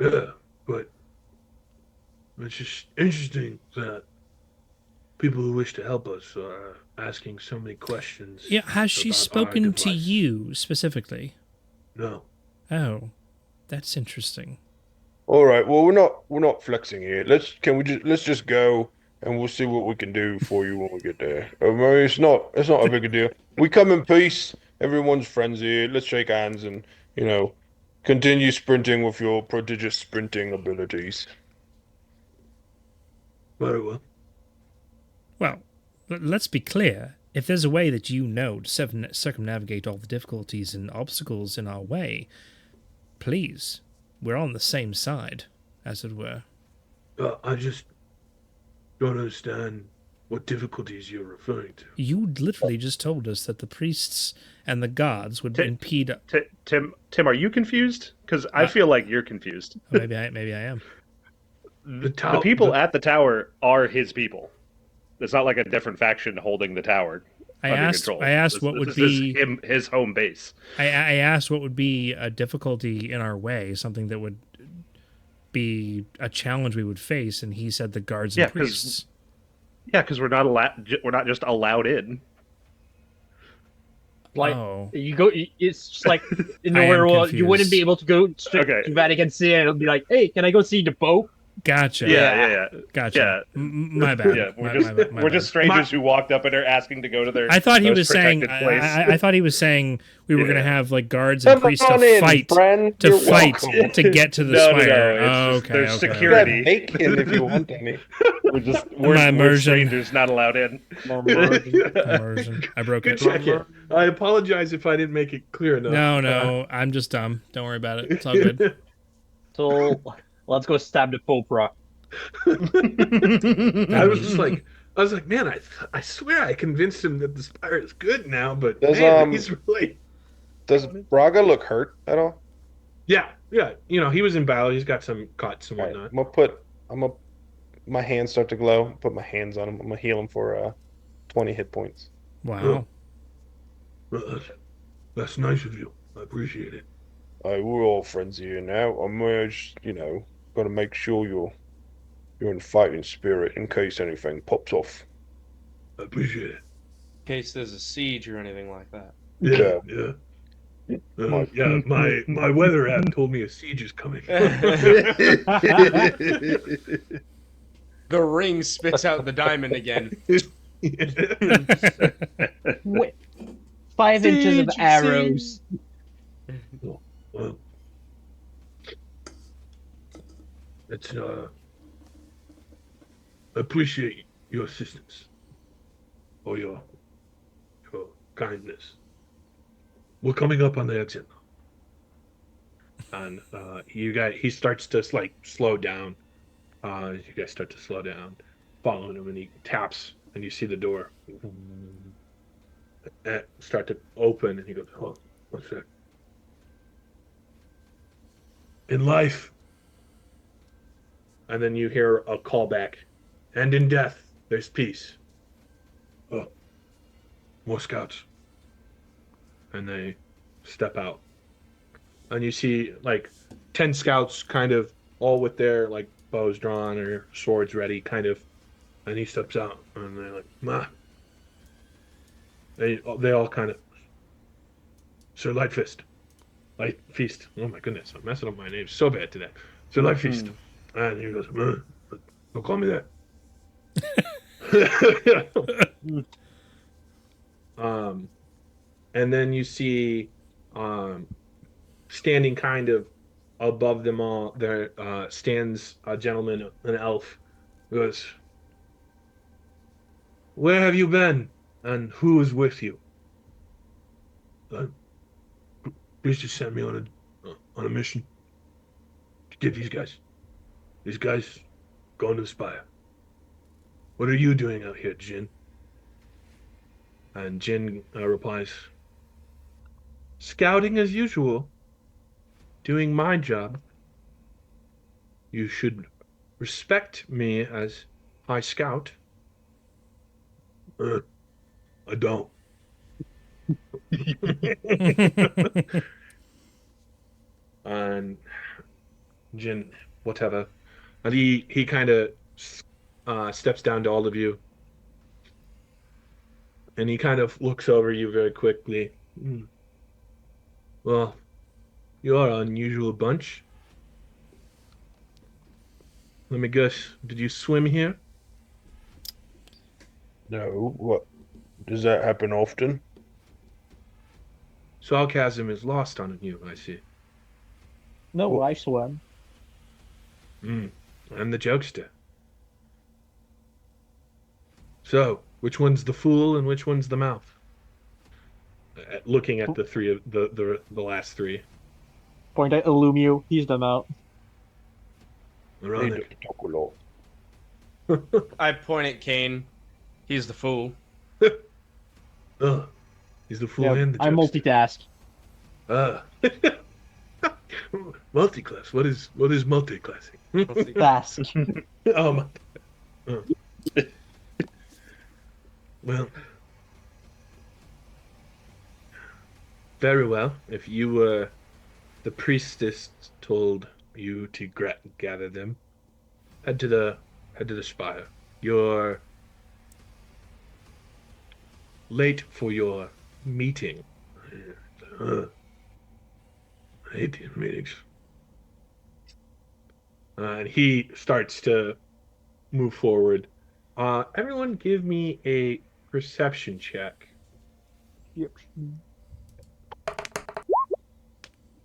Yeah, but it's just interesting that people who wish to help us are asking so many questions. Yeah, has she about our spoken to device. you specifically? No. Oh, that's interesting. All right. Well, we're not flexing here. Let's just go and we'll see what we can do for you when we get there. I mean, it's not a big a deal. We come in peace. Everyone's friends here. Let's shake hands and continue sprinting with your prodigious sprinting abilities. Very well. Well, let's be clear. If there's a way that to circumnavigate all the difficulties and obstacles in our way, please, we're on the same side, as it were. I just don't understand what difficulties you're referring to. You literally just told us that the priests and the gods would impede. Tim, are you confused? Because I feel like you're confused. Maybe I am. The The people at the tower are his people. It's not like a different faction holding the tower I under asked control. what would This be is his home base. I asked what would be a difficulty in our way, something that would be a challenge we would face, and he said the guards and priests. Yeah, because we're not allowed. We're not just allowed in. Like Oh. you go, it's just like in I am nowhere. Well, you wouldn't confused. be able to go straight Okay. to Vatican City, and it'll be like, "Hey, can I go see the Pope?" Gotcha. Yeah. Gotcha. Yeah. My bad. Yeah, we're My just bad. strangers who walked up and are asking to go to their. I thought he most was saying. protected place. I thought he was saying we were going to Yeah. have like guards and Come priests on to in, fight friend. to You're fight welcome. to get to the No, spire. it's Oh, just- okay. there's okay. security. Grab bacon if you want any. We're immersion. strangers not allowed in. Immersion. I broke Good it. check it. I apologize if I didn't make it clear enough. No, I'm just dumb. Don't worry about it. It's all good. So let's go stab the Pope rock. I was just like, man, I swear I convinced him that the spire is good now, but Does, man, he's really, Does Braga look hurt at all? yeah. He was in battle. He's got some cuts and All right, whatnot. my hands start to glow. Put my hands on him. I'm gonna heal him for 20 hit points. Wow. Well, that's nice of you. I appreciate it. We're all friends here now. I'm just, gonna make sure you're in fighting spirit in case anything pops off. I appreciate it. In case there's a siege or anything like that. Yeah. My- Yeah, my weather app told me a siege is coming. The ring spits out the diamond again. Wait, 5 inches of Siege, arrows. Well, It's appreciate your assistance or your kindness. We're coming up on the exit now. And he starts to like slow down. You guys start to slow down, following him, and he taps, and you see the door start to open, and he goes, "Oh, what's that?" In life, and then you hear a call back, and in death, there's peace. Oh, more scouts, and they step out, and you see like 10 scouts, kind of all with their like bows drawn or swords ready, kind of, and he steps out, and they're like, "Ma." They all kind of, Sir Lightfist. Light Feast. Oh my goodness, I'm messing up my name so bad today. Sir Light Feast. And he goes, don't call me that. And then you see standing kind of above them all, there stands a gentleman, an elf, who goes, where have you been? And who is with you? Please just send me on a mission to get these guys. These guys going to the spire. What are you doing out here, Jin? And Jin replies, scouting as usual. Doing my job. You should respect me as High Scout. I don't. And Jin, whatever. And he kind of steps down to all of you. And he kind of looks over you very quickly. Well, you are an unusual bunch. Let me guess, did you swim here? No, what? Does that happen often? Sarcasm is lost on you, I see. No, I swam. I'm the jokester. So, which one's the fool and which one's the mouth? Looking at the three of the last three. Point at Illumio. He's them out. They Ironic. don't talk a lot. I point at Kane. He's the fool. He's the fool Yeah, and the I jokester. multitask. Multiclass. What is multiclassing? Task. Oh. Well, very well. If you were the priestess told you to gather them, head to the spire. You're late for your meeting. I hate these meetings. And he starts to move forward. Everyone give me a perception check. Yep.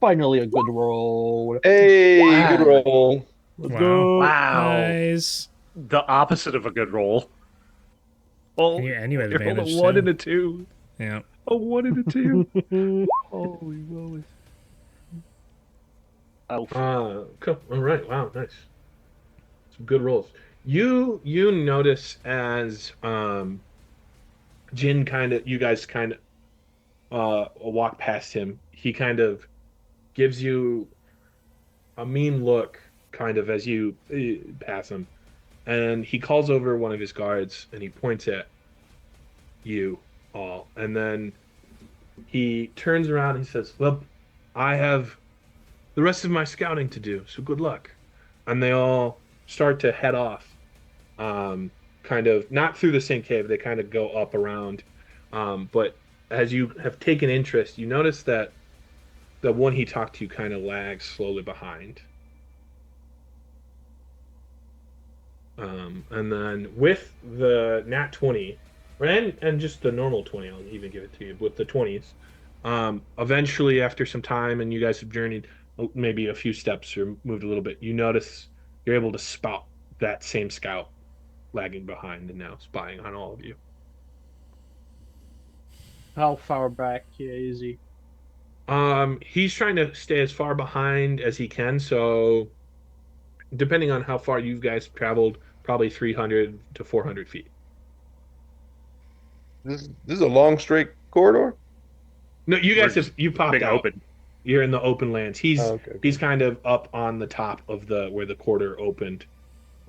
Finally a good roll. Hey, Wow. good roll. Let's Wow. go. Nice. The opposite of a good roll. Oh, And you had you rolled advantage, a 1 too. and a 2. Yeah. A 1 and a 2. Holy moly. Oh, Cool. All right. Wow. Nice. Some good rolls. You notice as Jin you guys kind of walk past him. He kind of gives you a mean look, kind of as you pass him, and he calls over one of his guards and he points at you all, and then he turns around and he says, "Well, I have the rest of my scouting to do, so good luck." And they all start to head off, kind of not through the same cave. They kind of go up around, but as you have taken interest, you notice that the one he talked to kind of lags slowly behind. And then with the nat 20, and just the normal 20, I'll even give it to you, with the 20s, eventually after some time and you guys have journeyed maybe a few steps or moved a little bit, you notice you're able to spot that same scout lagging behind and now spying on all of you. How far back is he? He's trying to stay as far behind as he can, so depending on how far you guys traveled, probably 300 to 400 feet. This is a long straight corridor. No, you guys We're have you popped big out. open. You're in the open lands. Oh, okay. He's kind of up on the top of the where the quarter opened,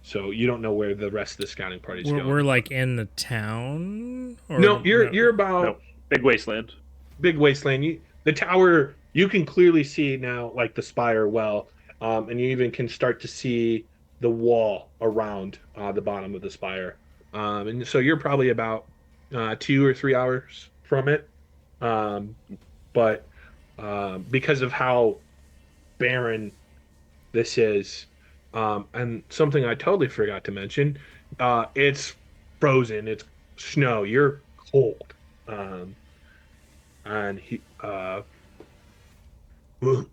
so you don't know where the rest of the scouting party's going. We're like in the town. Or No, you're about No, big wasteland. big wasteland. The tower you can clearly see now, like the spire well, and you even can start to see the wall around the bottom of the spire. And so you're probably about 2 or 3 hours from it. Um, but because of how barren this is, and something I totally forgot to mention, it's frozen. It's snow. You're cold. And well,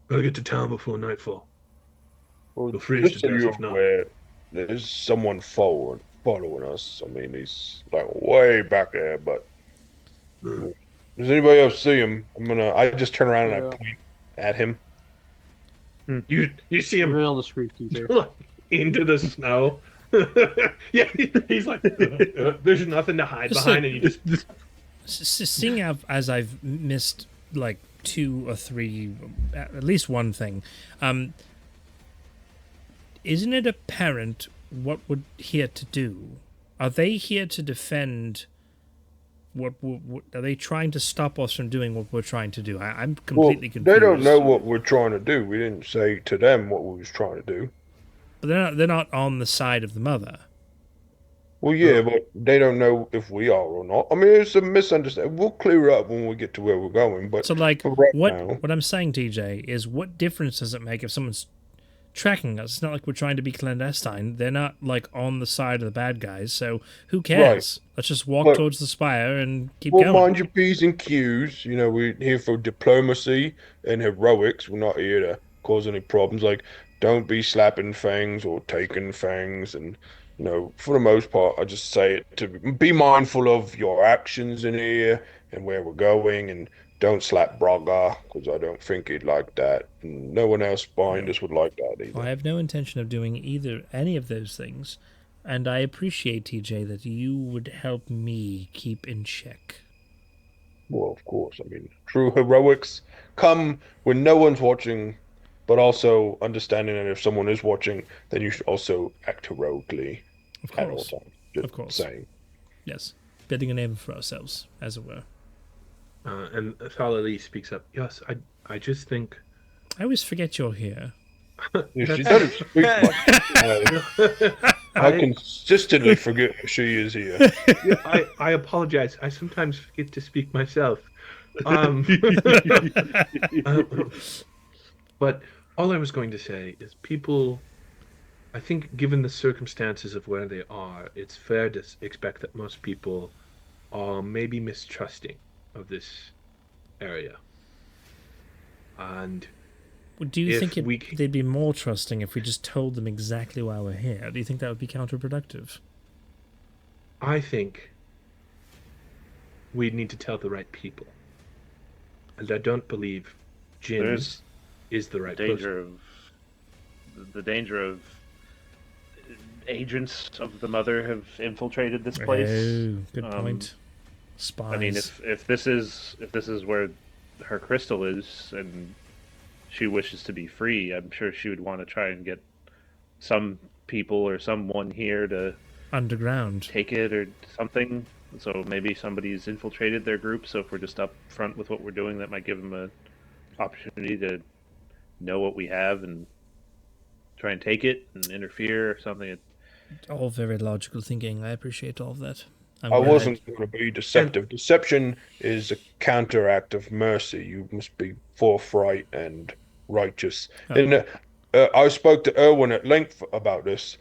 gotta get to town before nightfall. Well, You'll freeze just to so death you're if not. aware, there's someone forward following us. I mean, he's like way back there, but Mm. does anybody else see him? I just turn around and I Yeah. point at him. You see him Real discreet teacher. into the snow. Yeah, he's like, there's nothing to hide Just behind, like- and you just Seeing as I've missed like 2 or 3, at least one thing, isn't it apparent what we're here to do? Are they here to defend? What are they trying to stop us from doing what we're trying to do? I'm completely confused. They don't know what we're trying to do. We didn't say to them what we was trying to do. But they're not on the side of the mother. Well, yeah, but they don't know if we are or not. I mean, it's a misunderstanding. We'll clear up when we get to where we're going. But So like, for right what now, what I'm saying, TJ, is what difference does it make if someone's tracking us? It's not like we're trying to be clandestine. They're not like on the side of the bad guys. So who cares? Let's just walk But- towards the spire and keep well, going. mind your P's and Q's. You know, we're here for diplomacy and heroics. We're not here to cause any problems. Like, don't be slapping things or taking things. And, you know, for the most part, I just say it to be mindful of your actions in here and where we're going. And don't slap Braga, because I don't think he'd like that. And no one else behind us would like that either. I have no intention of doing any of those things, and I appreciate, TJ, that you would help me keep in check. Well, of course. I mean, true heroics come when no one's watching, but also understanding that if someone is watching, then you should also act heroically Of at all course, times. Just Of course. saying. yes, bidding a name for ourselves, as it were. and Thalali speaks up. Yes, I just think I always forget you're here. Yeah, she doesn't speak much. I consistently forget she is here. I apologize. I sometimes forget to speak myself. Um, but all I was going to say is people, I think given the circumstances of where they are, it's fair to expect that most people are maybe mistrusting of this area. And Well, do you If think we they'd be more trusting if we just told them exactly why we're here? Do you think that would be counterproductive? I think we need to tell the right people. And I don't believe Jin There's is the right danger person. of the danger of agents of the mother have infiltrated this place. Oh, good Um, point. Spies. I mean, if this is where her crystal is, and she wishes to be free, I'm sure she would want to try and get some people or someone here to Underground. take it or something. So maybe somebody's infiltrated their group. So if we're just up front with what we're doing, that might give them a opportunity to know what we have and try and take it and interfere or something. All very logical thinking. I appreciate all of that. I'm I glad. wasn't going to be deceptive. Deception is a counteract of mercy. You must be forthright and righteous. Oh. And I spoke to Erwin at length about this.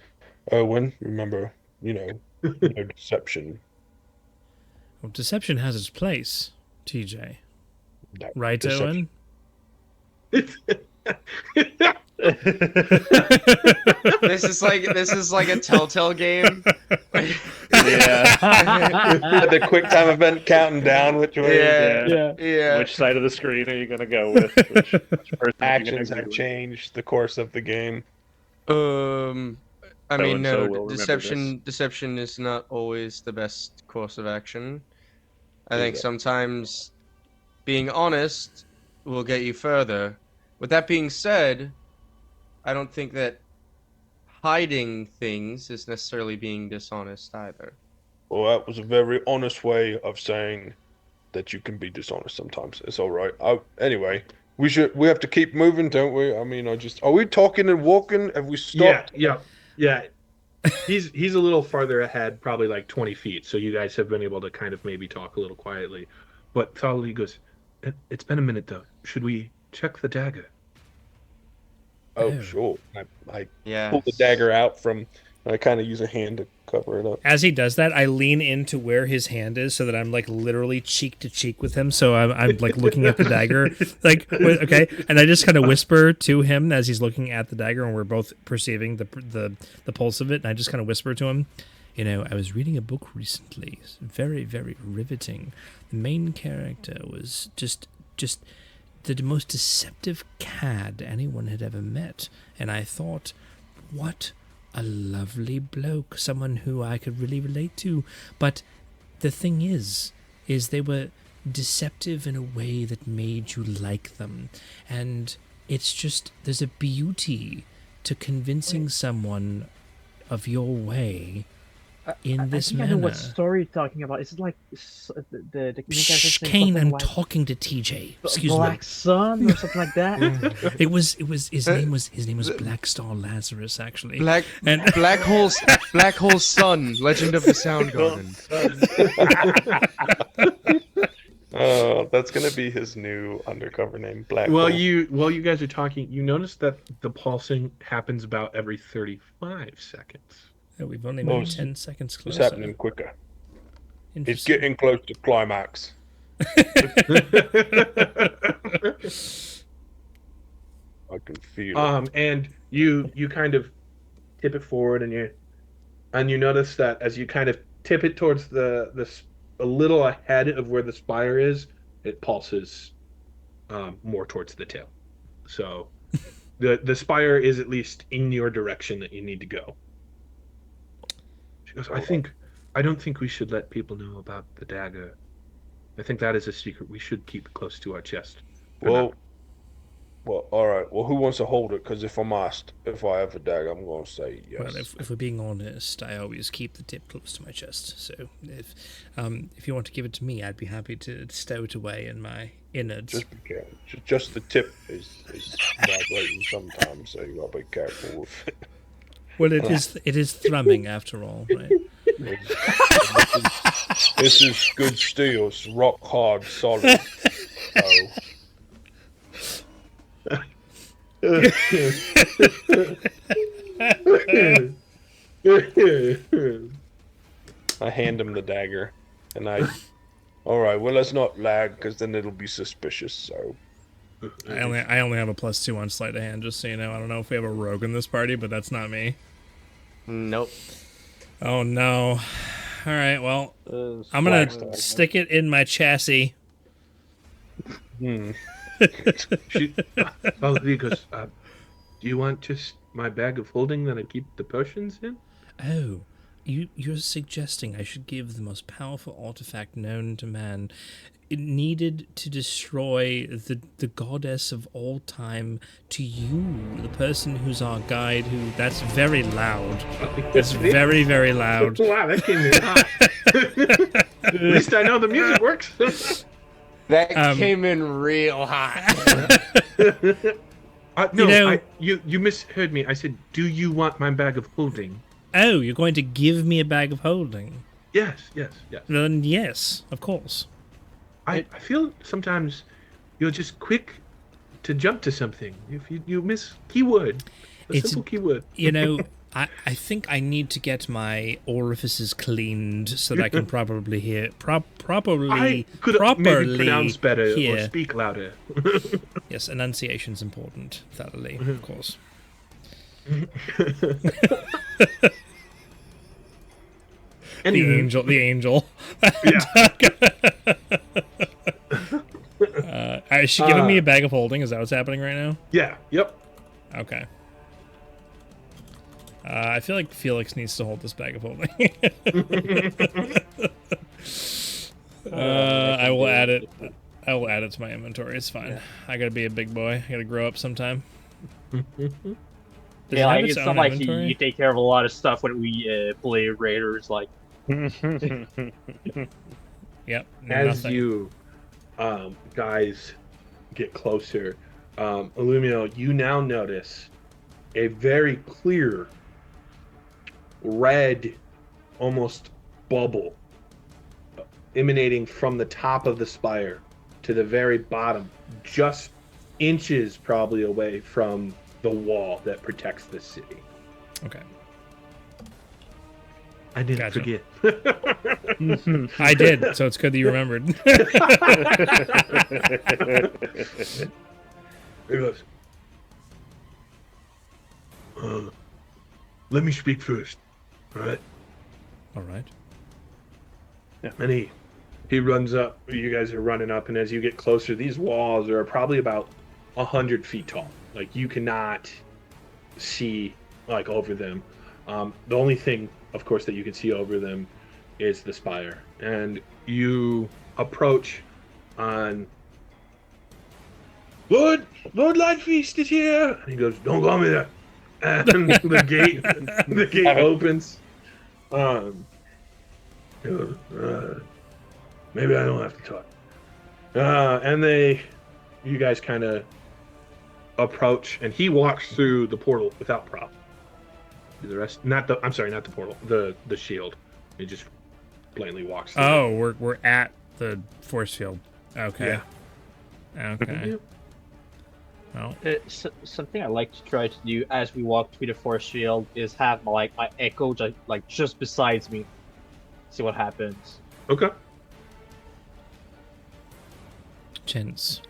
Erwin, remember, no deception. Well, deception has its place, TJ. No, Right, deception. Owen? This is like a Telltale game. Yeah. The quick time event counting down which way Yeah. Which side of the screen are you gonna go with? Which person actions are you have gonna changed the course of the game. I So mean, and so no, will remember deception is not always the best course of action. I think sometimes being honest will get you further. With that being said, I don't think that hiding things is necessarily being dishonest either. Well, that was a very honest way of saying that you can be dishonest sometimes. It's all right. Anyway, we have to keep moving, don't we? I mean, are we talking and walking? Have we stopped? Yeah. He's a little farther ahead, probably like 20 feet. So you guys have been able to kind of maybe talk a little quietly. But Thali goes, "It's been a minute though. Should we check the dagger?" Oh, sure. I Yeah. pull the dagger out from. I kind of use a hand to cover it up. As he does that, I lean into where his hand is so that I'm like literally cheek to cheek with him. So I'm like looking at the dagger, like okay, and I just kind of whisper to him as he's looking at the dagger, and we're both perceiving the pulse of it. And I just kind of whisper to him, you know, I was reading a book recently, very very riveting. The main character was just the most deceptive cad anyone had ever met, and I thought, what a lovely bloke, someone who I could really relate to. But the thing is they were deceptive in a way that made you like them. And it's just, there's a beauty to convincing someone of your way in this I think manner. I know what story you're talking about. Is it like the main Shh, character's name Kane, something I'm like talking to TJ. Excuse Black me. Sun or something like that? It was his name was Black Star Lazarus, actually. Black Hole Sun, Legend of the Soundgarden. Oh, that's gonna be his new undercover name, Black. While Hole. you guys are talking, you notice that the pulsing happens about every 35 seconds. Oh, we've only Well, moved 10 seconds It's closer. happening quicker. It's Interesting. getting close to climax. I can feel it. And you kind of tip it forward, and you notice that as you kind of tip it towards a little ahead of where the spire is, it pulses more towards the tail. So the spire is at least in your direction that you need to go. She goes, I don't think we should let people know about the dagger. I think that is a secret we should keep close to our chest. Well, all right. Well, who wants to hold it? Because if I'm asked if I have a dagger, I'm going to say yes. Well, if we're being honest, I always keep the tip close to my chest. So if you want to give it to me, I'd be happy to stow it away in my innards. Just be careful. Just the tip is vibrating sometimes, so you got to be careful with it. Well, it is thrumming after all, right? This is good steel. It's rock hard, solid. I hand him the dagger, and all right. Well, let's not lag, because then it'll be suspicious. So. I only have a +2 on sleight of hand, just so you know. I don't know if we have a rogue in this party, but that's not me. Nope. Oh no. All right, well, I'm gonna stick it in my chassis. She goes, do you want just my bag of holding that I keep the potions in? Oh, you're suggesting I should give the most powerful artifact known to man. It needed to destroy the goddess of all time to you, the person who's our guide, that's very loud. That's very, very loud. Wow, that came in hot. At least I know the music works. That came in real hot. No, you misheard me. I said, do you want my bag of holding? Oh, you're going to give me a bag of holding? Yes. Then yes, of course. I feel sometimes you're just quick to jump to something. If you miss keyword, simple keyword. You know, I think I need to get my orifices cleaned so that I can properly hear properly. I could maybe pronounce better hear. or speak louder. Yes, enunciation's important, thoroughly, of course. Anywho, The angel. Is she giving me a bag of holding? Is that what's happening right now? yeah, yep. Okay. I feel like Felix needs to hold this bag of holding. I will add it. I will add it to my inventory. It's fine. Yeah. I gotta be a big boy. I gotta grow up sometime. Does it Yeah, have like its it's own not like inventory? you take care of a lot of stuff when we play Raiders. Like, Yep. As Nothing. you guys get closer, Illumio, you now notice a very clear red, almost bubble emanating from the top of the spire to the very bottom, just inches probably away from the wall that protects the city. Okay. I didn't Gotcha. forget. I did, so it's good that you remembered. He goes, let me speak first, all right? All right. And he runs up. You guys are running up, and as you get closer, these walls are probably about 100 feet tall. Like, you cannot see like over them. The only thing, of course, that you can see over them is the spire. And you approach on Lord Lightfeast is here. And he goes, don't call me that. And the gate opens. He goes, maybe I don't have to talk. And you guys kind of approach, and he walks through the portal without problem. The rest, I'm sorry, not the portal, the shield. He just blatantly walks through. Oh, we're at the force field. Okay. Yeah. Okay. Well, something I like to try to do as we walk through the force field is have my echo just beside me. See what happens. Okay. chintz.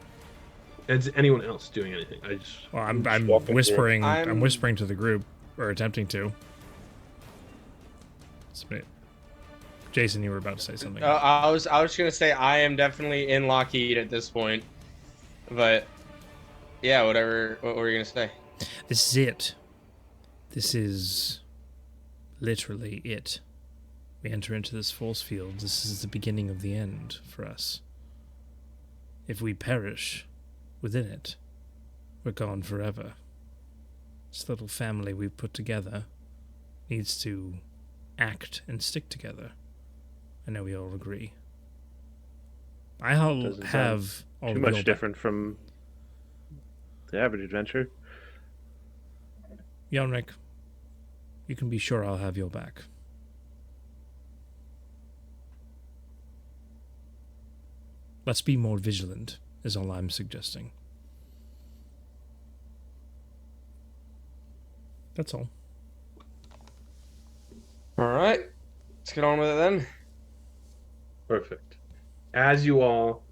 Is anyone else doing anything? Well, I'm walking through. whispering. I'm I'm- whispering to the group, or attempting to. Jason, you were about to say something. I was gonna say I am definitely in Lockheed at this point, but yeah, whatever. What were you gonna say? This is it. This is literally it. We enter into this force field. This is the beginning of the end for us. If we perish within it, we're gone forever. This little family we've put together needs to act and stick together. I know we all agree. I'll Doesn't have all Too of much your- different from the average adventure. Yonrik, you can be sure I'll have your back. Let's be more vigilant, is all I'm suggesting. That's all. All right, let's get on with it then. Perfect. As you all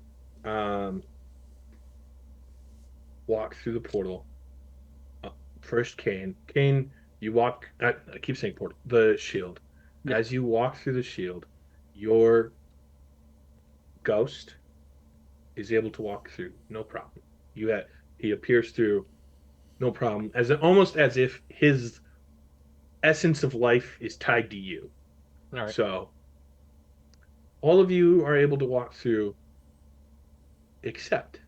walk through the portal, first Kane, you walk. I keep saying portal. The shield. Yeah. As you walk through the shield, your ghost is able to walk through, no problem. He appears through, no problem. Almost as if his essence of life is tied to you. All right. So all of you are able to walk through, except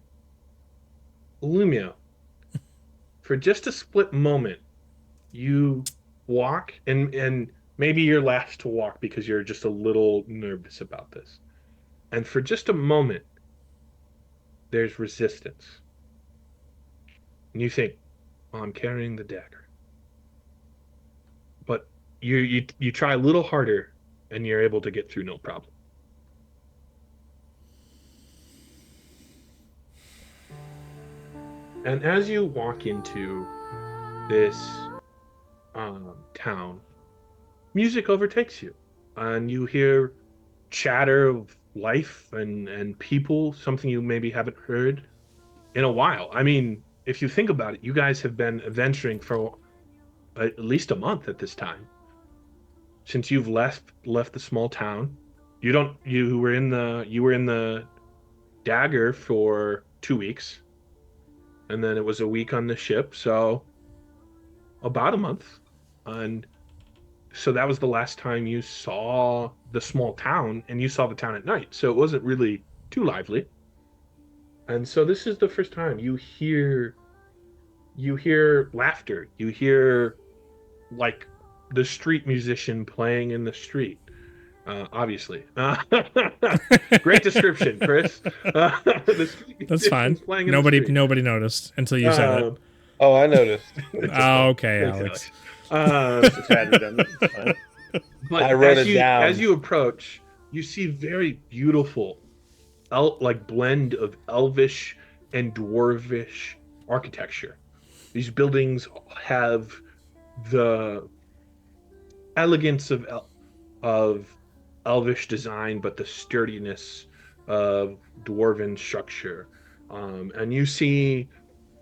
Lumia. For just a split moment, you walk, and maybe you're last to walk because you're just a little nervous about this. And for just a moment, there's resistance. And you think, oh, I'm carrying the dagger. But you try a little harder, and you're able to get through no problem. And as you walk into this town, music overtakes you, and you hear chatter of life and people, something you maybe haven't heard in a while. I mean, if you think about it, you guys have been adventuring for at least a month at this time since you've left the small town. You were in the Dagger for 2 weeks, and then it was a week on the ship, so about a month. And so that was the last time you saw the small town, and you saw the town at night, so it wasn't really too lively. And so this is the first time you hear laughter, you hear like the street musician playing in the street. Obviously. Great description, Chris. The street That's fine. musician's playing in the street. Nobody noticed until you said it. Oh, I noticed. Oh, okay, Thanks, Alex. It's sad redundant. It's fine. But I wrote as it down. As you approach, you see very beautiful, blend of elvish and dwarvish architecture. These buildings have the elegance of elvish design, but the sturdiness of dwarven structure. And you see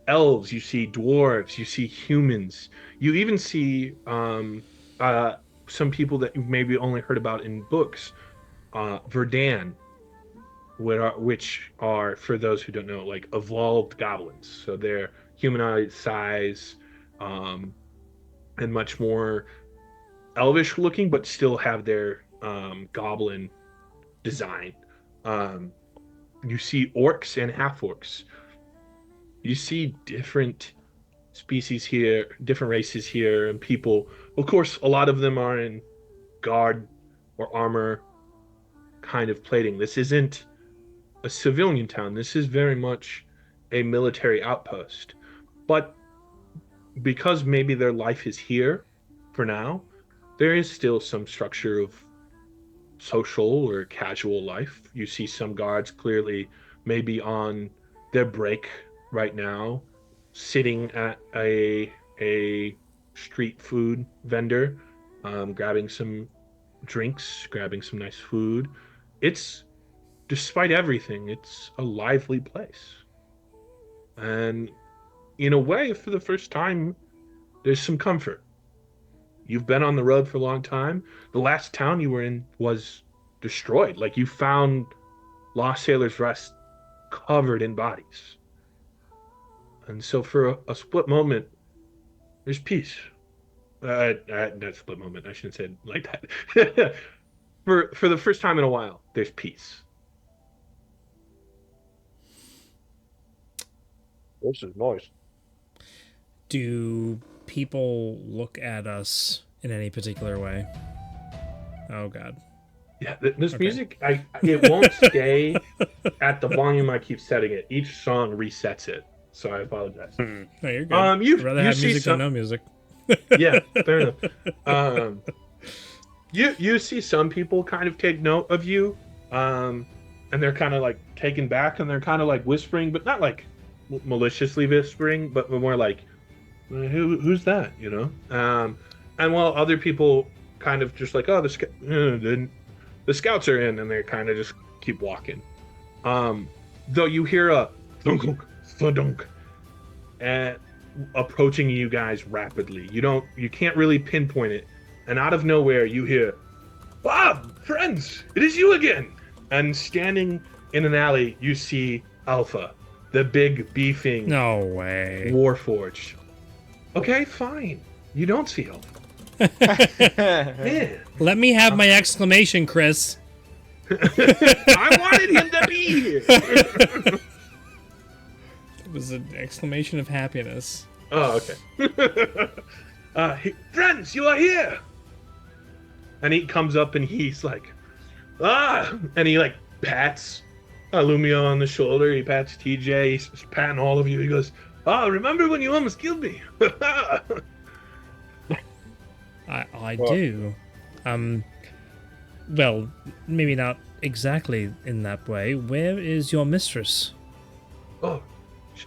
elves, you see dwarves, you see humans. You even see some people that you've maybe only heard about in books, Verdan, which are, for those who don't know, like evolved goblins. So they're humanoid size, and much more elvish looking, but still have their goblin design. You see orcs and half orcs. You see different species here, different races here, and people. Of course, a lot of them are in guard or armor kind of plating. This isn't a civilian town. This is very much a military outpost. But because maybe their life is here for now, there is still some structure of social or casual life. You see some guards clearly maybe on their break right now, sitting at a street food vendor, grabbing some drinks, grabbing some nice food. It's, despite everything, it's a lively place. And in a way, for the first time, there's some comfort. You've been on the road for a long time. The last town you were in was destroyed. Like, you found Lost Sailor's Rest covered in bodies. And so for a split moment, there's peace. Not split moment, I shouldn't say it like that. For the first time in a while, there's peace. This is nice. Do people look at us in any particular way? Oh, God. Yeah, this Okay. music, it won't stay at the volume I keep setting it. Each song resets it, so I apologize. No, you're good. Um, you- I'd rather you have see music some- than no music. Yeah, fair enough. You see some people kind of take note of you, and they're kind of like taken back, and they're kind of like whispering, but not like maliciously whispering, but more like, who's that, you know? And while other people kind of just like, oh, the scouts are in, and they kind of just keep walking. Though you hear a thunk, thunk, and approaching you guys rapidly. You can't really pinpoint it, and out of nowhere you hear, "Bob, friends, it is you again!" And standing in an alley, you see Alpha, the big beefing No way. Warforged. Okay, fine. You don't see Alpha. Man, Let me have my exclamation, Chris. I wanted him to be here. It was an exclamation of happiness. Oh, okay. Friends, you are here. And he comes up and he's like, and he like pats Lumio on the shoulder. He pats TJ. He's patting all of you. He goes, remember when you almost killed me? I do. Well, maybe not exactly in that way. Where is your mistress? Oh,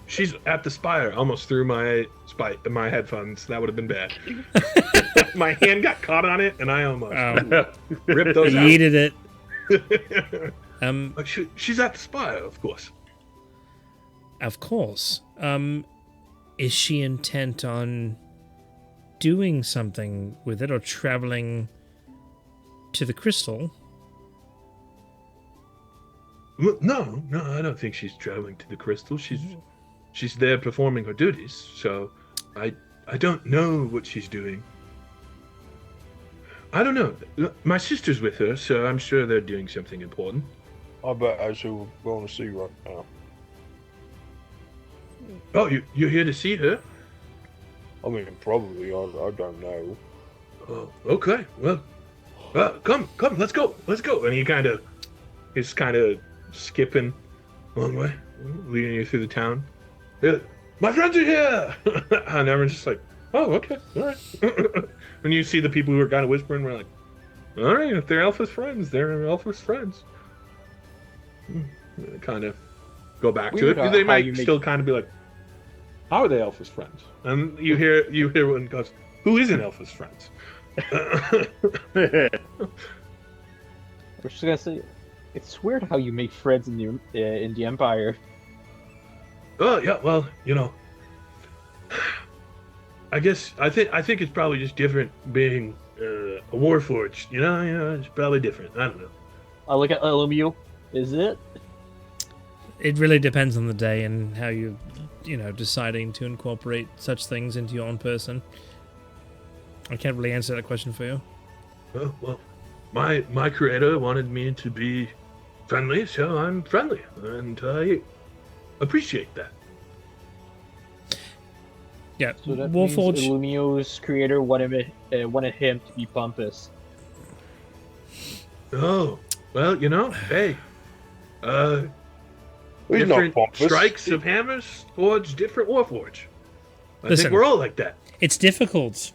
she's at the spire. Almost threw my headphones. That would have been bad. My hand got caught on it, and I almost ripped those out. Yeeted it. She's at the spire, of course. Of course. Is she intent on doing something with it or traveling to the crystal. No, I don't think she's traveling to the crystal. She's there performing her duties. So, I don't know what she's doing. I don't know. My sister's with her, so I'm sure they're doing something important. I bet that's who we're going to see right now. Oh, you're here to see her? I mean, probably. I don't know. Oh, okay. Well, come, let's go. And he's kind of skipping a long way, leading you through the town. Yeah, my friends are here! And everyone's just like, oh, okay, all right. When you see the people who are kind of whispering, we're like, all right, if they're Alpha's friends, they're Alpha's friends. Kind of go back to Weird it. They how might you make- still kind of be like, how are they Alpha's friends? And you hear one goes, who isn't Alpha's friends? I was just gonna say, it's weird how you make friends in the Empire. Oh yeah, well, I think it's probably just different being a warforged. It's probably different. I don't know. I look at Lumio. Is it? It really depends on the day and how deciding to incorporate such things into your own person. I can't really answer that question for you. Oh, well, my creator wanted me to be friendly, so I'm friendly, and I appreciate that. Yeah, So that means Warforged. Lumio's creator wanted him to be pompous. Oh, well, hey, He's not different pompous. strikes of hammers forge different warforge. I Listen. think we're all like that. It's difficult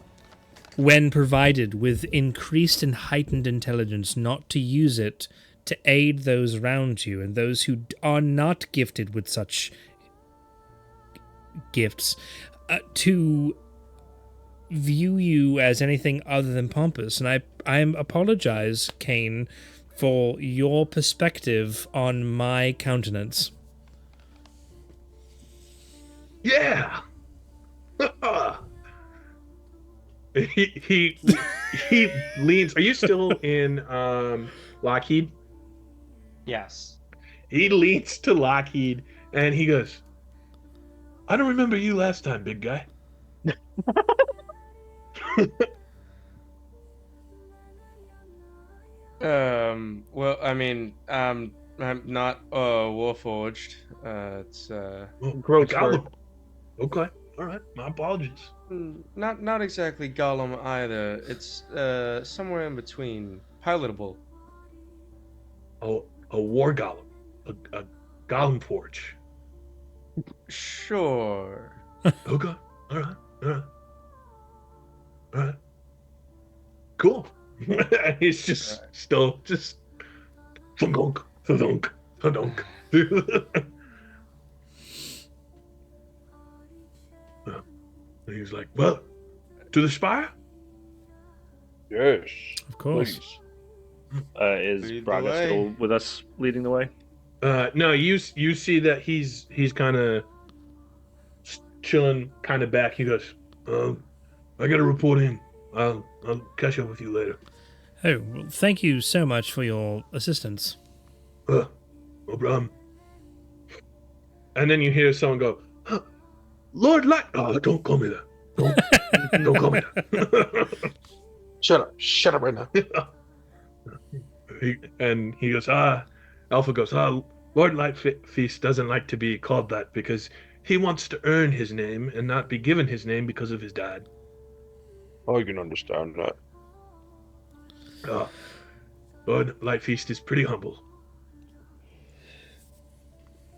when provided with increased and heightened intelligence not to use it to aid those around you and those who are not gifted with such gifts to view you as anything other than pompous. And I apologize, Kane, for your perspective on my countenance. Yeah. he leans. Are you still in Lockheed? Yes. He leans to Lockheed and he goes, I don't remember you last time, big guy. Well, I mean, I'm not Warforged. It's Growth Gollum. Okay. All right. My apologies. not exactly Gollum either. It's somewhere in between. Pilotable. A war golem. A golem forge. Sure. Okay. All right. All right. Cool. And he's just still just thunk, thunk, thunk. And he's like, well, to the spire? Yes. Of course. Please. Is Lead the Braga way. still with us leading the way? No, you see that he's kind of chilling, kind of back. He goes, I got to report in. I'll catch up with you later. Oh, well, thank you so much for your assistance. No problem. And then you hear someone go, huh, Lord Light. Oh, don't call me that. Don't call me that. Shut up right now. And he goes, Alpha goes, Lord Light Feast doesn't like to be called that because he wants to earn his name and not be given his name because of his dad. I can understand that. Lord Light Feast is pretty humble.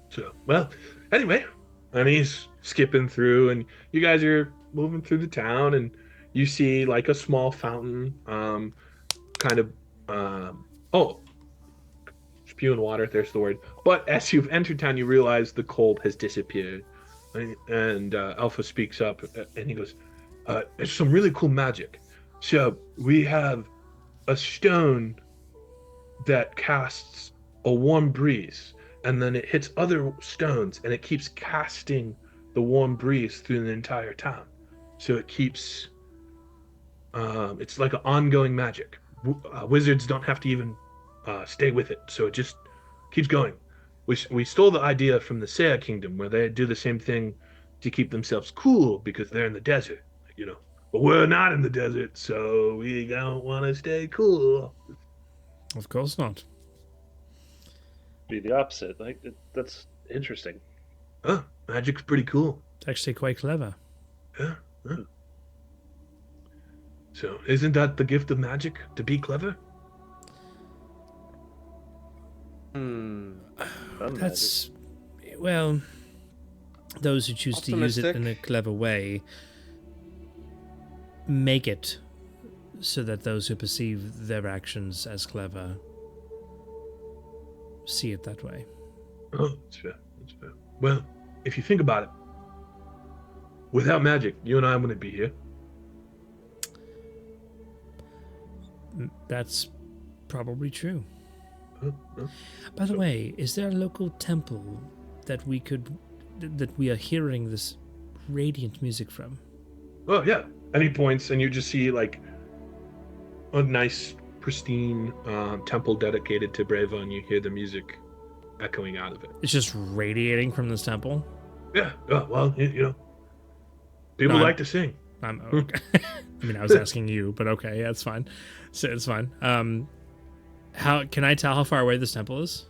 So, well, anyway, and he's skipping through, and you guys are moving through the town, and you see like a small fountain, spewing water. There's the word. But as you've entered town, you realize the cold has disappeared, and Alpha speaks up, and he goes, "There's some really cool magic. So we have a stone that casts a warm breeze, and then it hits other stones, and it keeps casting the warm breeze through the entire town. So it keeps It's like an ongoing magic. Wizards don't have to even stay with it, so it just keeps going. We stole the idea from the Saya Kingdom, where they do the same thing to keep themselves cool because they're in the desert, you know. But we're not in the desert, so we don't want to stay cool. Of course not. Be the opposite. That's interesting. Huh, magic's pretty cool. It's actually quite clever. Yeah, yeah. So, isn't that the gift of magic, to be clever? That's, well, those who choose to use it in a clever way make it so that those who perceive their actions as clever see it that way. Oh, that's fair. That's fair. Well, if you think about it, without magic, you and I wouldn't be here. That's probably true. Huh? By the way, is there a local temple that we are hearing this radiant music from? Oh, yeah. And he points, and you just see like a nice, pristine temple dedicated to Breva, and you hear the music echoing out of it. It's just radiating from this temple? Yeah. Well, you know, people like to sing. I'm okay. I mean, I was asking you, but okay, yeah, it's fine. So it's fine. How can I tell how far away this temple is?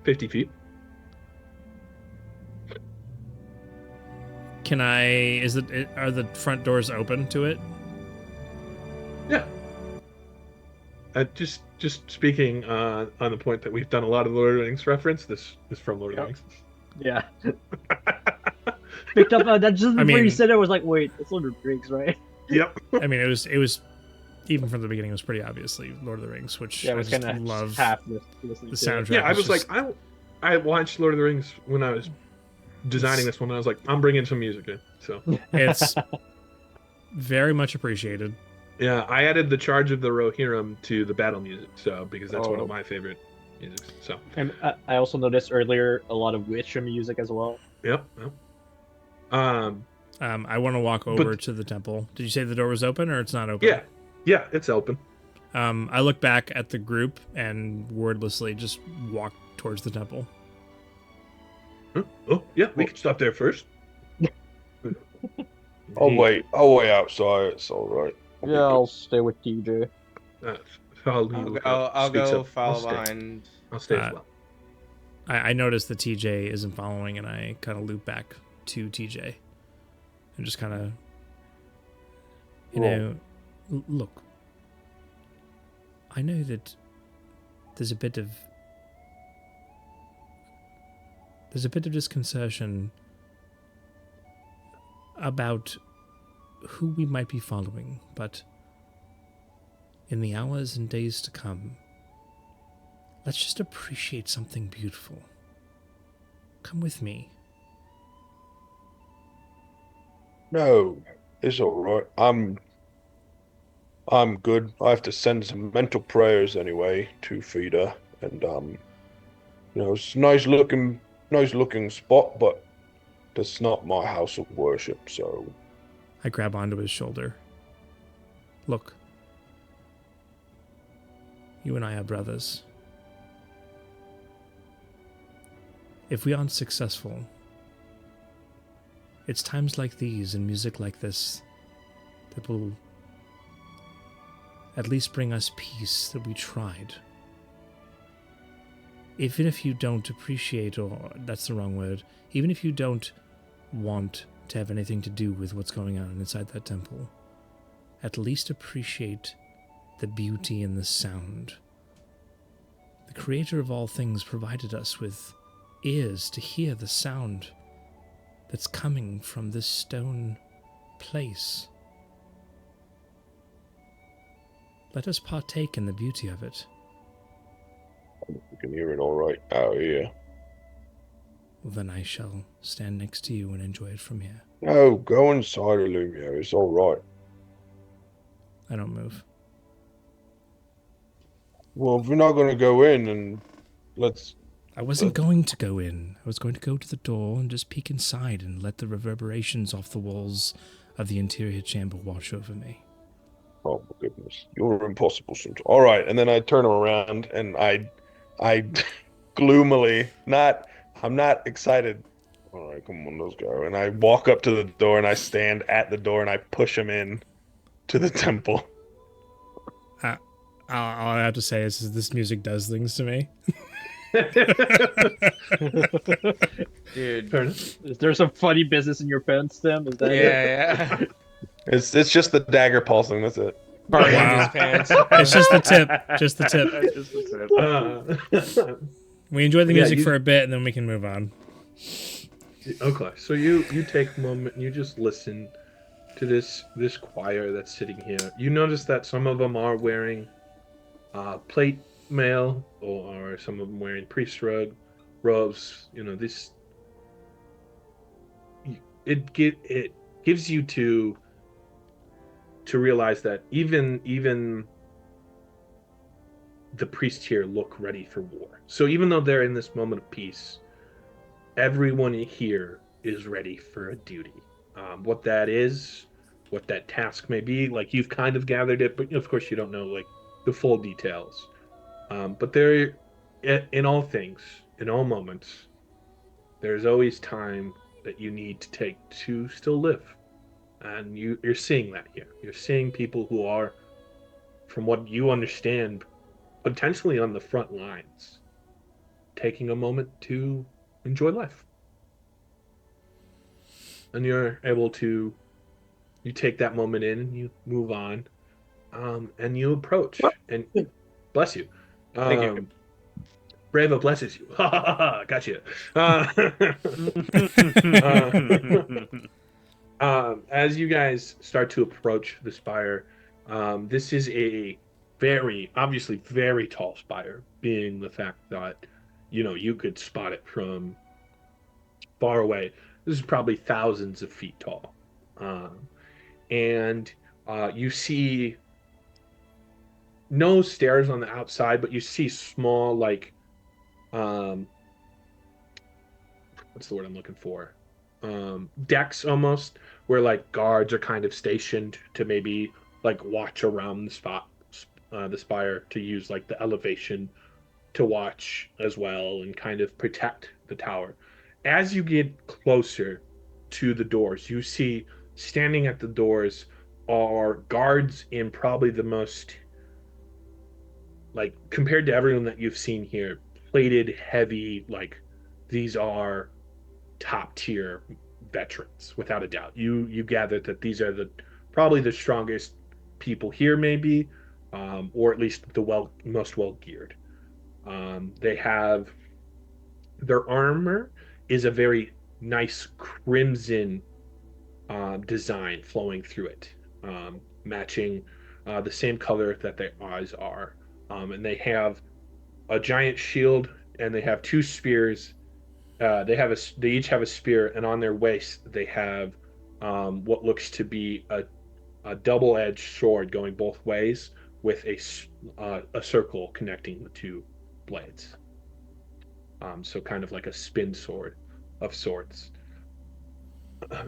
50 feet. Can I? Are the front doors open to it? Yeah. Just speaking on the point that we've done a lot of Lord of the Rings reference. This is from Lord of the Rings. Yeah. Picked up that just before mean- you said it, I was like, wait, it's Lord of the Rings, right? Yep. I mean, it was even from the beginning. It was pretty obviously Lord of the Rings, which Yeah, it I was just kind of love. half listening the to it. soundtrack. Yeah, I is was just- like, I watched Lord of the Rings when I was designing this one. And I was like, I'm bringing some music in. So It's very much appreciated. yeah, I added the Charge of the Rohirrim to the battle music. So because that's one Oh. of my favorite music. So And I also noticed earlier a lot of Witcher music as well. yep. I want to walk over to the temple. Did you say the door was open or it's not open? Yeah, it's open. I look back at the group and wordlessly just walk towards the temple. Huh? Oh yeah, we can stop there first. I'll wait outside. It's all right. Yeah, I'll stay with TJ. Follow you. I'll Speaks go up. follow I'll stay. behind. I'll stay as well. I notice that TJ isn't following, and I kind of loop back to TJ and just kind of, look. I know that there's a bit of disconcertion about who we might be following, but in the hours and days to come, let's just appreciate something beautiful. Come with me. No, it's all right. I'm good. I have to send some mental prayers anyway to Feeder, and it's a nice looking spot, but that's not my house of worship. So I grab onto his shoulder. Look. You and I are brothers. If we aren't successful, it's times like these and music like this that will at least bring us peace that we tried. Even if you don't appreciate, or that's the wrong word, even if you don't want to have anything to do with what's going on inside that temple, at least appreciate the beauty and the sound. The creator of all things provided us with ears to hear the sound that's coming from this stone place. Let us partake in the beauty of it. you can hear it all right out here. Well, then I shall stand next to you and enjoy it from here. No, go inside, Illumia. It's all right. I don't move. Well, if we're not going to go in, and let's. I wasn't going to go in. I was going to go to the door and just peek inside and let the reverberations off the walls of the interior chamber wash over me. Oh my goodness, you're impossible sometimes. All right, and then I turn him around and I gloomily, not, I'm not excited. All right, come on, let's go. And I walk up to the door and I stand at the door and I push him in to the temple. All I have to say is this music does things to me. Dude. Fair enough. Is there some funny business in your pants, Tim? Is that it? Yeah, yeah. It's just the dagger pulsing. That's it. Burning Wow. his pants. It's just the tip. Just the tip. Just the tip. We enjoy the Yeah, music you- for a bit, and then we can move on. Okay, so you take a moment and you just listen to this choir that's sitting here. You notice that some of them are wearing plate mail, or some of them wearing priest robes. You know, this it gives you to realize that even the priests here look ready for war. So even though they're in this moment of peace, everyone here is ready for a duty. What that is, what that task may be, like you've kind of gathered it, but of course you don't know like the full details. But there, in all things, in all moments, there's always time that you need to take to still live. And you're seeing that here. You're seeing people who are, from what you understand, potentially on the front lines, taking a moment to enjoy life. And you're able to, you take that moment in and you move on, and you approach, and bless you. Thank you. Bravo blesses you. Gotcha. As you guys start to approach the spire, this is a obviously very tall spire, being the fact that, you could spot it from far away. This is probably thousands of feet tall. And you see no stairs on the outside, but you see small, like, what's the word I'm looking for? Decks almost, where like guards are kind of stationed to maybe like watch around the spire, to use like the elevation to watch as well and kind of protect the tower. As you get closer to the doors, you see standing at the doors are guards in probably the most, like, compared to everyone that you've seen here, plated, heavy, like, these are top tier veterans, without a doubt. You gather that these are probably the strongest people here, maybe, or at least the most well geared. They have, their armor is a very nice crimson design flowing through it, matching the same color that their eyes are. And they have a giant shield, and they have two spears. They each have a spear, and on their waist they have what looks to be a double-edged sword going both ways, with a circle connecting the two blades. So kind of like a spin sword of sorts.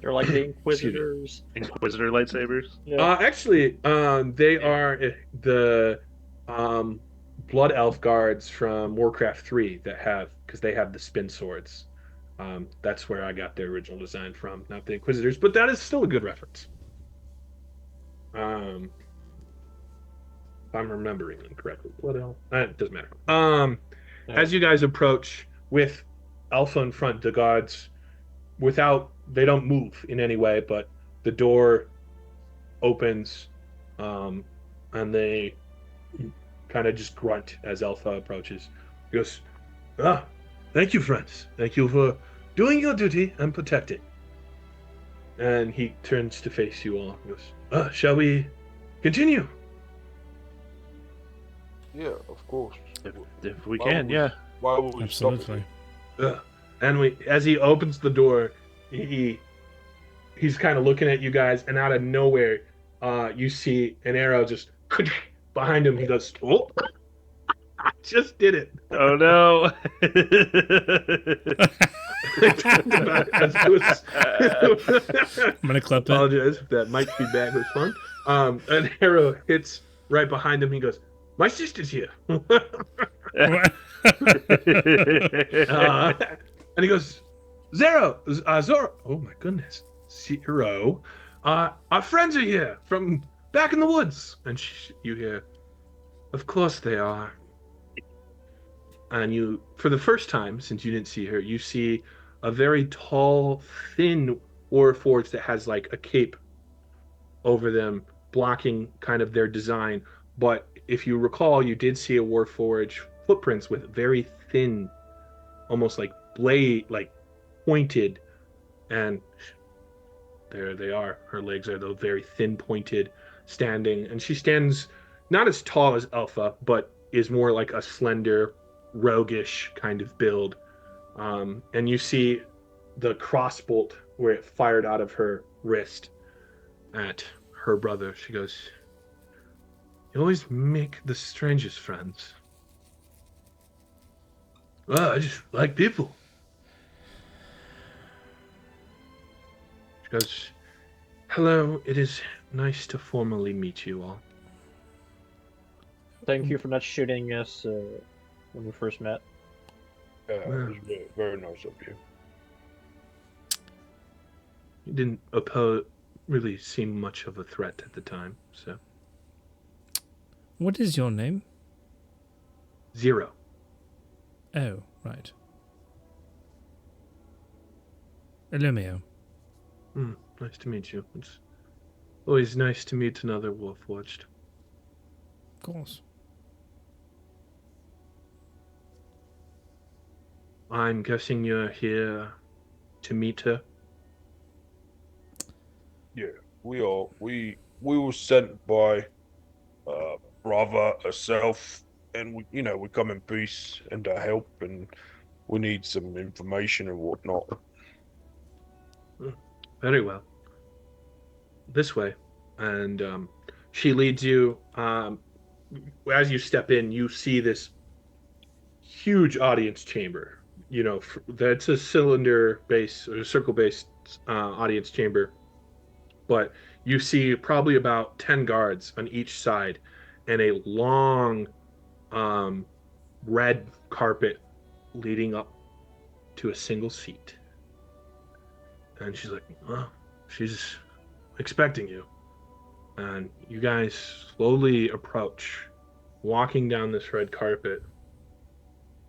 They're like the Inquisitors. Inquisitor lightsabers. Yeah. Actually, they are the Blood Elf guards from Warcraft 3 because they have the spin swords. That's where I got their original design from, not the Inquisitors, but that is still a good reference. If I'm remembering incorrectly. Blood Elf? It doesn't matter. As you guys approach with Alpha in front, the guards, they don't move in any way, but the door opens, and they kind of just grunt as Alpha approaches. He goes, thank you, friends. Thank you for doing your duty and protecting. And he turns to face you all. He goes, shall we continue? Yeah, of course. If we Why can, would we- yeah. Why would we stop Absolutely. it? And as he opens the door, he's kind of looking at you guys, and out of nowhere, you see an arrow just behind him. He goes, "Oh, I just did it." Oh no. I'm gonna clip it. Apologize if that mic feedback was fun. An arrow hits right behind him. He goes, "My sister's here." What? And he goes, Zoro. Oh my goodness, Zero. Our friends are here from back in the woods. And you hear, "Of course they are." And you, for the first time since you didn't see her, you see a very tall, thin Warforged that has like a cape over them, blocking kind of their design. But if you recall, you did see a Warforged footprints with very thin, almost like blade, like pointed, and there they are. Her legs are those very thin, pointed, standing, and she stands not as tall as Alpha, but is more like a slender, roguish kind of build. And you see the crossbolt where it fired out of her wrist at her brother. She goes, "You always make the strangest friends." "Well, I just like people." She goes, "Hello, it is nice to formally meet you all." Thank you for not shooting us when we first met. It was very, very nice of you. You didn't really seem much of a threat at the time, so. What is your name? Zero. Oh, right. Illumio. Nice to meet you. It's always nice to meet another Warforged. Of course. I'm guessing you're here to meet her. Yeah, we are. We were sent by brother herself, and we come in peace and to help, and we need some information and whatnot. Very well. This way. And she leads you. As you step in, you see this huge audience chamber. That's a cylinder base or circle based audience chamber. But you see probably about 10 guards on each side and a long red carpet leading up to a single seat. And she's like, "Oh, she's expecting you." And you guys slowly approach, walking down this red carpet.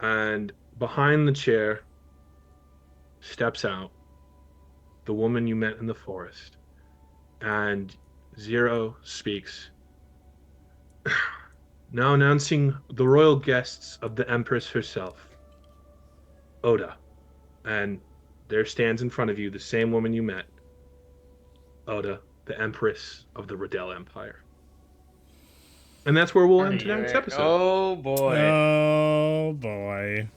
And behind the chair steps out the woman you met in the forest. And Zero speaks. "Now announcing the royal guests of the Empress herself, Oda." And there stands in front of you the same woman you met, Oda, the Empress of the Riddell Empire. And that's where we'll end tonight's episode. Oh boy. Oh boy.